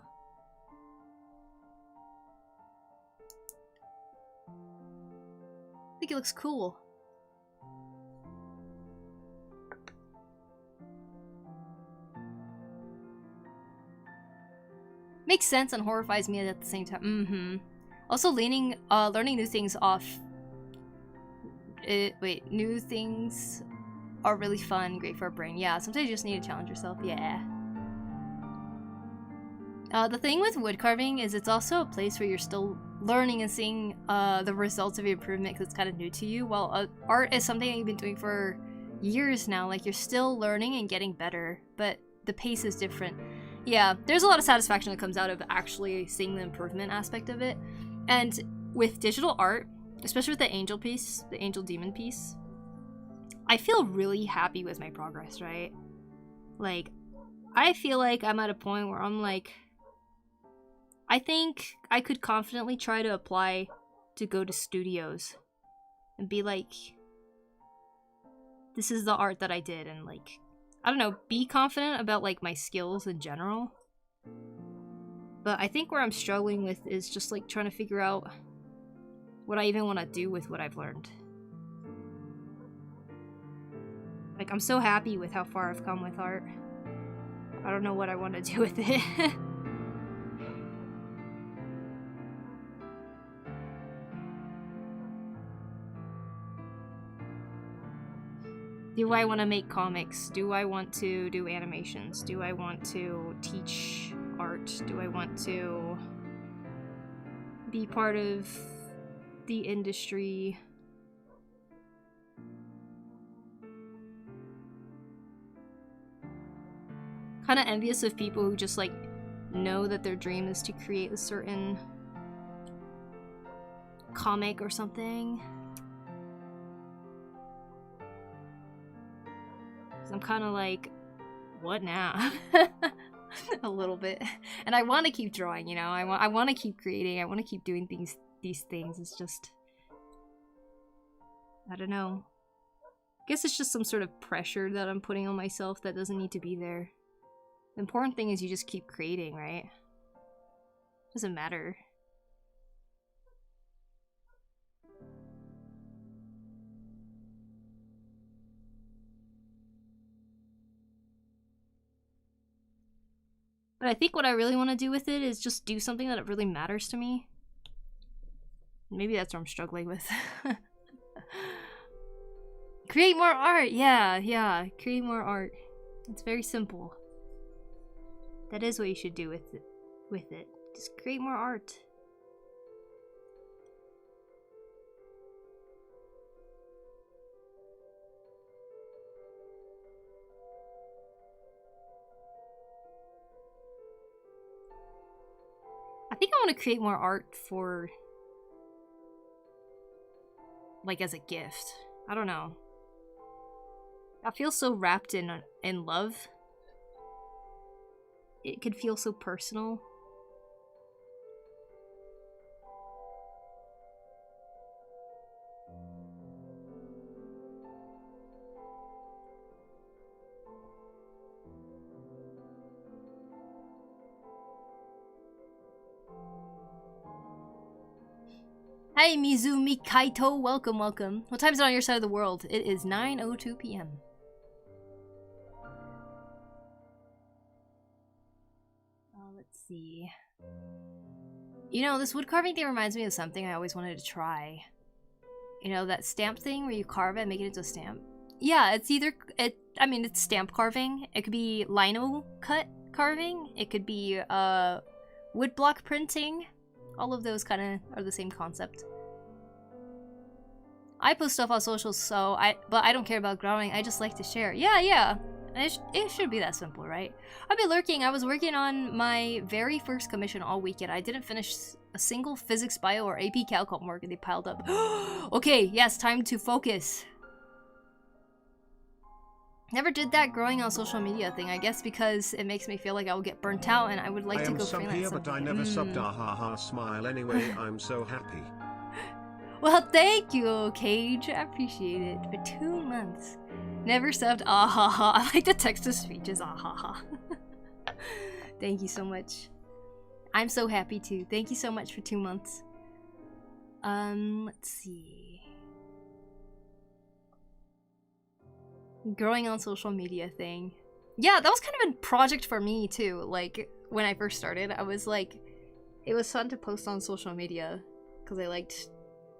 I think it looks cool. Makes sense and horrifies me at the same time. Mm-hmm. Also, learning new things off. New things are really fun, great for our brain. Yeah, sometimes you just need to challenge yourself. Yeah. The thing with woodcarving is it's also a place where you're still learning and seeing the results of your improvement because it's kind of new to you. While art is something that you've been doing for years now, like you're still learning and getting better, but the pace is different. Yeah, there's a lot of satisfaction that comes out of actually seeing the improvement aspect of it. And with digital art, especially with the angel piece, the angel demon piece, I feel really happy with my progress, right? Like, I feel like I'm at a point where I'm like, I think I could confidently try to apply to go to studios and be like, this is the art that I did, and like, I don't know, be confident about like my skills in general. But I think where I'm struggling with is just like trying to figure out what I even want to do with what I've learned. Like, I'm so happy with how far I've come with art. I don't know what I want to do with it. Do I want to make comics? Do I want to do animations? Do I want to teach art? Do I want to be part of the industry? Kind of envious of people who just like know that their dream is to create a certain comic or something. I'm kind of like, what now? A little bit. And I want to keep drawing, you know? I want to keep creating. I want to keep doing these things. It's just, I don't know. I guess it's just some sort of pressure that I'm putting on myself that doesn't need to be there. The important thing is you just keep creating, right? Doesn't matter. But I think what I really want to do with it is just do something that really matters to me. Maybe that's what I'm struggling with. Create more art! Yeah. Create more art. It's very simple. That is what you should do with it. Just create more art. I think I want to create more art for, like, as a gift. I don't know. I feel so wrapped in love. It could feel so personal. Hi, Mizumi Kaito. Welcome. What time is it on your side of the world? It is 9:02 p.m. Let's see. You know, this wood carving thing reminds me of something I always wanted to try. You know, that stamp thing where you carve it and make it into a stamp? Yeah, it's it's stamp carving. It could be lino cut carving. It could be woodblock printing. All of those kind of are the same concept. I post stuff on socials, but I don't care about growing. I just like to share. Yeah. It should be that simple, right? I've been lurking. I was working on my very first commission all weekend. I didn't finish a single physics, bio, or AP Calc homework, and they piled up. Okay, yes, time to focus. Never did that growing on social media thing, I guess because it makes me feel like I will get burnt out and I would like to go freelance. I am sub here, but I never subbed. Ahaha, smile anyway. I'm so happy. Well, thank you, Cage. I appreciate it. For 2 months. Never subbed. Ahaha. I like the text-to-speech is ahaha. Thank you so much. I'm so happy too. Thank you so much for 2 months. Let's see. Growing on social media thing. Yeah, that was kind of a project for me too. Like, when I first started, I was like, it was fun to post on social media because I liked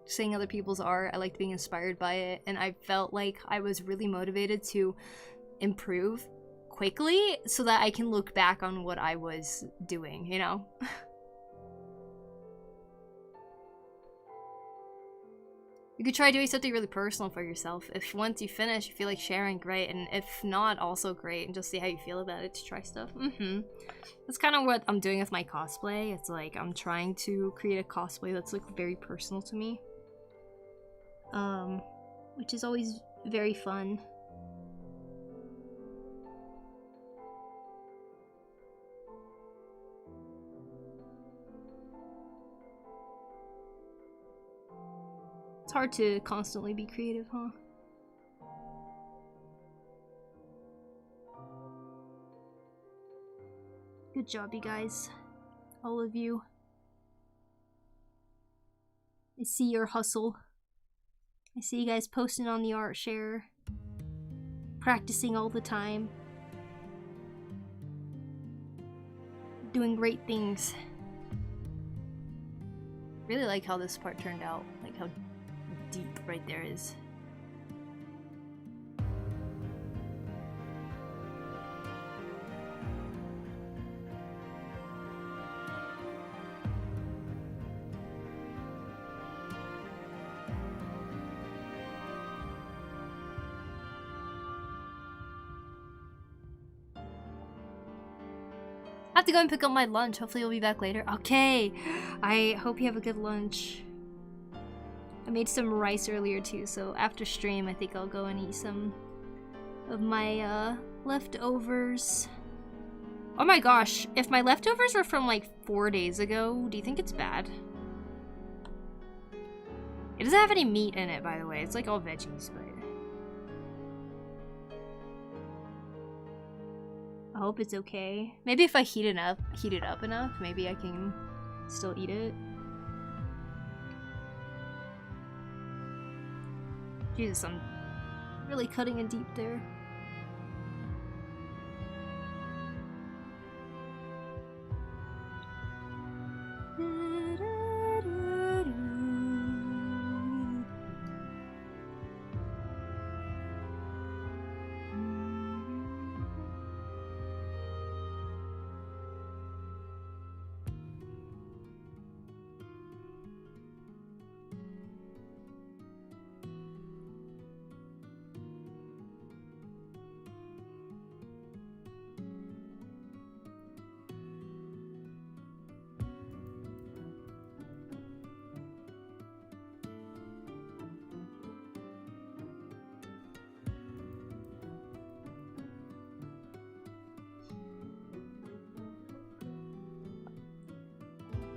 seeing other people's art. I liked being inspired by it, and I felt like I was really motivated to improve quickly so that I can look back on what I was doing, you know? You could try doing something really personal for yourself. If once you finish, you feel like sharing, great. And if not, also great. And just see how you feel about it to try stuff. That's kind of what I'm doing with my cosplay. It's like I'm trying to create a cosplay that's like very personal to me. Which is always very fun. It's hard to constantly be creative, huh? Good job, you guys. All of you. I see your hustle. I see you guys posting on the art share. Practicing all the time. Doing great things. Really like how this part turned out. Like how deep right there is. I have to go and pick up my lunch. Hopefully you'll be back later. Okay. I hope you have a good lunch. I made some rice earlier too, so after stream I think I'll go and eat some of my leftovers. Oh my gosh, if my leftovers were from like 4 days ago, do you think it's bad? It doesn't have any meat in it, by the way. It's like all veggies, but I hope it's okay. Maybe if I heat it up enough, maybe I can still eat it. Jesus, I'm really cutting in deep there.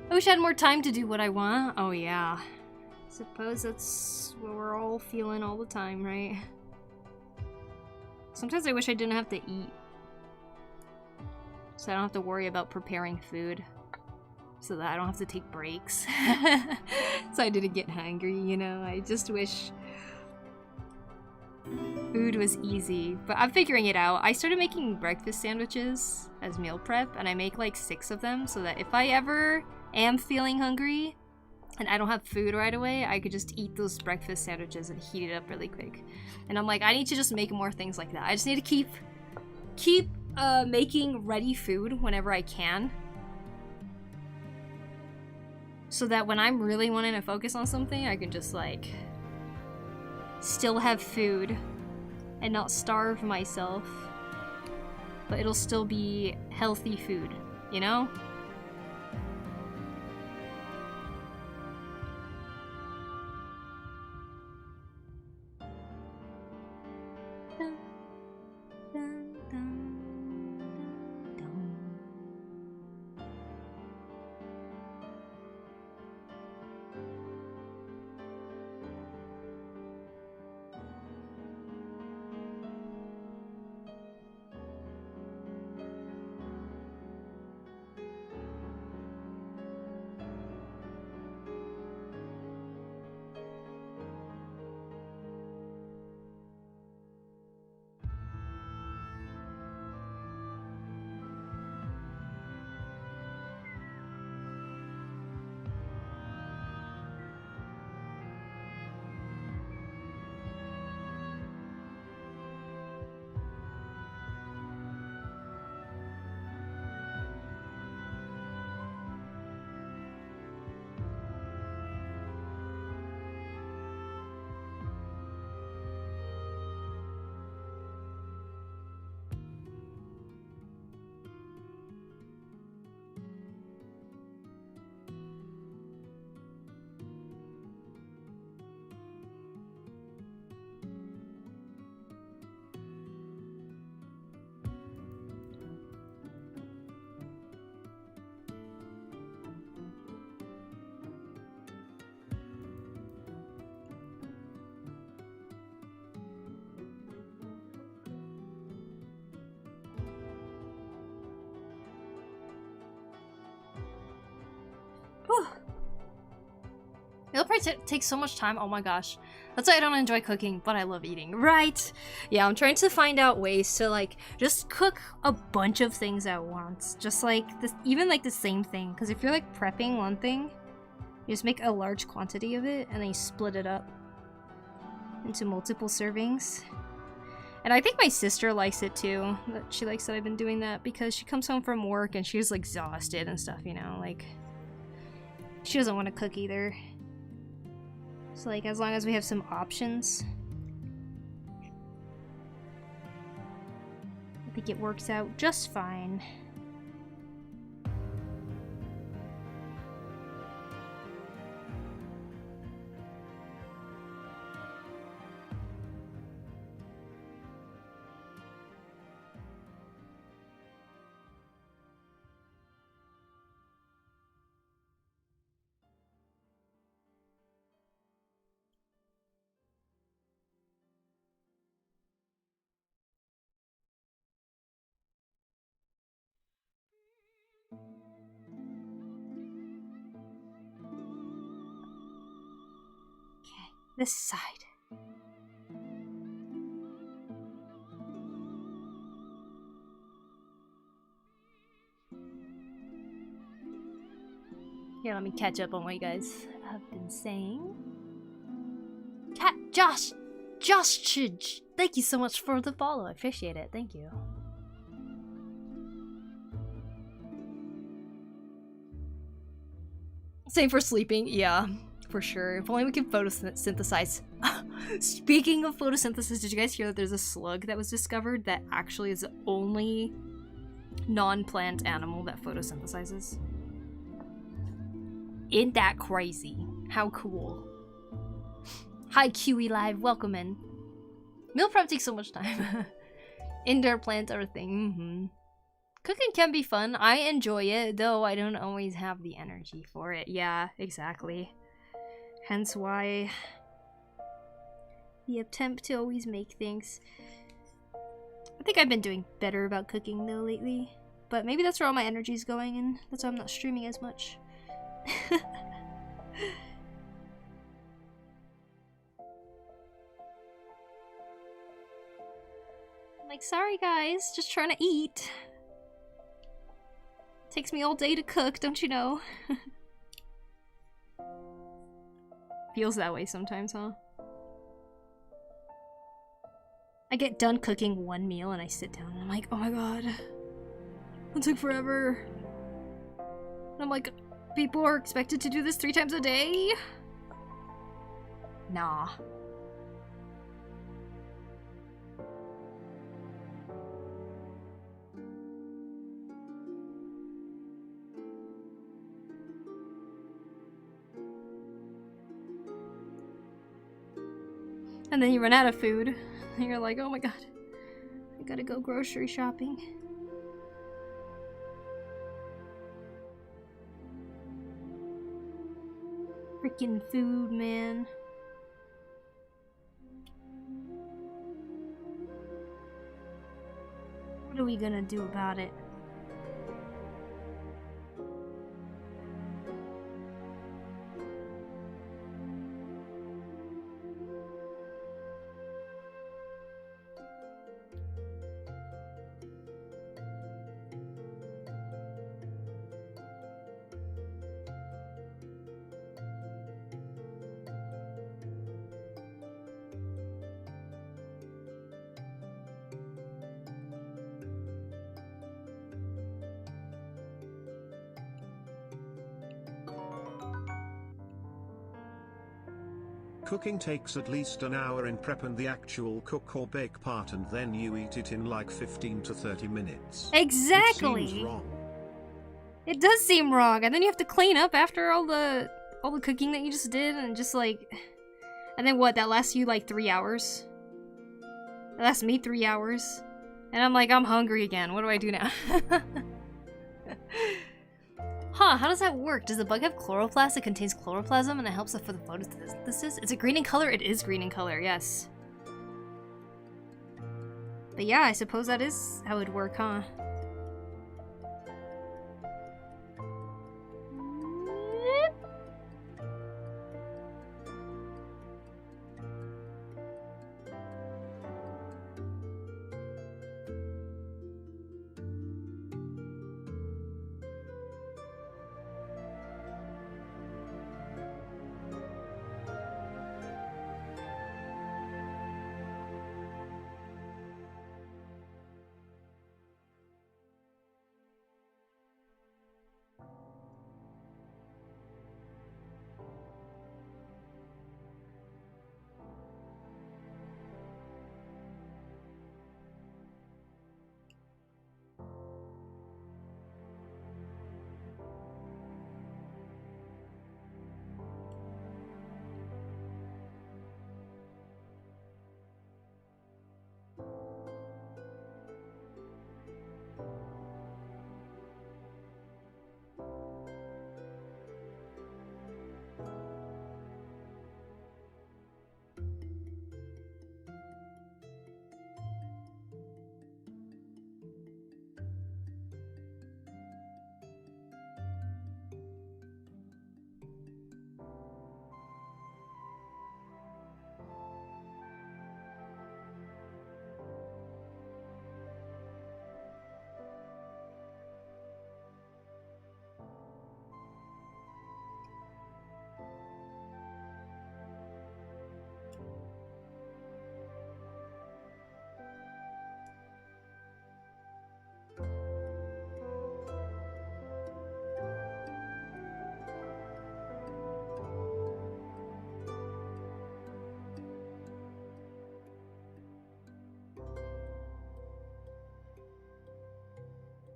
I wish I had more time to do what I want. Oh yeah. Suppose that's what we're all feeling all the time, right? Sometimes I wish I didn't have to eat. So I don't have to worry about preparing food. So that I don't have to take breaks. So I didn't get hungry, you know? I just wish food was easy. But I'm figuring it out. I started making breakfast sandwiches as meal prep, and I make like 6 of them so that if I ever am feeling hungry and I don't have food right away, I could just eat those breakfast sandwiches and heat it up really quick. And I'm like, I need to just make more things like that. I just need to keep making ready food whenever I can, so that when I'm really wanting to focus on something, I can just like still have food and not starve myself, but it'll still be healthy food, you know? prep takes so much time. Oh my gosh. That's why I don't enjoy cooking, but I love eating. Right? Yeah, I'm trying to find out ways to like just cook a bunch of things at once. Just like this, even like the same thing. Because if you're like prepping one thing, you just make a large quantity of it and then you split it up into multiple servings. And I think my sister likes it too. That she likes that I've been doing that because she comes home from work and she's like exhausted and stuff, you know, like she doesn't want to cook either. So like as long as we have some options, I think it works out just fine. This side. Here, let me catch up on what you guys have been saying. Cat Josh! Thank you so much for the follow. I appreciate it. Thank you. Same for sleeping. Yeah, for sure. If only we can photosynthesize. Speaking of photosynthesis, did you guys hear that there's a slug that was discovered that actually is the only non-plant animal that photosynthesizes? Ain't that crazy? How cool. Hi QE Live, welcome in. Meal prep takes so much time. Indoor plants are a thing. Cooking can be fun. I enjoy it, though I don't always have the energy for it. Yeah, exactly. Hence why the attempt to always make things. I think I've been doing better about cooking though lately. But maybe that's where all my energy's going and that's why I'm not streaming as much. I'm like, sorry guys, just trying to eat. Takes me all day to cook, don't you know? Feels that way sometimes, huh? I get done cooking one meal and I sit down and I'm like, oh my god, that took forever. And I'm like, people are expected to do this 3 times a day? Nah. And then you run out of food, and you're like, oh my god, I gotta go grocery shopping. Freaking food, man. What are we gonna do about it? Cooking takes at least an hour in prep and the actual cook or bake part, and then you eat it in like 15 to 30 minutes. Exactly. It seems wrong. It does seem wrong, and then you have to clean up after all the cooking that you just did, and just like, and then what? That lasts you like 3 hours. That lasts me 3 hours, and I'm like, I'm hungry again. What do I do now? Huh, how does that work? Does the bug have chloroplast? It contains chloroplasm and it helps for the photosynthesis? Is it green in color? It is green in color, yes. But yeah, I suppose that is how it'd work, huh?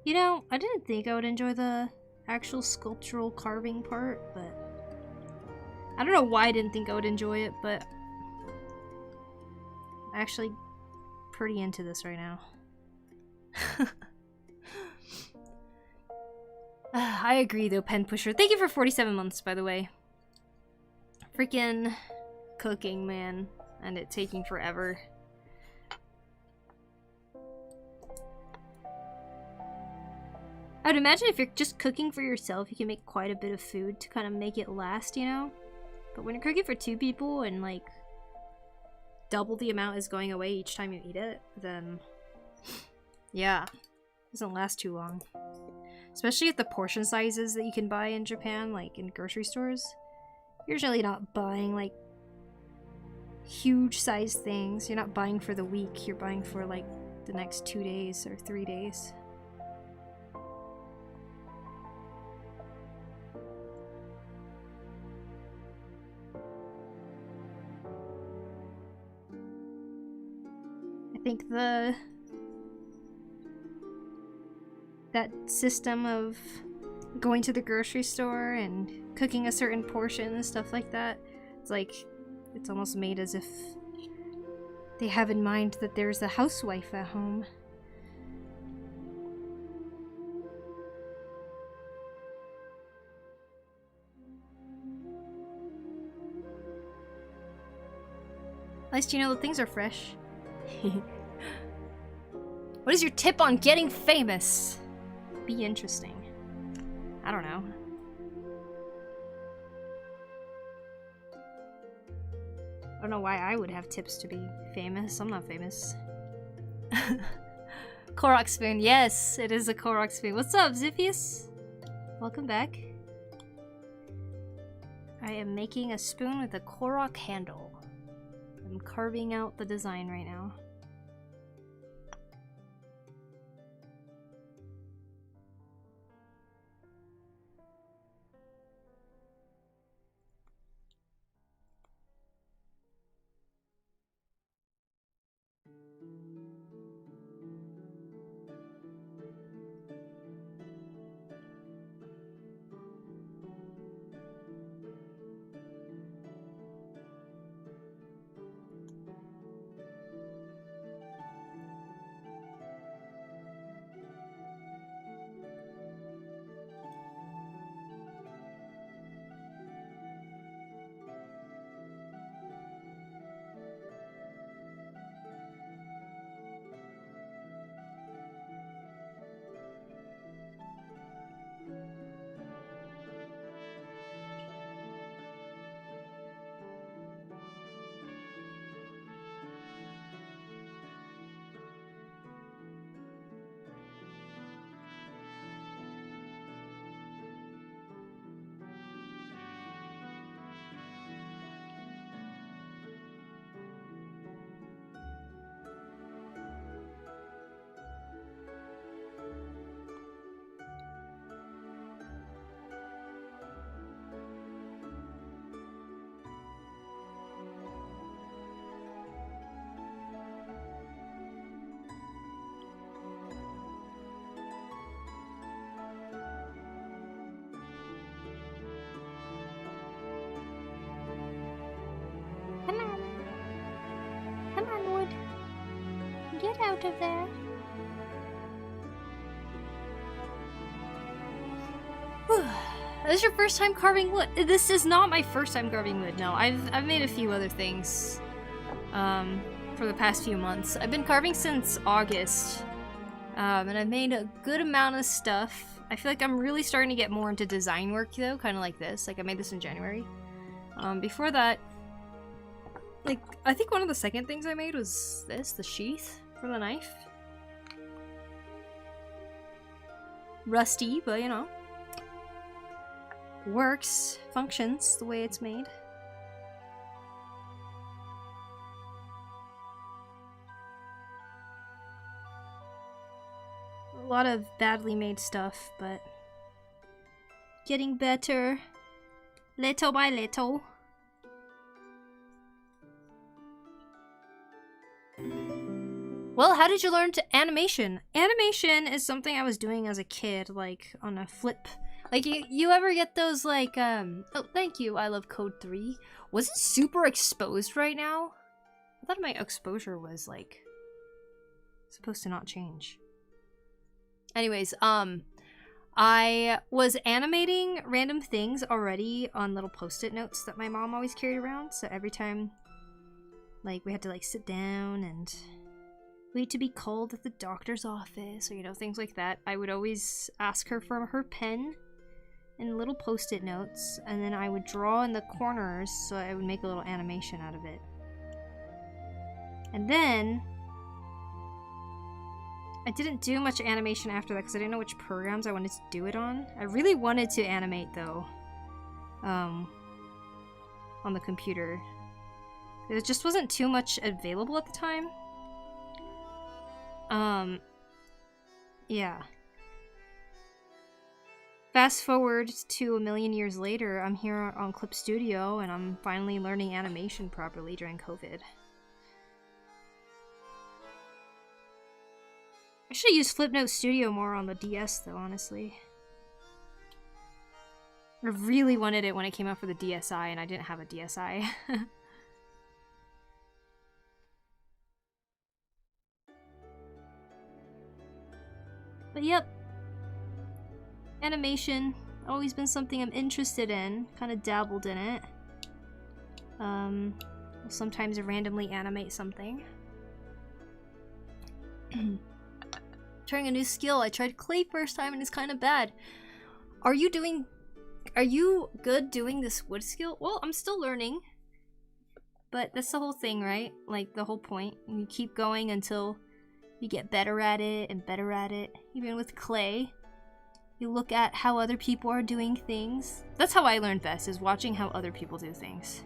You know, I didn't think I would enjoy the actual sculptural carving part, but I don't know why I didn't think I would enjoy it, but I'm actually pretty into this right now. I agree though, Pen Pusher. Thank you for 47 months, by the way. Freaking cooking, man, and it taking forever. I would imagine if you're just cooking for yourself, you can make quite a bit of food to kind of make it last, you know? But when you're cooking for 2 people and like double the amount is going away each time you eat it, then yeah, it doesn't last too long. Especially at the portion sizes that you can buy in Japan, like in grocery stores. You're usually not buying like huge size things. You're not buying for the week, you're buying for like the next 2 days or 3 days. I think that system of going to the grocery store and cooking a certain portion and stuff like that, it's like, it's almost made as if they have in mind that there's a housewife at home. At least you know that things are fresh. What is your tip on getting famous? Be interesting. I don't know. I don't know why I would have tips to be famous. I'm not famous. Korok spoon. Yes, it is a Korok spoon. What's up, Ziphius? Welcome back. I am making a spoon with a Korok handle. I'm carving out the design right now. Come on, Wood. Get out of there. This is your first time carving wood? This is not my first time carving wood, no. I've made a few other things for the past few months. I've been carving since August, and I've made a good amount of stuff. I feel like I'm really starting to get more into design work though, kind of like this. Like I made this in January. Before that, like, I think one of the second things I made was this, the sheath for the knife. Rusty, but you know. Works, functions the way it's made. A lot of badly made stuff, but getting better little by little. Well, how did you learn to animation? Animation is something I was doing as a kid, like on a flip. Like you ever get those like oh, thank you. I love code 3. Was it super exposed right now? I thought my exposure was like supposed to not change. Anyways, I was animating random things already on little post-it notes that my mom always carried around. So every time like we had to like sit down and wait to be called at the doctor's office or, you know, things like that, I would always ask her for her pen and little post-it notes, and then I would draw in the corners so I would make a little animation out of it. And then I didn't do much animation after that because I didn't know which programs I wanted to do it on. I really wanted to animate though, on the computer. There just wasn't too much available at the time. Yeah. Fast forward to a million years later, I'm here on Clip Studio and I'm finally learning animation properly during COVID. I should use Flipnote Studio more on the DS though, honestly. I really wanted it when it came out for the DSi and I didn't have a DSi. But yep. Animation, always been something I'm interested in. Kind of dabbled in it. Sometimes I randomly animate something. Trying a new skill. I tried clay first time and it's kind of bad. Are you good doing this wood skill? Well, I'm still learning. But that's the whole thing, right? Like the whole point. You keep going until you get better at it and better at it. Even with clay, you look at how other people are doing things. That's how I learn best, is watching how other people do things.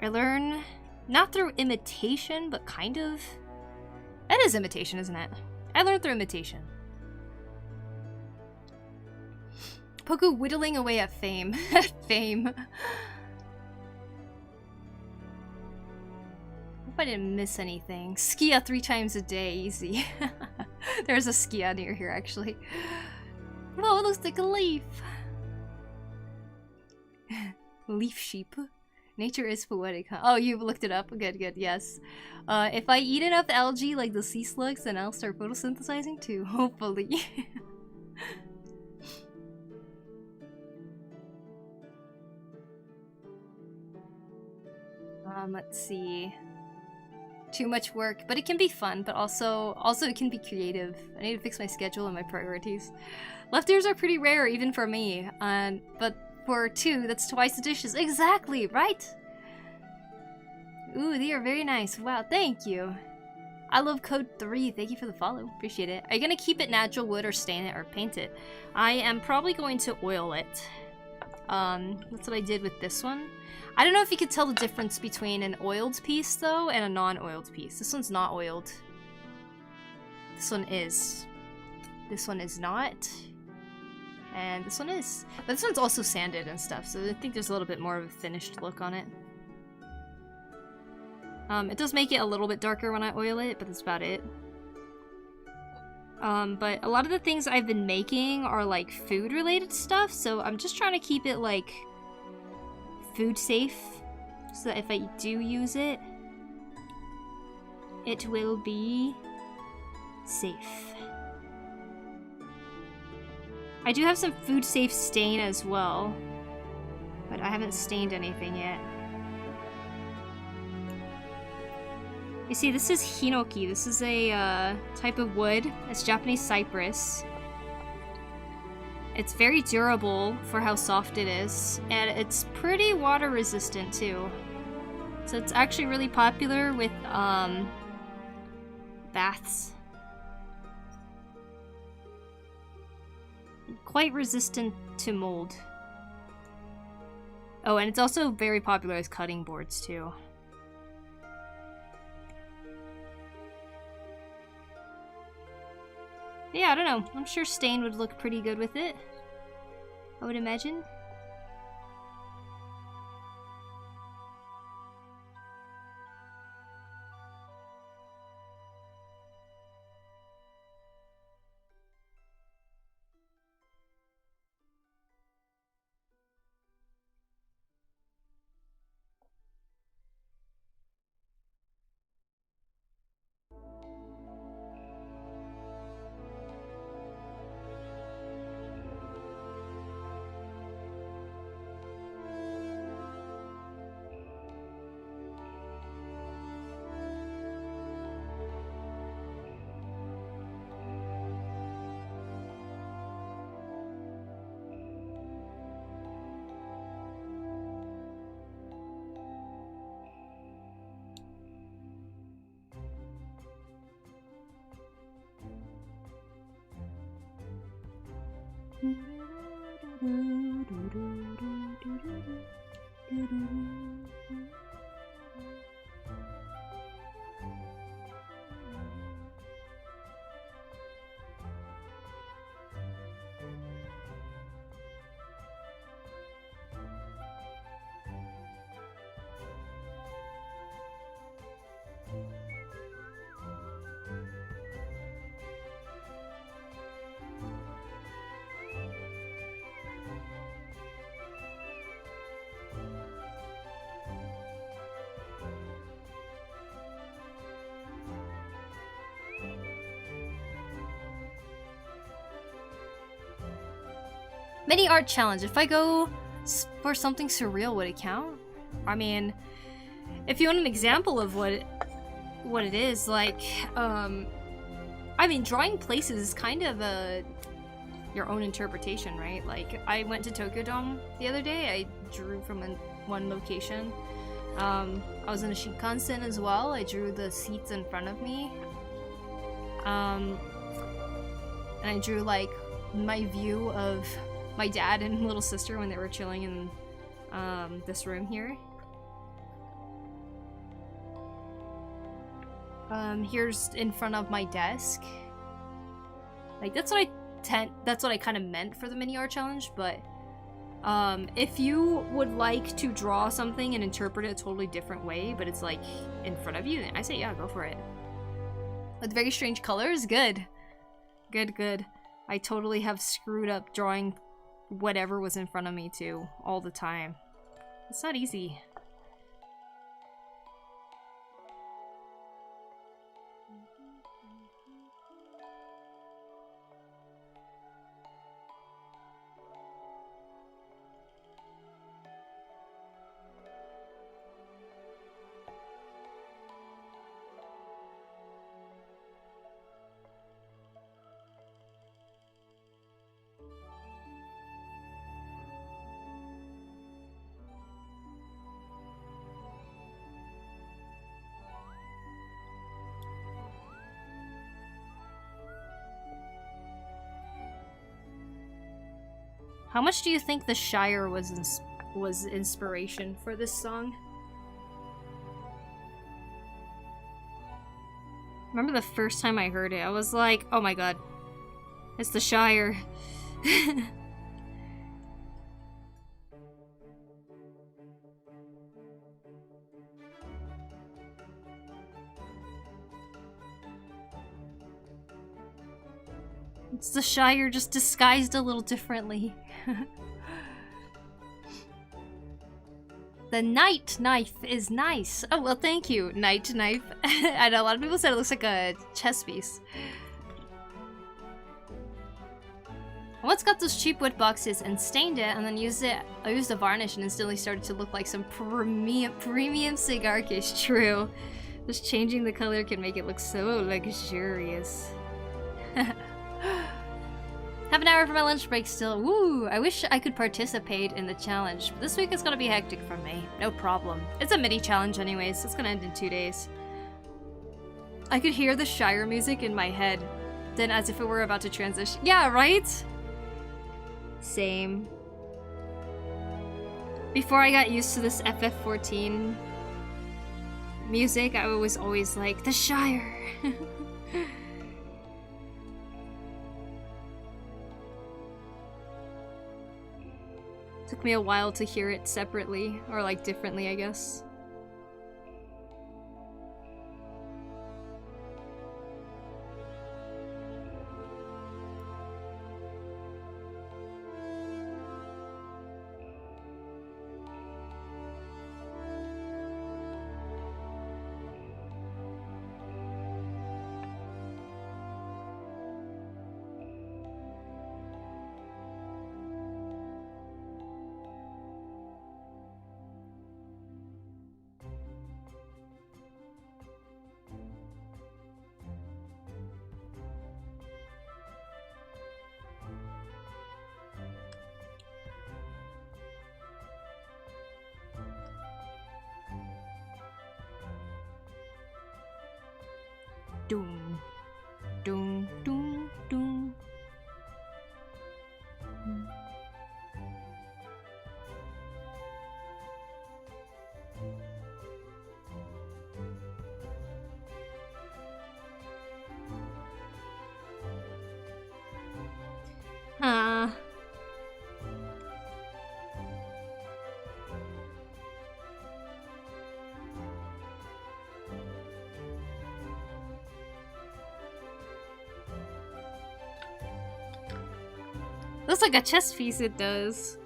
I learn not through imitation, but kind of. That is imitation, isn't it? I learned through imitation. Poku whittling away at fame. Fame. Hope I didn't miss anything. Skia 3 times a day, easy. There's a Skia near here, actually. Oh, it looks like a leaf. Leaf sheep. Nature is poetic, huh? Oh, you've looked it up. Good, good, yes. If I eat enough algae like the sea slugs, then I'll start photosynthesizing too, hopefully. Let's see. Too much work, but it can be fun, but also it can be creative. I need to fix my schedule and my priorities. Leftovers are pretty rare, even for me. But for 2, that's twice the dishes. Exactly, right? Ooh, they are very nice. Wow, thank you. I love code 3. Thank you for the follow. Appreciate it. Are you gonna keep it natural wood or stain it or paint it? I am probably going to oil it. That's what I did with this one. I don't know if you could tell the difference between an oiled piece, though, and a non-oiled piece. This one's not oiled. This one is. This one is not. And this one is. But this one's also sanded and stuff, so I think there's a little bit more of a finished look on it. It does make it a little bit darker when I oil it, but that's about it. But a lot of the things I've been making are, like, food-related stuff, so I'm just trying to keep it, like, food safe, so that if I do use it, it will be safe. I do have some food safe stain as well, but I haven't stained anything yet. You see, this is hinoki. This is a type of wood. It's Japanese cypress. It's very durable for how soft it is, and it's pretty water resistant too. So it's actually really popular with baths. Quite resistant to mold. Oh, and it's also very popular as cutting boards too. Yeah, I don't know. I'm sure stain would look pretty good with it, I would imagine. Mini art challenge. If I go for something surreal, would it count? I mean, if you want an example of what it is, like, I mean, drawing places is kind of your own interpretation, right? Like, I went to Tokyo Dome the other day. I drew from one location. I was in a Shinkansen as well. I drew the seats in front of me. And I drew, like, my view of my dad and little sister when they were chilling in this room here. Here's in front of my desk. Like, that's what I kind of meant for the mini art challenge, but if you would like to draw something and interpret it a totally different way, but it's like in front of you, then I say yeah, go for it. With very strange colors, good. Good. I totally have screwed up drawing whatever was in front of me too, all the time. It's not easy. How much do you think the Shire was inspiration for this song? Remember the first time I heard it, I was like, oh my god, it's the Shire. It's the Shire, just disguised a little differently. The Night Knife is nice. Oh, well, thank you, Night Knife. I know a lot of people said it looks like a chess piece. I once got those cheap wood boxes and stained it, and then I used a varnish and instantly started to look like some premium cigar case. True. Just changing the color can make it look so luxurious. Have an hour for my lunch break still. Woo! I wish I could participate in the challenge, but this week is gonna be hectic for me. No problem. It's a mini challenge anyways, so it's gonna end in 2 days. I could hear the Shire music in my head, then as if it were about to transition. Yeah, right? Same. Before I got used to this FF14 music, I was always like, the Shire! Took me a while to hear it separately, or like differently, I guess. Doom. Doom, doom, doom. Looks like a chess piece, it does.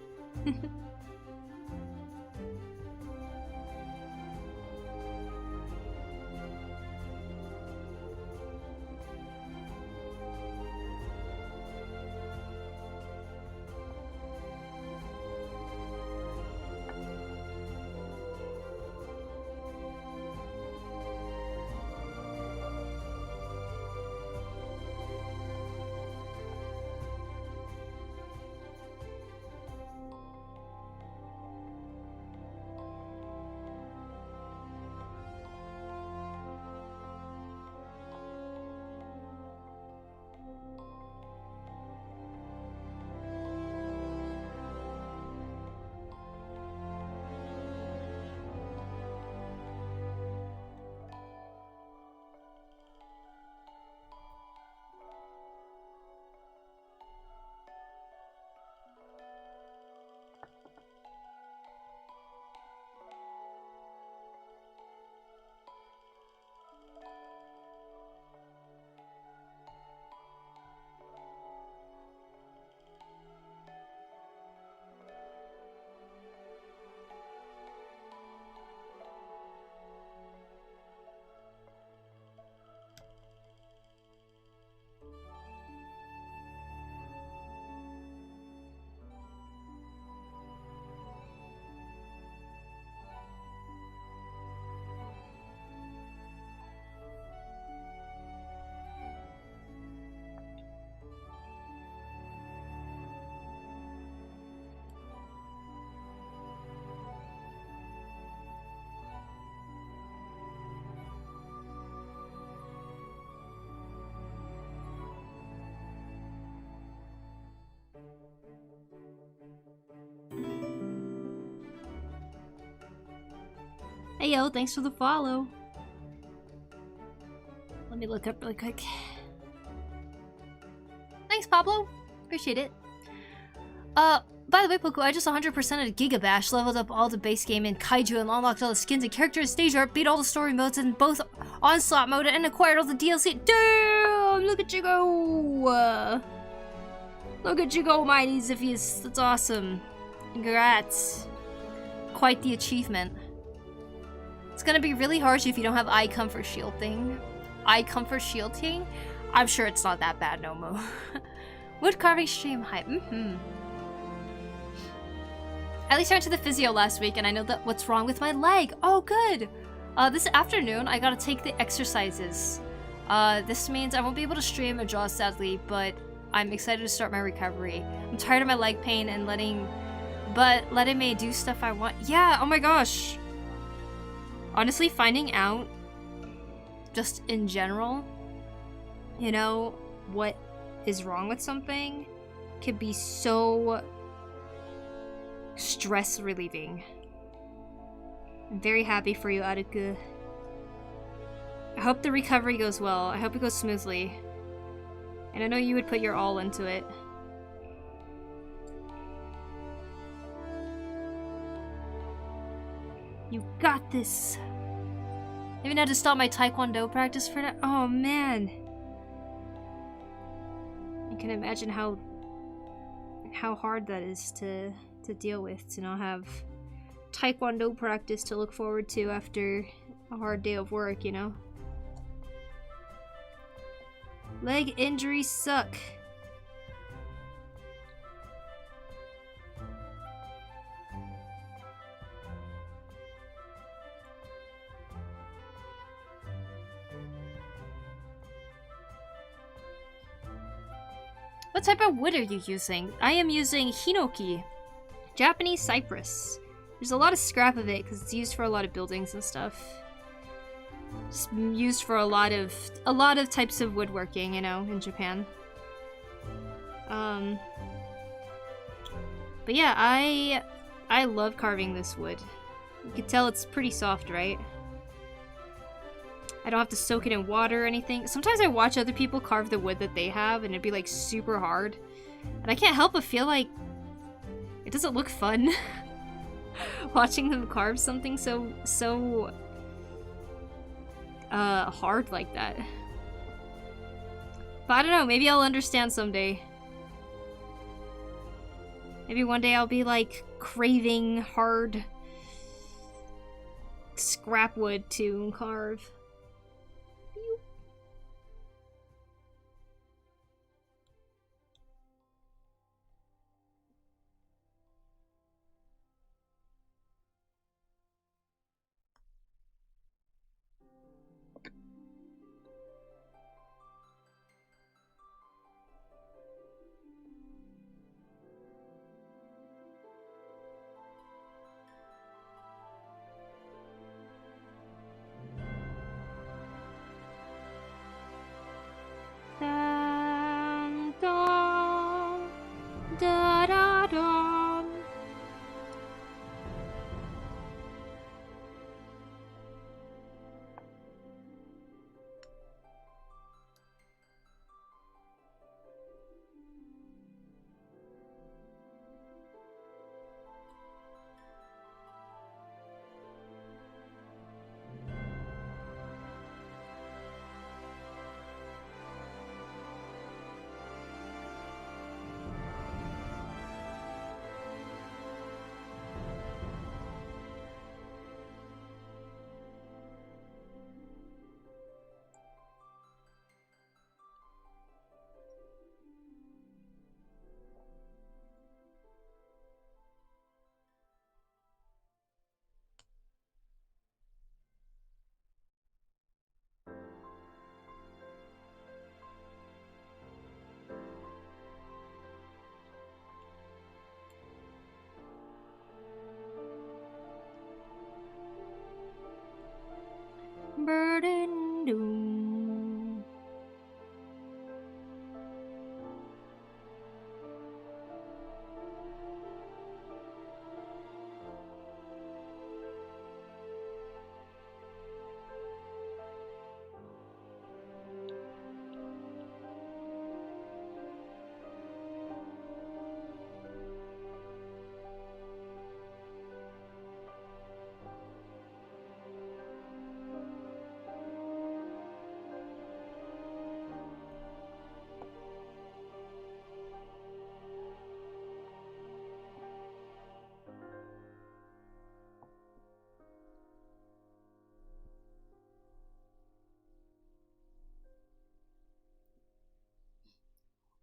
Hey yo, thanks for the follow. Let me look up really quick. Thanks, Pablo. Appreciate it. By the way, Poku, I just 100%ed Gigabash, leveled up all the base game in Kaiju and unlocked all the skins and characters, stage art, beat all the story modes in both Onslaught mode, and acquired all the DLC. Damn! Look at you go! Look at you go, mighty Ziphius. That's awesome. Congrats. Quite the achievement. It's gonna be really harsh if you don't have eye comfort shielding. Eye comfort shielding? I'm sure it's not that bad, Nomo. Woodcarving stream hype. At least I went to the physio last week and I know that what's wrong with my leg. Oh, good. This afternoon, I gotta take the exercises. This means I won't be able to stream or draw, sadly, but I'm excited to start my recovery. I'm tired of my leg pain and letting me do stuff I want. Yeah, oh my gosh. Honestly, finding out, just in general, you know, what is wrong with something can be so stress relieving. I'm very happy for you, Aruku. I hope the recovery goes well. I hope it goes smoothly. And I know you would put your all into it. You got this. I even had to stop my taekwondo practice for that. Oh man. I can imagine how hard that is to deal with, to not have taekwondo practice to look forward to after a hard day of work, you know? Leg injuries suck. What type of wood are you using? I am using hinoki, Japanese cypress. There's a lot of scrap of it because it's used for a lot of buildings and stuff. It's used for a lot of types of woodworking, you know, in Japan. But yeah, I love carving this wood. You can tell it's pretty soft, right? I don't have to soak it in water or anything. Sometimes I watch other people carve the wood that they have and it'd be like super hard. And I can't help but feel like it doesn't look fun. Watching them carve something so hard like that. But I don't know, maybe I'll understand someday. Maybe one day I'll be like craving hard scrap wood to carve. Dun, dun, da, da, dun. Burden doom.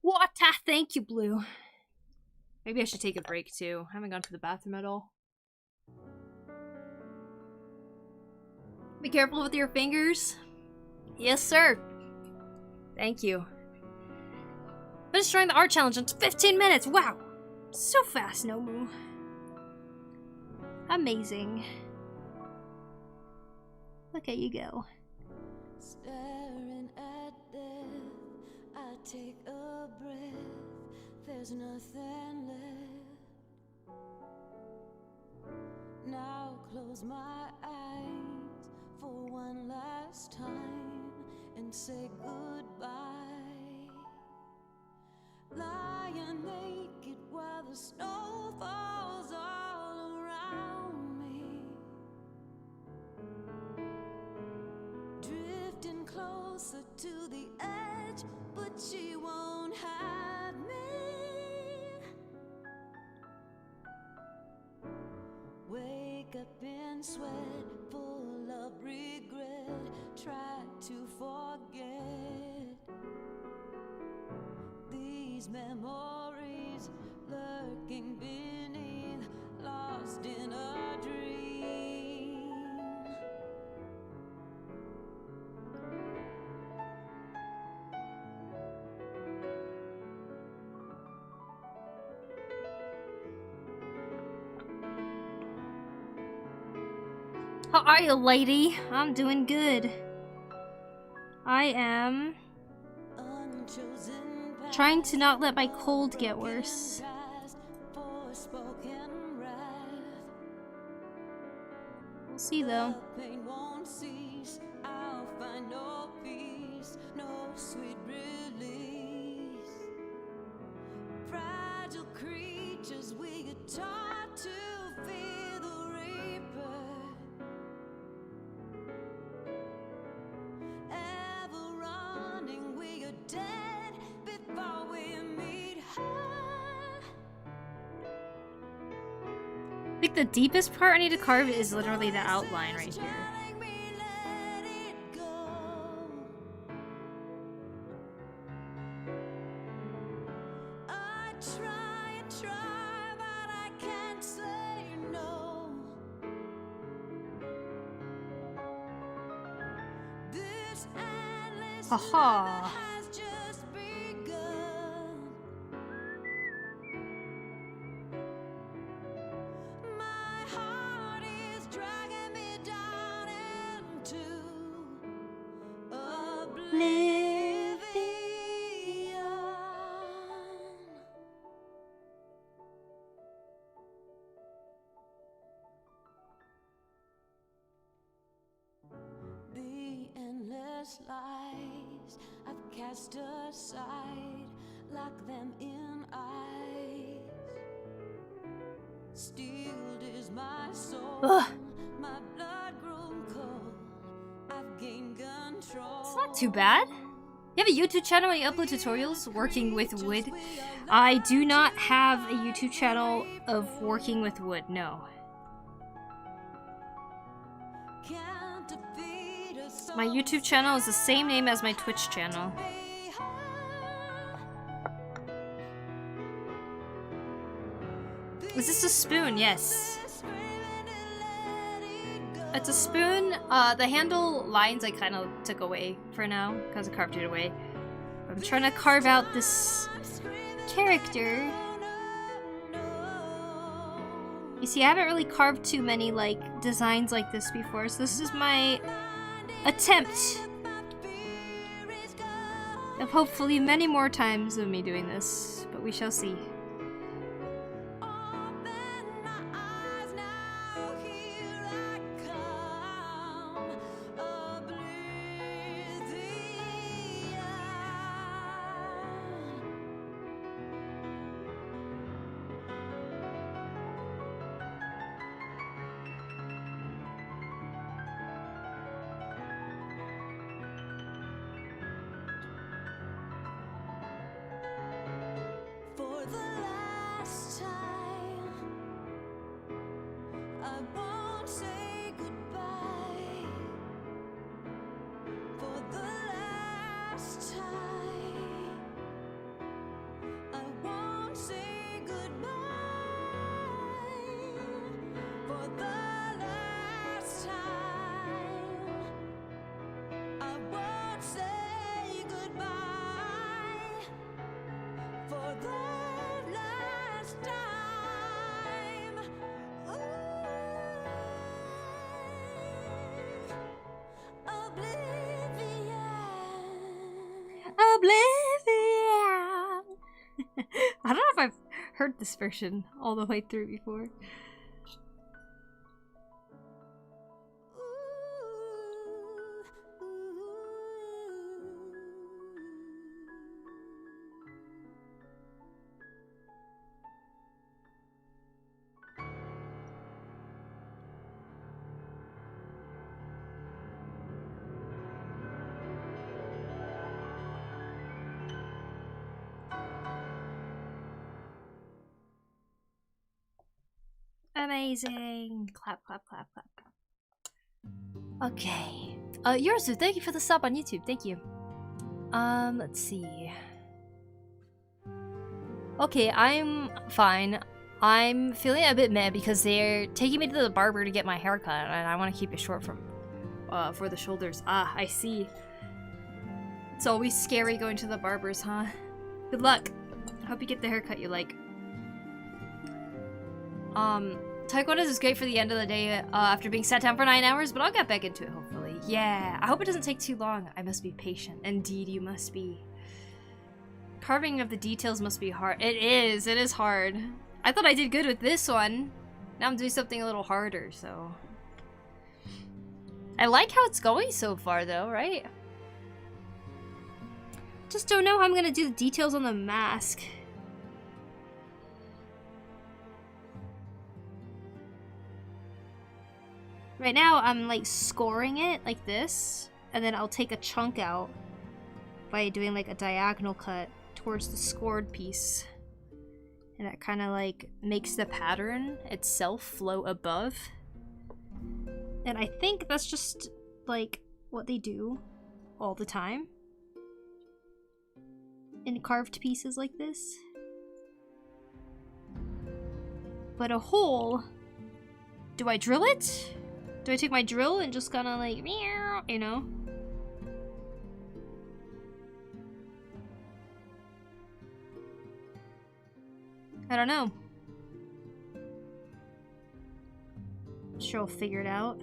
Water, thank you, Blue. Maybe I should take a break too. I haven't gone to the bathroom at all. Be careful with your fingers. Yes, sir. Thank you. Finished drawing the art challenge in 15 minutes. Wow. So fast, Nomu. Amazing. Look at you go. Staring at death, I take a breath. There's nothing left. Now close my eyes for one last time and say goodbye. Lying naked while the snow falls all around me. Drifting closer to the edge, but she won't have me. Wake up in sweat, full of regret, try to forget these memories lurking beneath, lost in a dream. How are you, lady? I'm doing good. I am trying to not let my cold get worse. We'll see though. I'll find no peace, no sweet release. Fragile creatures, we get taught to fear the reaper. Ever running, we are dead before we meet her. I think the deepest part I need to carve is literally the outline right here. Haha. The endless lies I've cast aside, lock them in ice. Steeled is my soul. Ugh. My blood grown cold. I've gained control. It's not too bad. You have a YouTube channel where you upload tutorials working with wood? I do not have a YouTube channel of working with wood, no. My YouTube channel is the same name as my Twitch channel. Is this a spoon? Yes. It's a spoon. The handle lines I kind of took away for now because I carved it away. I'm trying to carve out this character. You see, I haven't really carved too many like designs like this before, so this is my attempt of hopefully many more times of me doing this, but we shall see. I don't know if I've heard this version all the way through before. Amazing! Clap, clap, clap, clap, clap. Okay. Yorzu, thank you for the sub on YouTube. Thank you. Let's see. Okay, I'm fine. I'm feeling a bit meh because they're taking me to the barber to get my hair cut, and I want to keep it short from, for the shoulders. Ah, I see. It's always scary going to the barbers, huh? Good luck. I hope you get the haircut you like. Taekwondo is great for the end of the day after being sat down for 9 hours, but I'll get back into it hopefully. Yeah, I hope it doesn't take too long. I must be patient. Indeed, you must be. Carving of the details must be hard. It is hard. I thought I did good with this one. Now I'm doing something a little harder, so. I like how it's going so far though, right? Just don't know how I'm gonna do the details on the mask. Right now, I'm like scoring it like this, and then I'll take a chunk out by doing like a diagonal cut towards the scored piece. And that kind of like makes the pattern itself flow above. And I think that's just like what they do all the time in carved pieces like this. But a hole, do I drill it? Do I take my drill and just kind of like, meow, you know? I don't know. I'm sure I'll figure it out.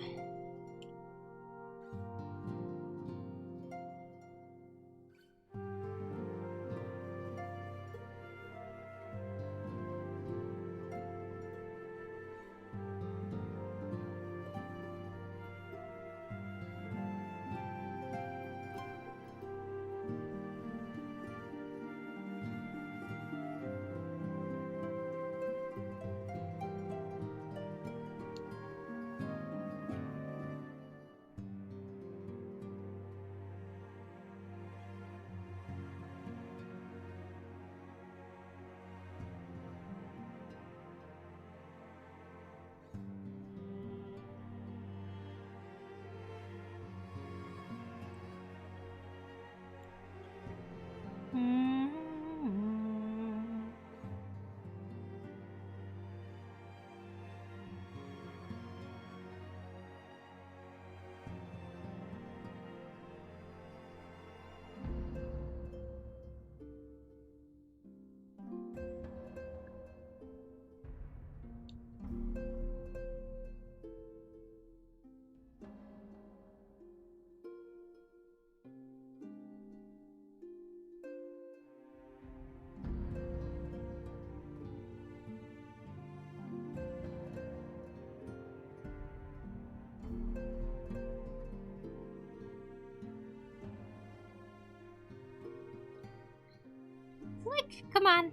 Look, come on.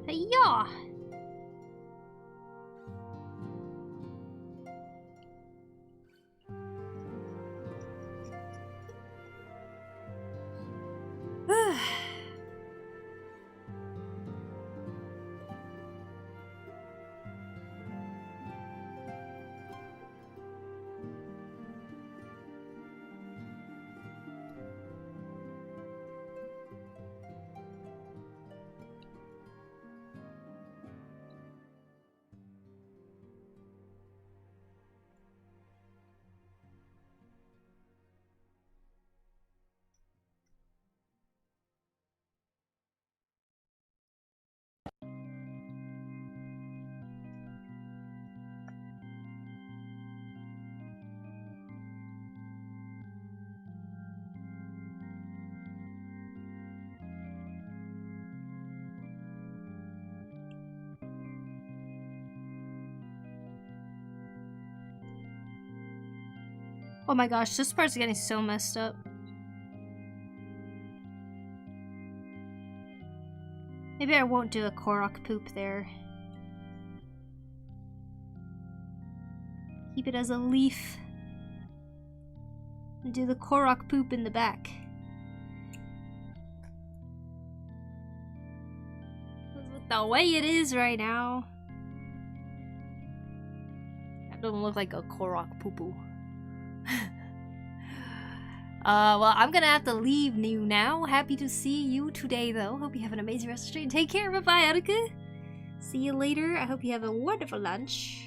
Hey-ya! Oh my gosh, this part's getting so messed up. Maybe I won't do a Korok poop there. Keep it as a leaf. And do the Korok poop in the back. The way it is right now. That doesn't look like a Korok poo-poo. Well, I'm gonna have to leave you now. Happy to see you today, though. Hope you have an amazing rest of the day. Take care. Bye-bye, Attica. See you later. I hope you have a wonderful lunch.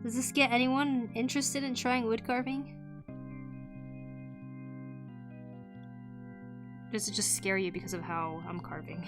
Does this get anyone interested in trying woodcarving? Does it just scare you because of how I'm carving?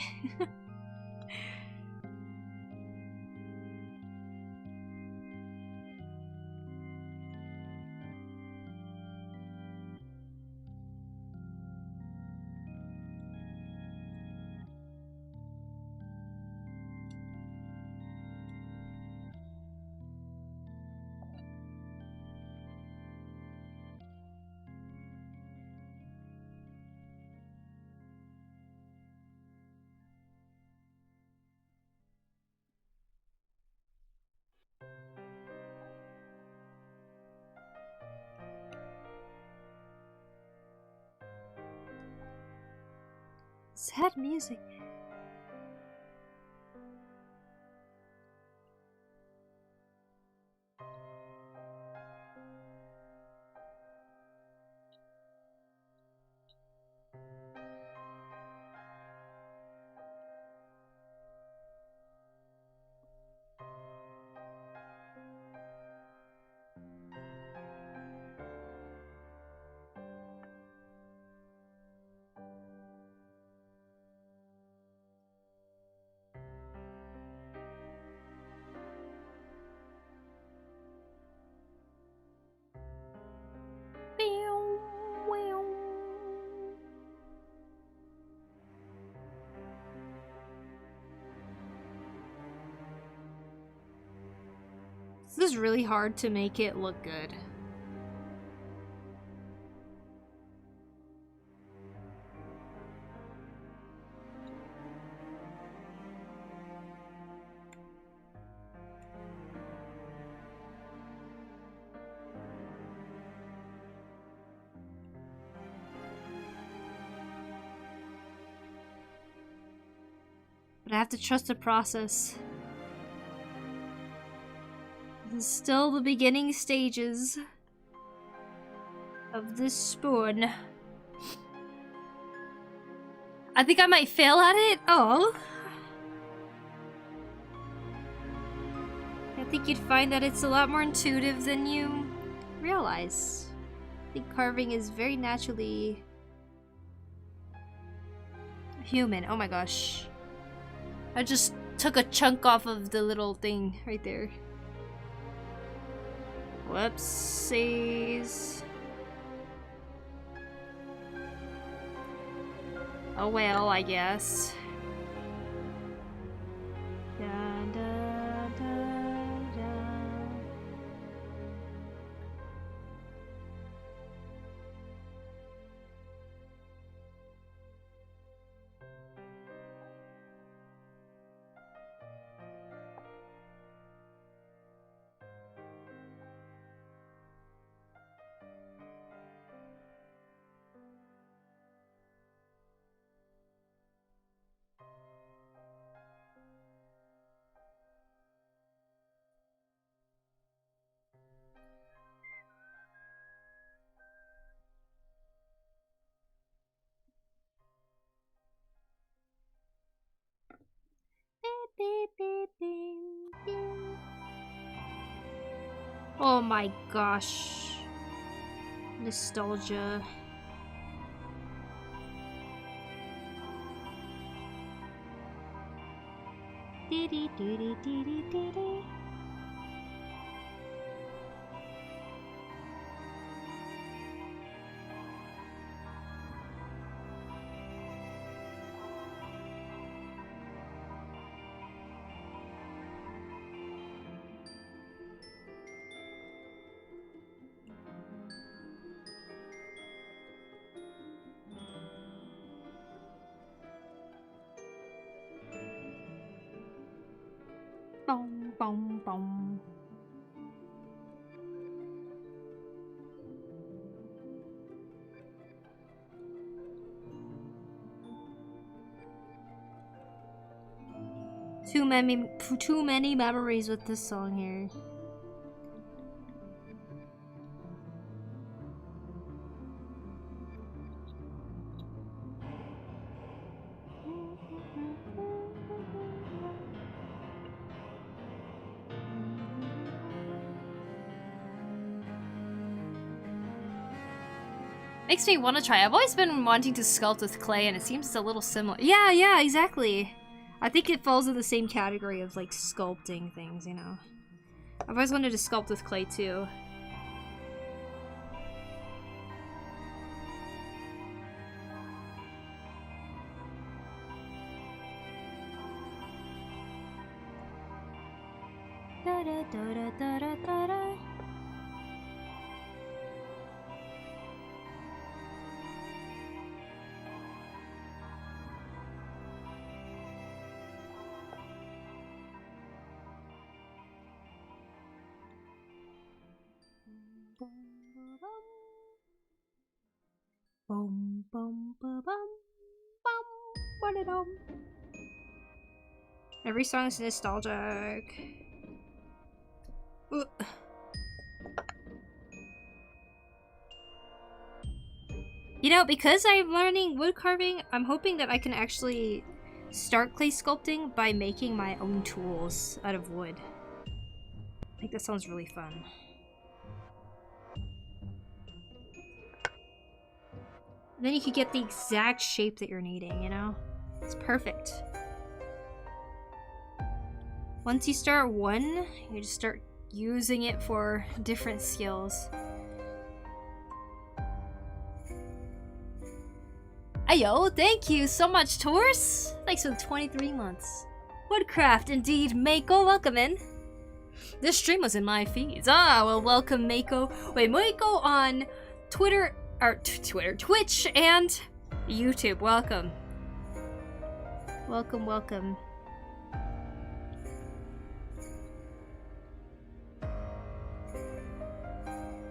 Sad music. This is really hard to make it look good. But I have to trust the process. This is still the beginning stages of this spoon. I think I might fail at it. Oh. I think you'd find that it's a lot more intuitive than you realize. I think carving is very naturally human. Oh my gosh. I just took a chunk off of the little thing right there. Whoopsies. Oh well, I guess. Da, da, da, da. Beep, beep, beep, beep. Oh my gosh. Nostalgia. Dee dee dee dee dee dee dee dee. Boom, boom, boom. Too many memories with this song here. Makes me want to try. I've always been wanting to sculpt with clay, and it seems it's a little similar. Yeah, exactly. I think it falls in the same category of like sculpting things, you know. I've always wanted to sculpt with clay too. Da da da da da da da da. Boom, boom, boom, boom, boom, one of them. Every song is nostalgic. Ooh. You know, because I'm learning wood carving, I'm hoping that I can actually start clay sculpting by making my own tools out of wood. I think that sounds really fun. And then you could get the exact shape that you're needing, you know? It's perfect. Once you start one, you just start using it for different skills. Ayo, thank you so much, Taurus! Thanks for the 23 months. Woodcraft, indeed. Mako, welcome in. This stream was in my feeds. Ah, well, welcome, Mako. Wait, Mako on Twitter, or Twitch, and YouTube. Welcome. Welcome, welcome.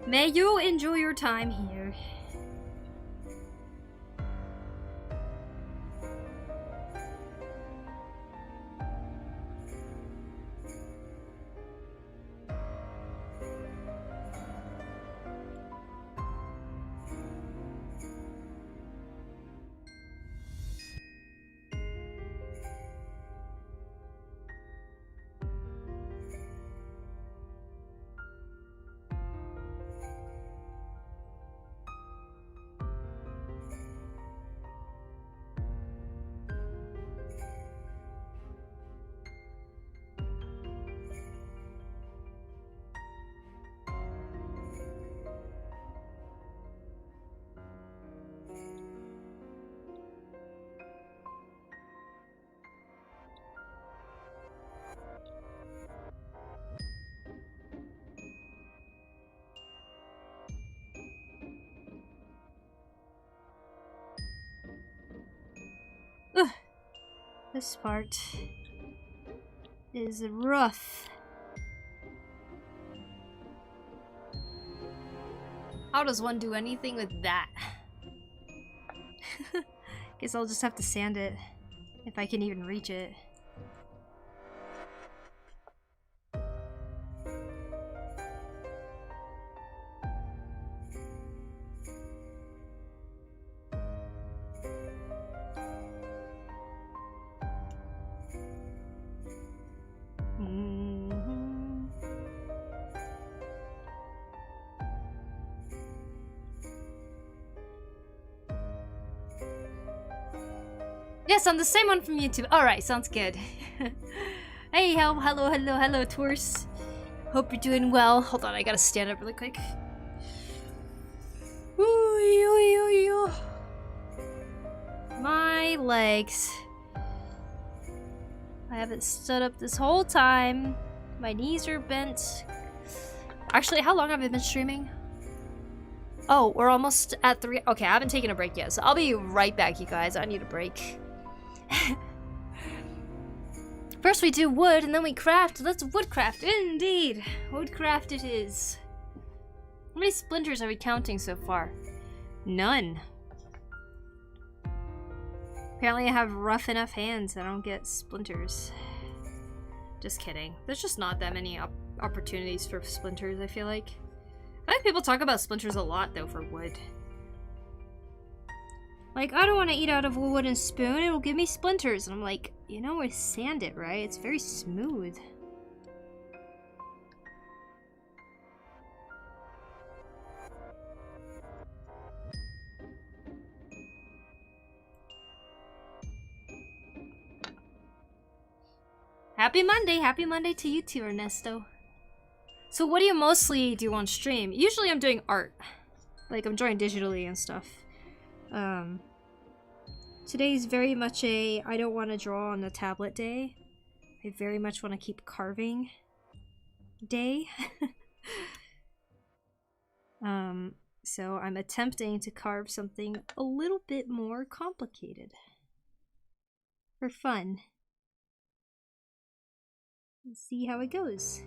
May you enjoy your time here. Ugh. This part is rough. How does one do anything with that? Guess I'll just have to sand it, if I can even reach it. Yes, I'm the same one from YouTube. Alright, sounds good. Hey, hello, Tours. Hope you're doing well. Hold on, I gotta stand up really quick. Ooh. My legs. I haven't stood up this whole time. My knees are bent. Actually, how long have I been streaming? Oh, we're almost at 3. Okay, I haven't taken a break yet, so I'll be right back, you guys. I need a break. First we do wood, and then we craft. Let's woodcraft, indeed. Woodcraft it is. How many splinters are we counting so far? None. Apparently I have rough enough hands. I don't get splinters. Just kidding. There's just not that many opportunities for splinters, I feel like. I think people talk about splinters a lot, though, for wood. Like, I don't want to eat out of a wooden spoon. It'll give me splinters. And I'm like, you know, I sand it, right? It's very smooth. Happy Monday to you too, Ernesto. So what do you mostly do on stream? Usually I'm doing art. Like, I'm drawing digitally and stuff. Today's very much a I don't want to draw on the tablet day. I very much want to keep carving day. So I'm attempting to carve something a little bit more complicated. For fun. Let's see how it goes.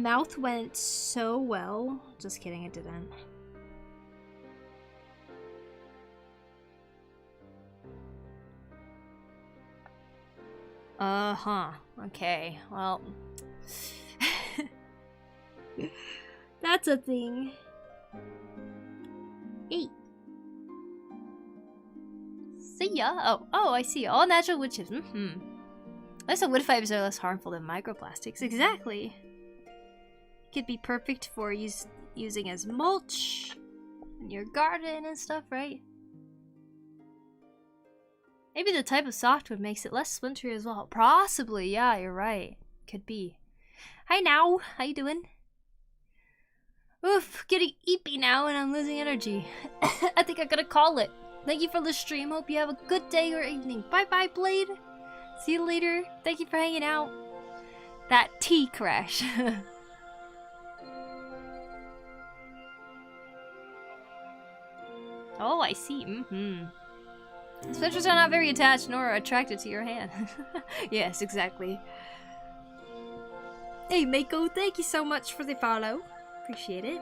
mouth went so well. Just kidding, it didn't. Uh-huh. Okay, well. That's a thing. 8. See ya. Oh, I see. All natural wood chips. Less wood fibers are less harmful than microplastics. Exactly. Could be perfect for using as mulch in your garden and stuff, right? Maybe the type of softwood makes it less splintery as well. Possibly, yeah, you're right. Could be. Hi now, how you doing? Oof, getting eepy now and I'm losing energy. I think I gotta call it. Thank you for the stream. Hope you have a good day or evening. Bye bye, Blade. See you later. Thank you for hanging out. That tea crash. Oh, I see. Splinters are not very attached nor attracted to your hand. Yes, exactly. Hey, Mako, thank you so much for the follow. Appreciate it.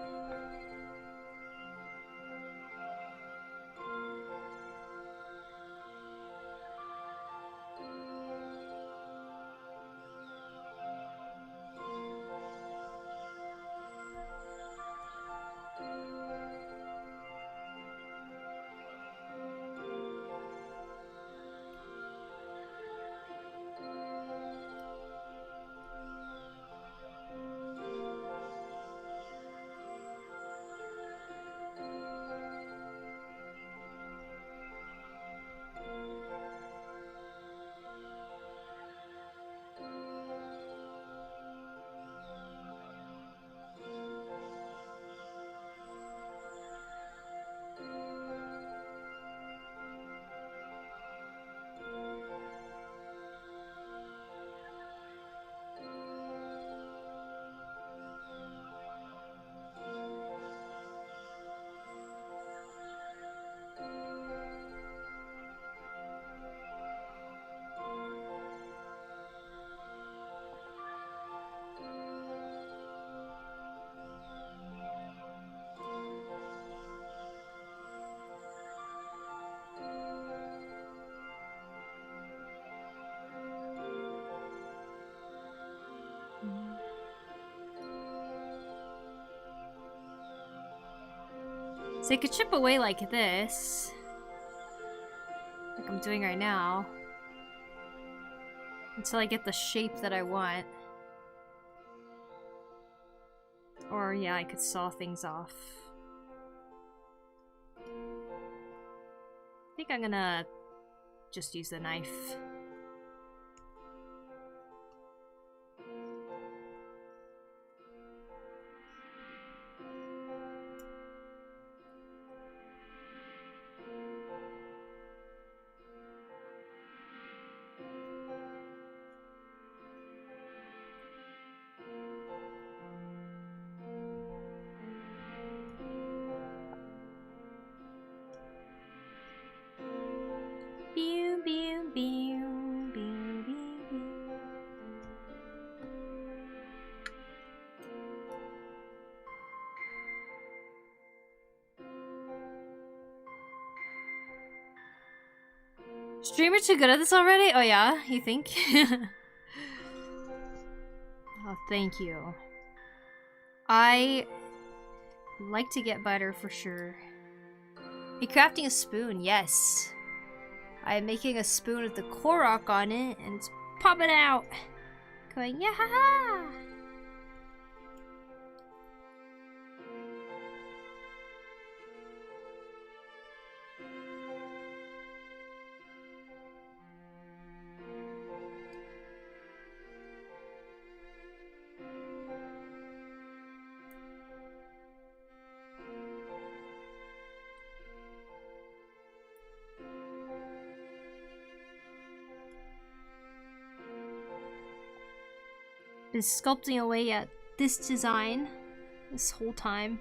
So I could chip away like this. Like I'm doing right now. Until I get the shape that I want. Or yeah, I could saw things off. I think I'm gonna just use the knife. Streamer too good at this already? Oh yeah, you think? Oh, thank you. I like to get better for sure. You're crafting a spoon, yes. I am making a spoon with the Korok on it, and it's popping out. Going, yeah, ha, ha. Been sculpting away at this design this whole time.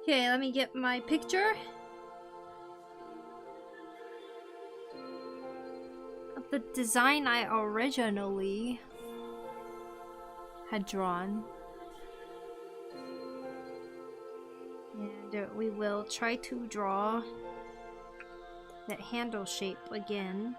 Okay, let me get my picture of the design I originally had drawn. And we will try to draw that handle shape again.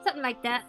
Something like that.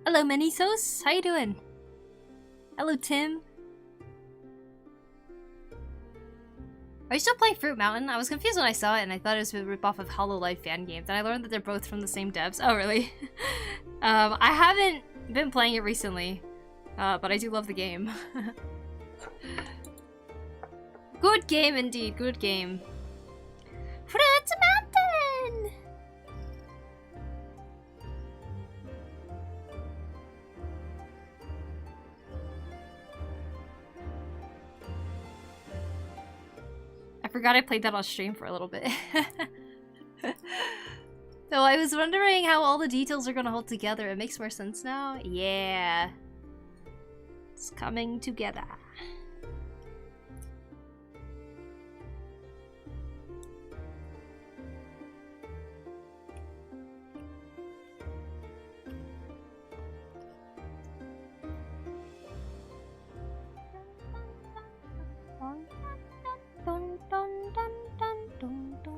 Hello, Minisos. How you doing? Hello, Tim. Are you still playing Fruit Mountain? I was confused when I saw it and I thought it was a ripoff of Hololive fan games. And I learned that they're both from the same devs. Oh, really? I haven't been playing it recently, but I do love the game. Good game indeed, good game. Fruit Mountain! I forgot I played that on stream for a little bit. So I was wondering how all the details are gonna hold together. It makes more sense now. Yeah. It's coming together. Dun, dun, dun, dun, dun, dun.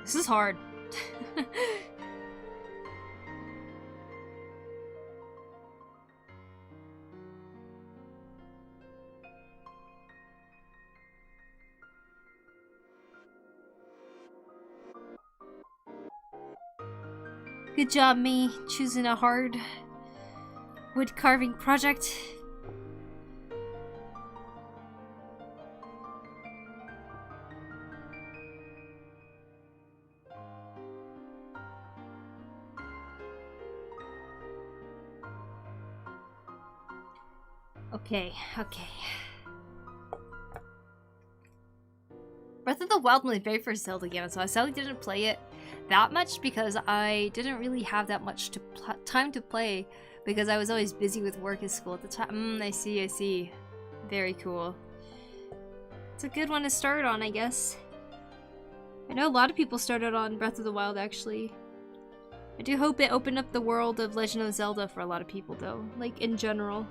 This is hard. Good job, me, choosing a hard wood carving project. Okay. Breath of the Wild, my very first Zelda game, so I sadly didn't play it that much because I didn't really have that much time to play because I was always busy with work and school at the time. I see. Very cool. It's a good one to start on, I guess. I know a lot of people started on Breath of the Wild, actually. I do hope it opened up the world of Legend of Zelda for a lot of people, though. Like, in general.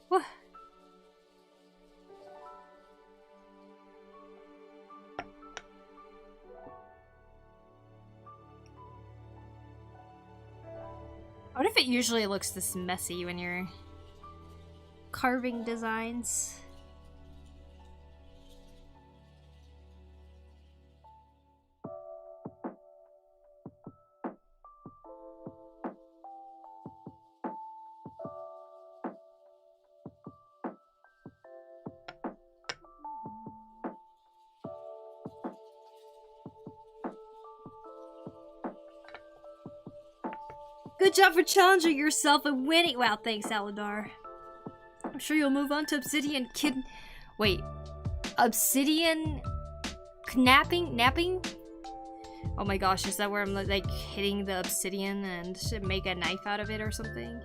What? What if it usually looks this messy when you're carving designs? Good job for challenging yourself and winning. Wow, thanks, Aladar. I'm sure you'll move on to Obsidian Wait. Obsidian... Napping? Oh my gosh, is that where I'm like hitting the obsidian and make a knife out of it or something?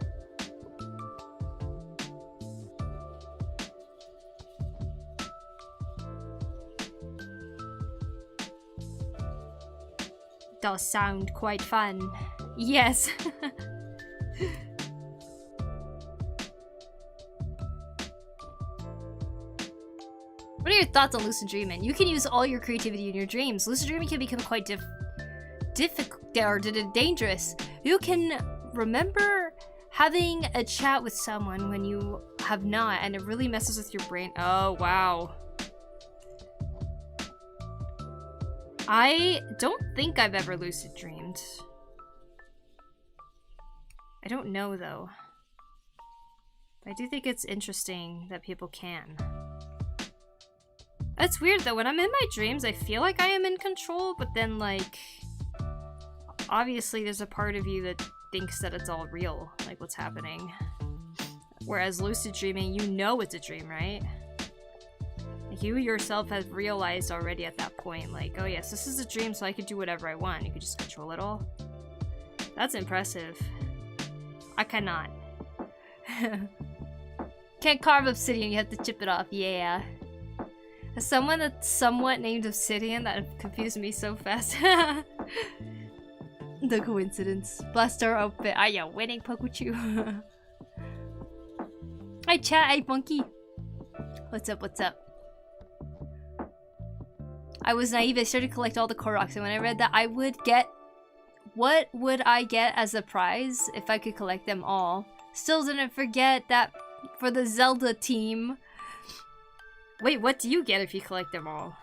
Does sound quite fun. Yes. What are your thoughts on lucid dreaming? You can use all your creativity in your dreams. Lucid dreaming can become quite difficult or dangerous. You can remember having a chat with someone when you have not, and it really messes with your brain. Oh, wow. I don't think I've ever lucid dreamed. I don't know, though. I do think it's interesting that people can. It's weird though, when I'm in my dreams, I feel like I am in control, but then like, obviously there's a part of you that thinks that it's all real, like what's happening. Whereas lucid dreaming, you know it's a dream, right? You yourself have realized already at that point, like, oh yes, this is a dream, so I could do whatever I want. You could just control it all. That's impressive. I cannot. Can't carve obsidian, you have to chip it off, yeah. As someone that's somewhat named Obsidian, that confused me so fast. The coincidence. Blaster outfit. Ah, yeah, winning Poku. Hi chat, hi monkey. What's up, what's up? I was naive, I started to collect all the Koroks, and when I read that I would get... What would I get as a prize if I could collect them all? Still didn't forget that for the Zelda team. Wait, what do you get if you collect them all?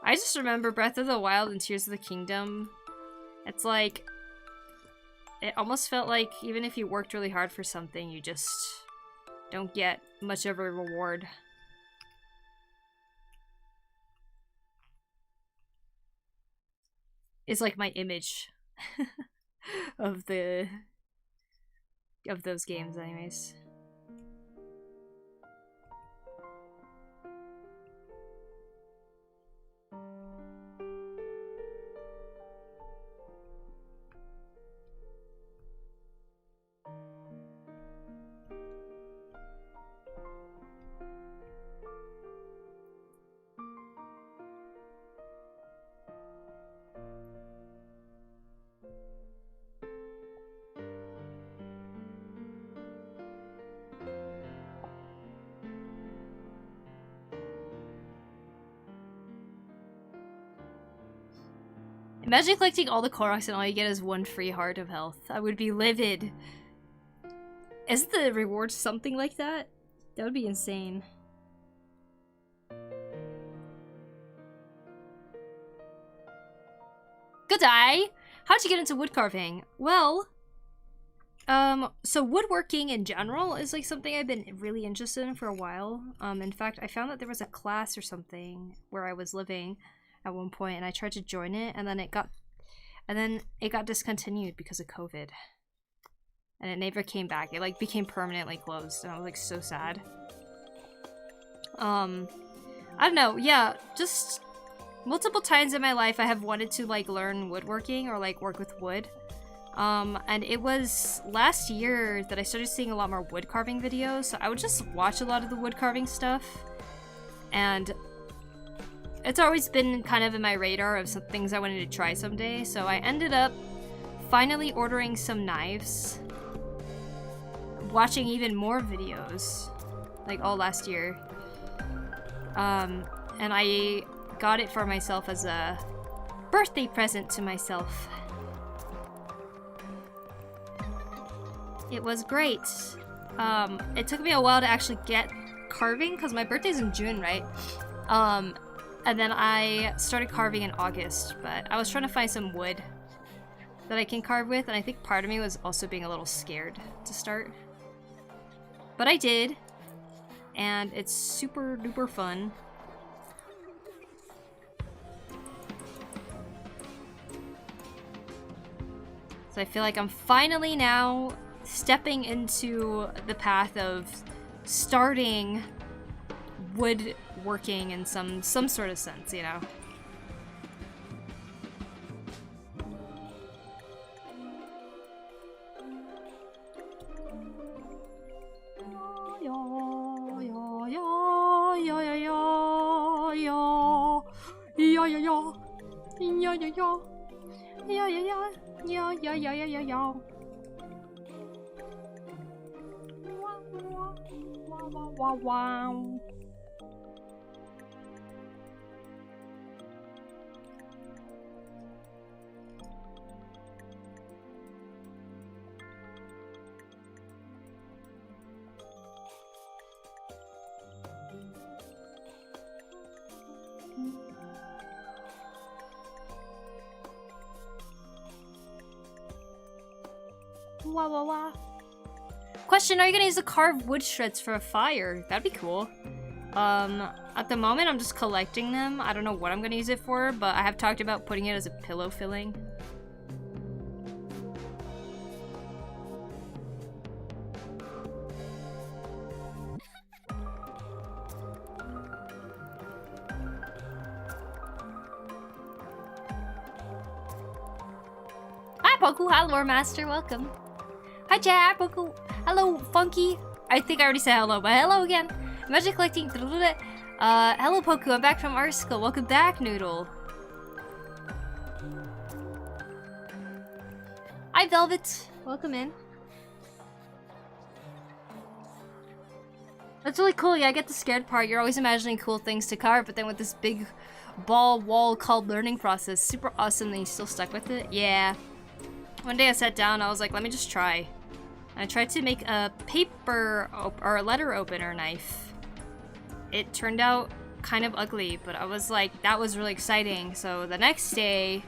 I just remember Breath of the Wild and Tears of the Kingdom. It's like... It almost felt like even if you worked really hard for something, you just don't get much of a reward. It's like my image of those games anyways. Imagine collecting all the Koroks and all you get is one free heart of health. I would be livid. Isn't the reward something like that? That would be insane. Good day! How'd you get into woodcarving? Well, so woodworking in general is like something I've been really interested in for a while. In fact, I found that there was a class or something where I was living at one point, and I tried to join it, and then it got discontinued because of COVID, and it never came back. It like became permanently closed, and I was like so sad. I don't know. Yeah, just multiple times in my life I have wanted to like learn woodworking or like work with wood. And it was last year that I started seeing a lot more wood carving videos, so I would just watch a lot of the wood carving stuff, and it's always been kind of in my radar of some things I wanted to try someday, so I ended up finally ordering some knives, watching even more videos, like all last year, and I got it for myself as a birthday present to myself. It was great. It took me a while to actually get carving, because my birthday's in June, right? And then I started carving in August, but I was trying to find some wood that I can carve with, and I think part of me was also being a little scared to start. But I did, and it's super duper fun. So I feel like I'm finally now stepping into the path of starting woodworking in some sort of sense, you know. Wow. Wah wah wah. Question, are you gonna use the carved wood shreds for a fire? That'd be cool. At the moment I'm just collecting them. I don't know what I'm gonna use it for, but I have talked about putting it as a pillow filling. Hi Poku, hi Lore Master, welcome. Hi chat, Poku. Hello Funky. I think I already said hello, but hello again. Imagine collecting. Hello Poku, I'm back from art school. Welcome back, Noodle. Hi Velvet, welcome in. That's really cool. Yeah, I get the scared part. You're always imagining cool things to carve, but then with this big ball wall called learning process, super awesome that you still stuck with it. Yeah. One day I sat down, I was like, let me just try. I tried to make a paper or a letter opener knife. It turned out kind of ugly, but I was like, that was really exciting. So the next day,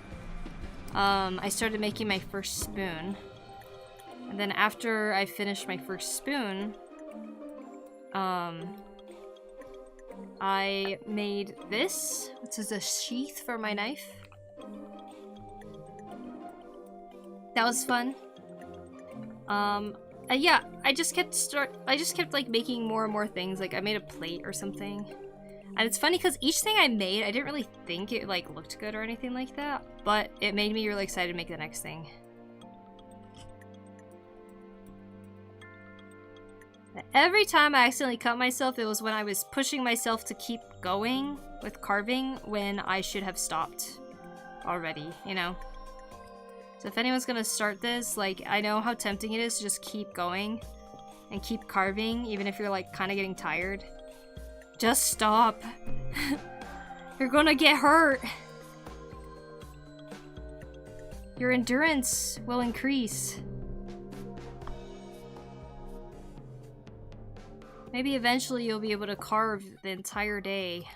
I started making my first spoon. And then after I finished my first spoon, I made this, which is a sheath for my knife. That was fun. Yeah, I just kept like making more and more things. Like I made a plate or something. And it's funny because each thing I made, I didn't really think it like looked good or anything like that, but it made me really excited to make the next thing. Every time I accidentally cut myself, it was when I was pushing myself to keep going with carving when I should have stopped already, you know? So if anyone's gonna start this, like, I know how tempting it is to just keep going and keep carving, even if you're like kind of getting tired. Just stop. You're gonna get hurt. Your endurance will increase. Maybe eventually you'll be able to carve the entire day.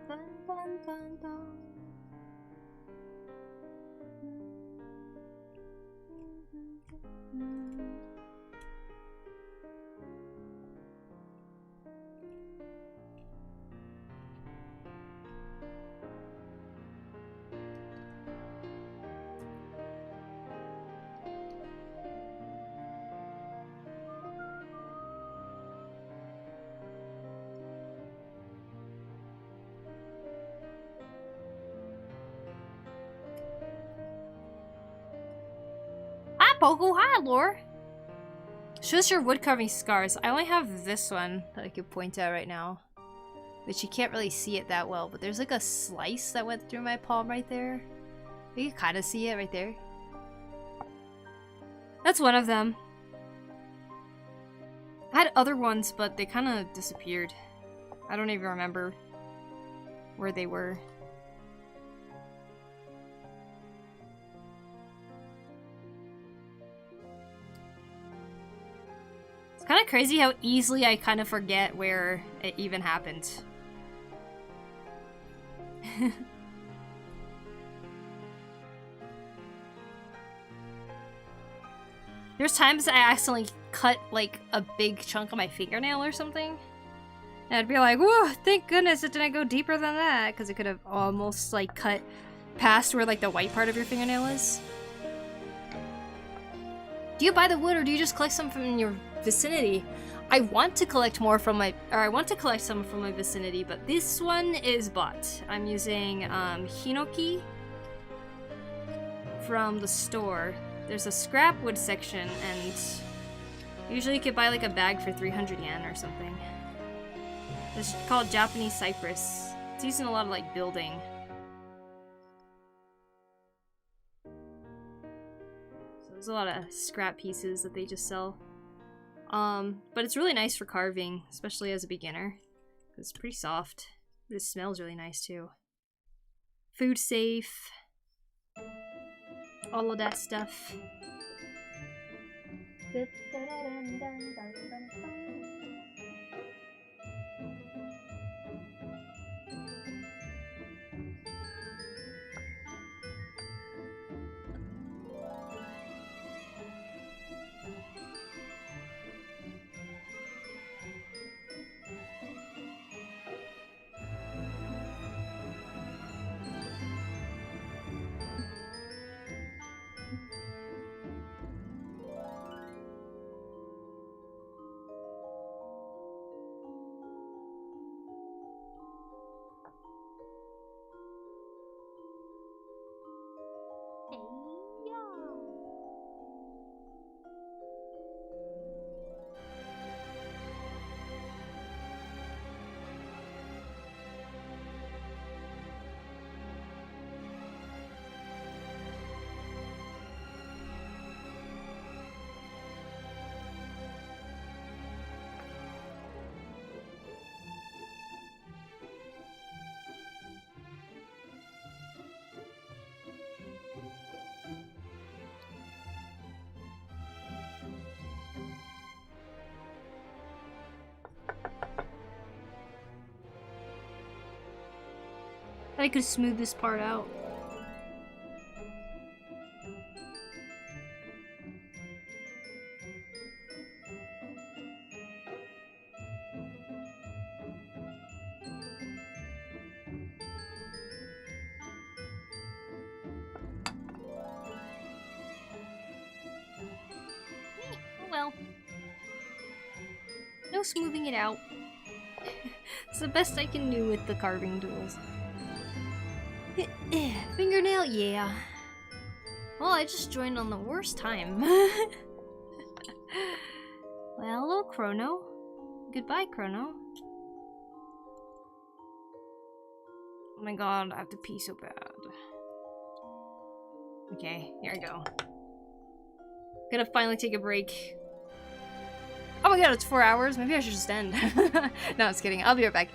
Dun, dun, dun, dun. Hi, Poku. Hi, Lore. Shows your woodcarving scars. I only have this one that I could point out right now. But you can't really see it that well. But there's like a slice that went through my palm right there. You can kind of see it right there. That's one of them. I had other ones, but they kind of disappeared. I don't even remember where they were. It's kind of crazy how easily I kind of forget where it even happened. There's times I accidentally cut like a big chunk of my fingernail or something. And I'd be like, whoa, thank goodness it didn't go deeper than that, because it could have almost like cut past where like the white part of your fingernail is. Do you buy the wood or do you just collect some from your vicinity? I want to collect more from my, or I want to collect some from my vicinity, but this one is bought. I'm using Hinoki from the store. There's a scrap wood section, and usually you could buy like a bag for 300 yen or something. It's called Japanese cypress. It's used in a lot of like building. So there's a lot of scrap pieces that they just sell. But it's really nice for carving, especially as a beginner. It's pretty soft. It smells really nice too. Food safe. All of that stuff. I could smooth this part out. Oh well. No smoothing it out. It's the best I can do with the carving tools. Fingernail, yeah. Well, I just joined on the worst time. Well, hello, Chrono. Goodbye, Chrono. Oh my god, I have to pee so bad. Okay, here I go. Gonna finally take a break. Oh my god, it's 4 hours? Maybe I should just end. No, I was kidding. I'll be right back.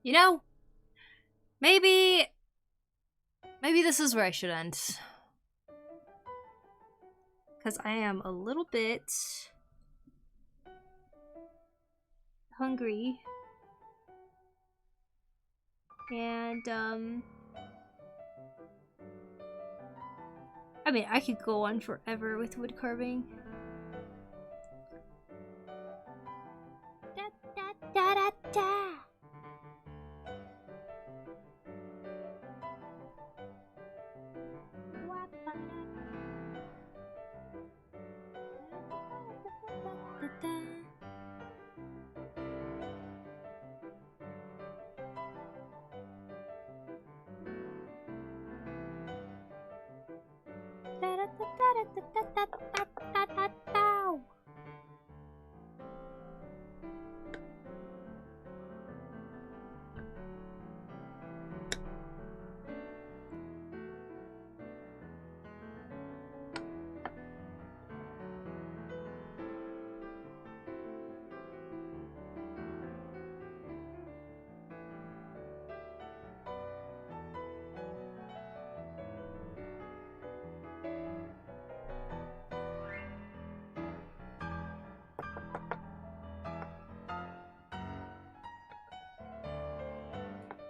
You know, maybe this is where I should end. Because I am a little bit hungry. And, I mean, I could go on forever with wood carving. Da da da da da.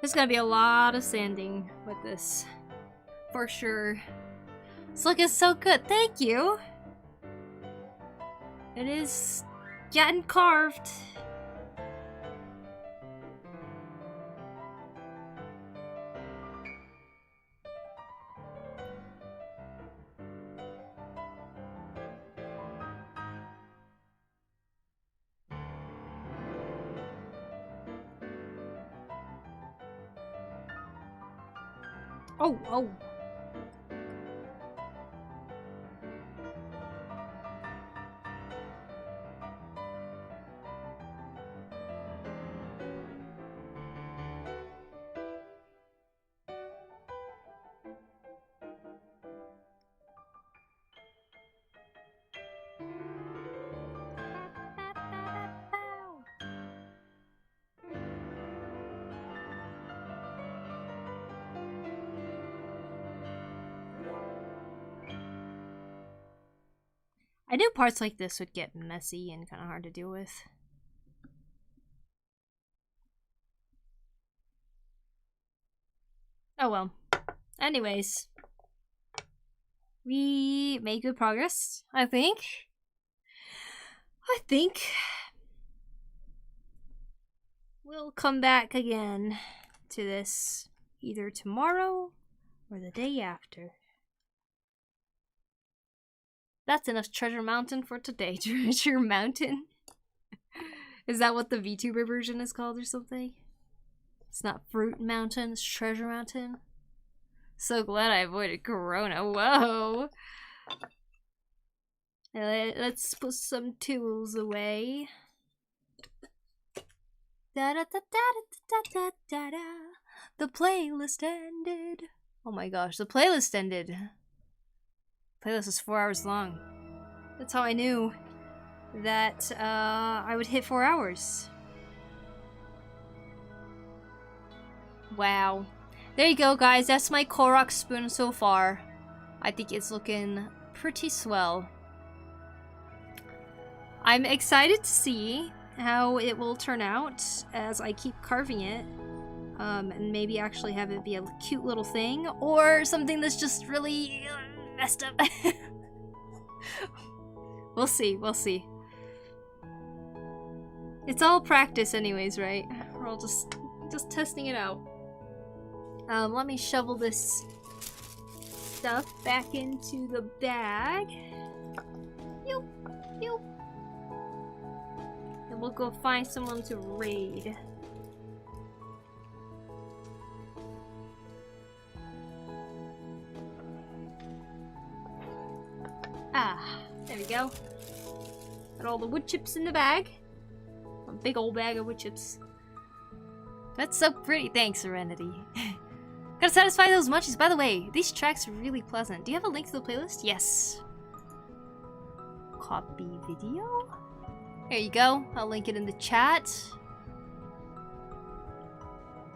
There's gonna be a lot of sanding with this, for sure. It's looking so good, thank you! It is getting carved. Oh, oh. I knew parts like this would get messy and kind of hard to deal with. Oh well. Anyways. We made good progress, I think. We'll come back again to this either tomorrow or the day after. That's enough Treasure Mountain for today. Treasure Mountain? Is that what the VTuber version is called or something? It's not Fruit Mountain, it's Treasure Mountain. So glad I avoided Corona. Whoa! Let's put some tools away. Da da da da da da da da. The playlist ended. Oh my gosh, the playlist ended. Playlist is 4 hours long. That's how I knew that I would hit 4 hours. Wow. There you go, guys. That's my Korok spoon so far. I think it's looking pretty swell. I'm excited to see how it will turn out as I keep carving it. And maybe actually have it be a cute little thing, or something that's just really messed up. We'll see, we'll see. It's all practice anyways, right? We're all just testing it out. Let me shovel this stuff back into the bag. Yoop, yoop. And we'll go find someone to raid. Ah, there we go. Got all the wood chips in the bag. A big old bag of wood chips. That's so pretty. Thanks, Serenity. Gotta satisfy those munchies. By the way, these tracks are really pleasant. Do you have a link to the playlist? Yes. Copy video? There you go. I'll link it in the chat.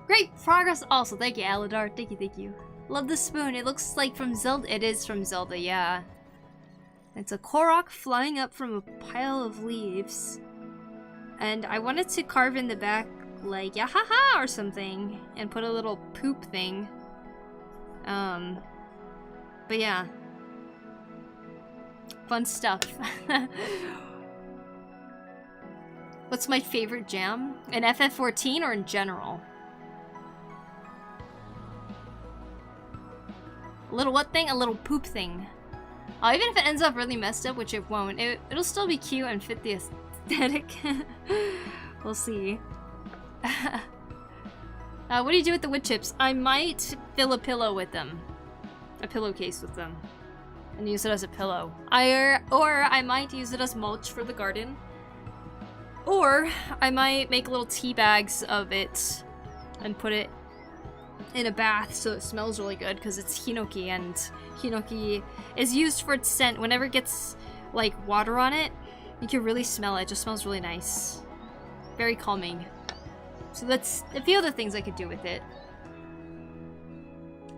Great progress also. Thank you, Aladar. Thank you, thank you. Love the spoon. It looks like from Zelda. It is from Zelda, yeah. It's a Korok flying up from a pile of leaves. And I wanted to carve in the back like yahaha or something and put a little poop thing. But yeah. Fun stuff. What's my favorite jam? In FF14 or in general? A little what thing? A little poop thing. Even if it ends up really messed up, which it won't, it'll still be cute and fit the aesthetic. We'll see. What do you do with the wood chips? I might fill a pillow with them. A pillowcase with them. And use it as a pillow. Or I might use it as mulch for the garden. Or I might make little tea bags of it and put it in a bath so it smells really good because it's hinoki, and hinoki is used for its scent. Whenever it gets like water on it, you can really smell it. It just smells really nice. Very calming. So that's a few other things I could do with it.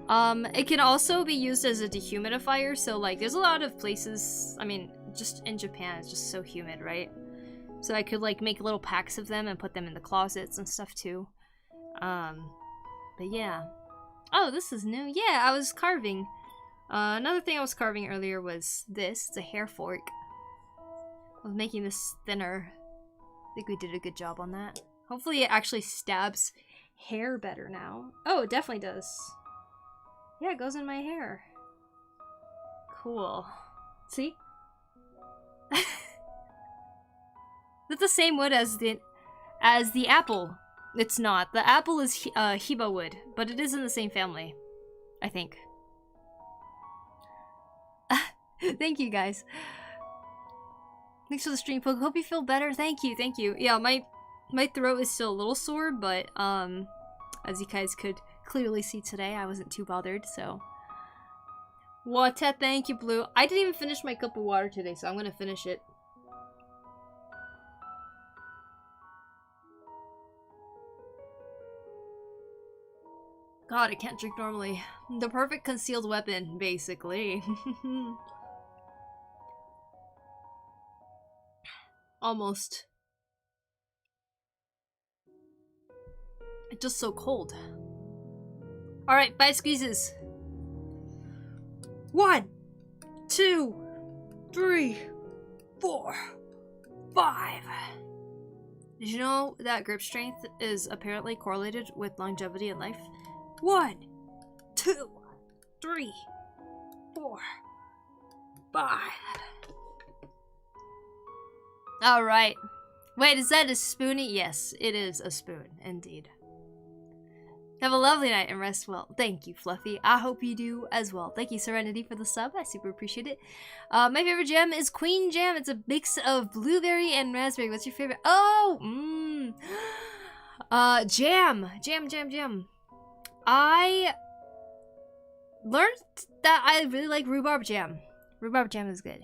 It can also be used as a dehumidifier, so like there's a lot of places, I mean, just in Japan it's just so humid, right? So I could like make little packs of them and put them in the closets and stuff too. But yeah. Oh, this is new. Yeah, I was carving. Another thing I was carving earlier was this. It's a hair fork. I was making this thinner. I think we did a good job on that. Hopefully it actually stabs hair better now. Oh, it definitely does. Yeah, it goes in my hair. Cool. See? That's the same wood as the apple. It's not. The apple is Hiba wood, but it is in the same family, I think. Thank you, guys. Thanks for the stream, Poku. Hope you feel better. Thank you, thank you. Yeah, my throat is still a little sore, but as you guys could clearly see today, I wasn't too bothered, so. Water, thank you, Blue. I didn't even finish my cup of water today, so I'm gonna finish it. God, I can't drink normally. The perfect concealed weapon, basically. Almost. It's just so cold. Alright, 5 squeezes. 1, 2, 3, 4, 5. Did you know that grip strength is apparently correlated with longevity in life? 1, 2, 3, 4, 5. Alright. Wait, is that a spoonie? Yes, it is a spoon, indeed. Have a lovely night and rest well. Thank you, Fluffy. I hope you do as well. Thank you, Serenity, for the sub. I super appreciate it. My favorite jam is Queen Jam. It's a mix of blueberry and raspberry. What's your favorite? Oh, jam. Jam. I learned that I really like rhubarb jam. Rhubarb jam is good.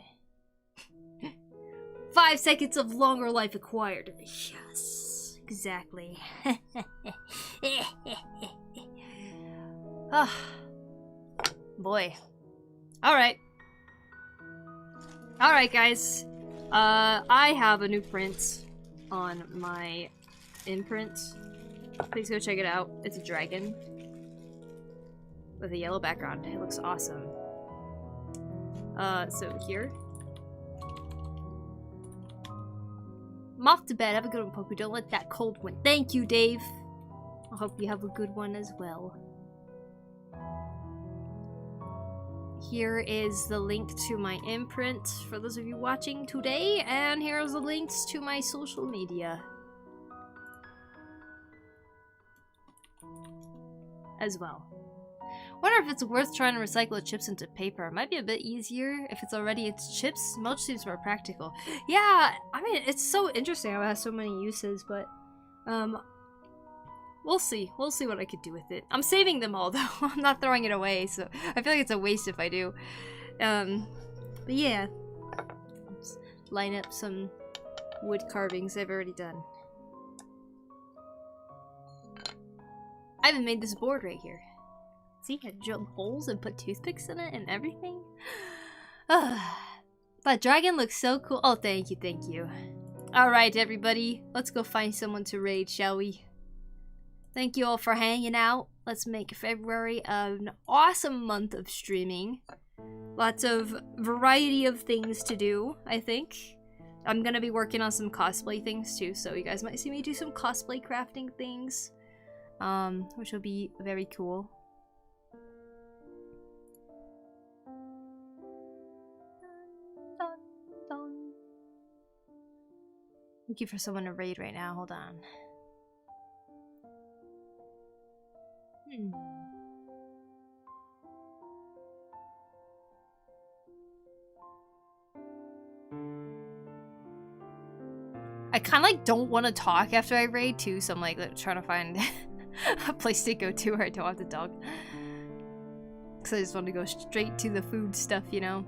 5 seconds of longer life acquired. Yes, exactly. Oh, boy. Alright, guys. I have a new print on my imprint. Please go check it out. It's a dragon with a yellow background. It looks awesome. So here. I'm off to bed. Have a good one, Poku. Don't let that cold one. Thank you, Dave. I hope you have a good one as well. Here is the link to my imprint for those of you watching today, and here's the links to my social media as well. Wonder if it's worth trying to recycle the chips into paper. It might be a bit easier if it's already its chips. Mulch seems more practical. Yeah, I mean, it's so interesting how it has so many uses, but we'll see. We'll see what I could do with it. I'm saving them all though. I'm not throwing it away, so I feel like it's a waste if I do. But yeah. Let's line up some wood carvings I've already done. I even made this board right here. See, I drilled holes and put toothpicks in it and everything. That dragon looks so cool. Oh, thank you. Alright, everybody. Let's go find someone to raid, shall we? Thank you all for hanging out. Let's make February an awesome month of streaming. Lots of variety of things to do, I think. I'm gonna be working on some cosplay things too, so you guys might see me do some cosplay crafting things. Which will be very cool. Looking for someone to raid right now. Hold on. I kind of like don't want to talk after I raid too, so I'm like trying to find a place to go to where I don't have to talk. Because I just want to go straight to the food stuff, you know.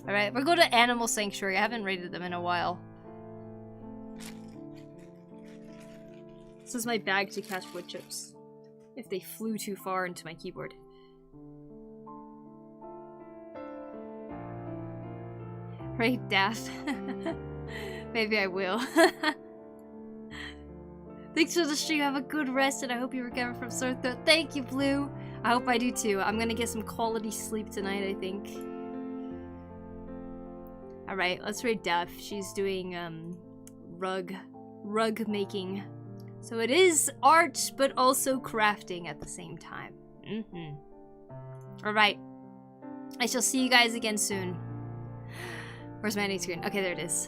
Alright, we'll go to Animal Sanctuary. I haven't raided them in a while. This is my bag to catch wood chips. If they flew too far into my keyboard. Right, Daft? Maybe I will. Thanks for the stream. Have a good rest, and I hope you recover from sore throat. Thank you, Blue. I hope I do too. I'm gonna get some quality sleep tonight, I think. Alright, let's raid Duff. She's doing rug making. So it is art, but also crafting at the same time. Alright. I shall see you guys again soon. Where's my ending screen? Okay, there it is.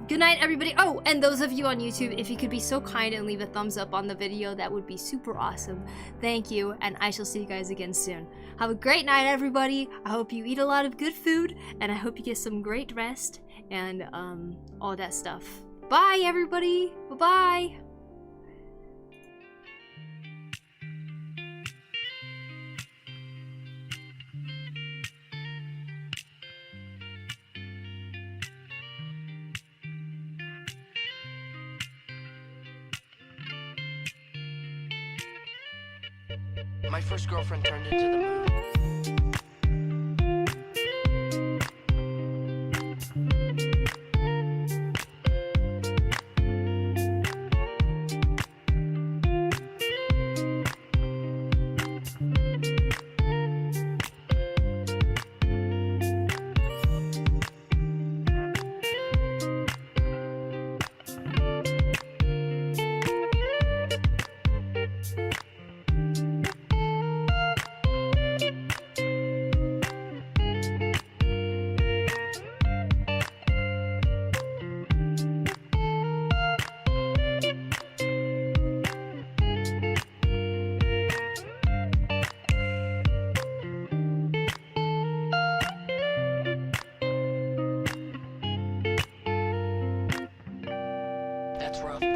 Good night, everybody. Oh, and those of you on YouTube, if you could be so kind and leave a thumbs up on the video, that would be super awesome. Thank you, and I shall see you guys again soon. Have a great night, everybody. I hope you eat a lot of good food, and I hope you get some great rest, and all that stuff. Bye, everybody. Bye-bye. My first girlfriend turned into the moon. that's rough.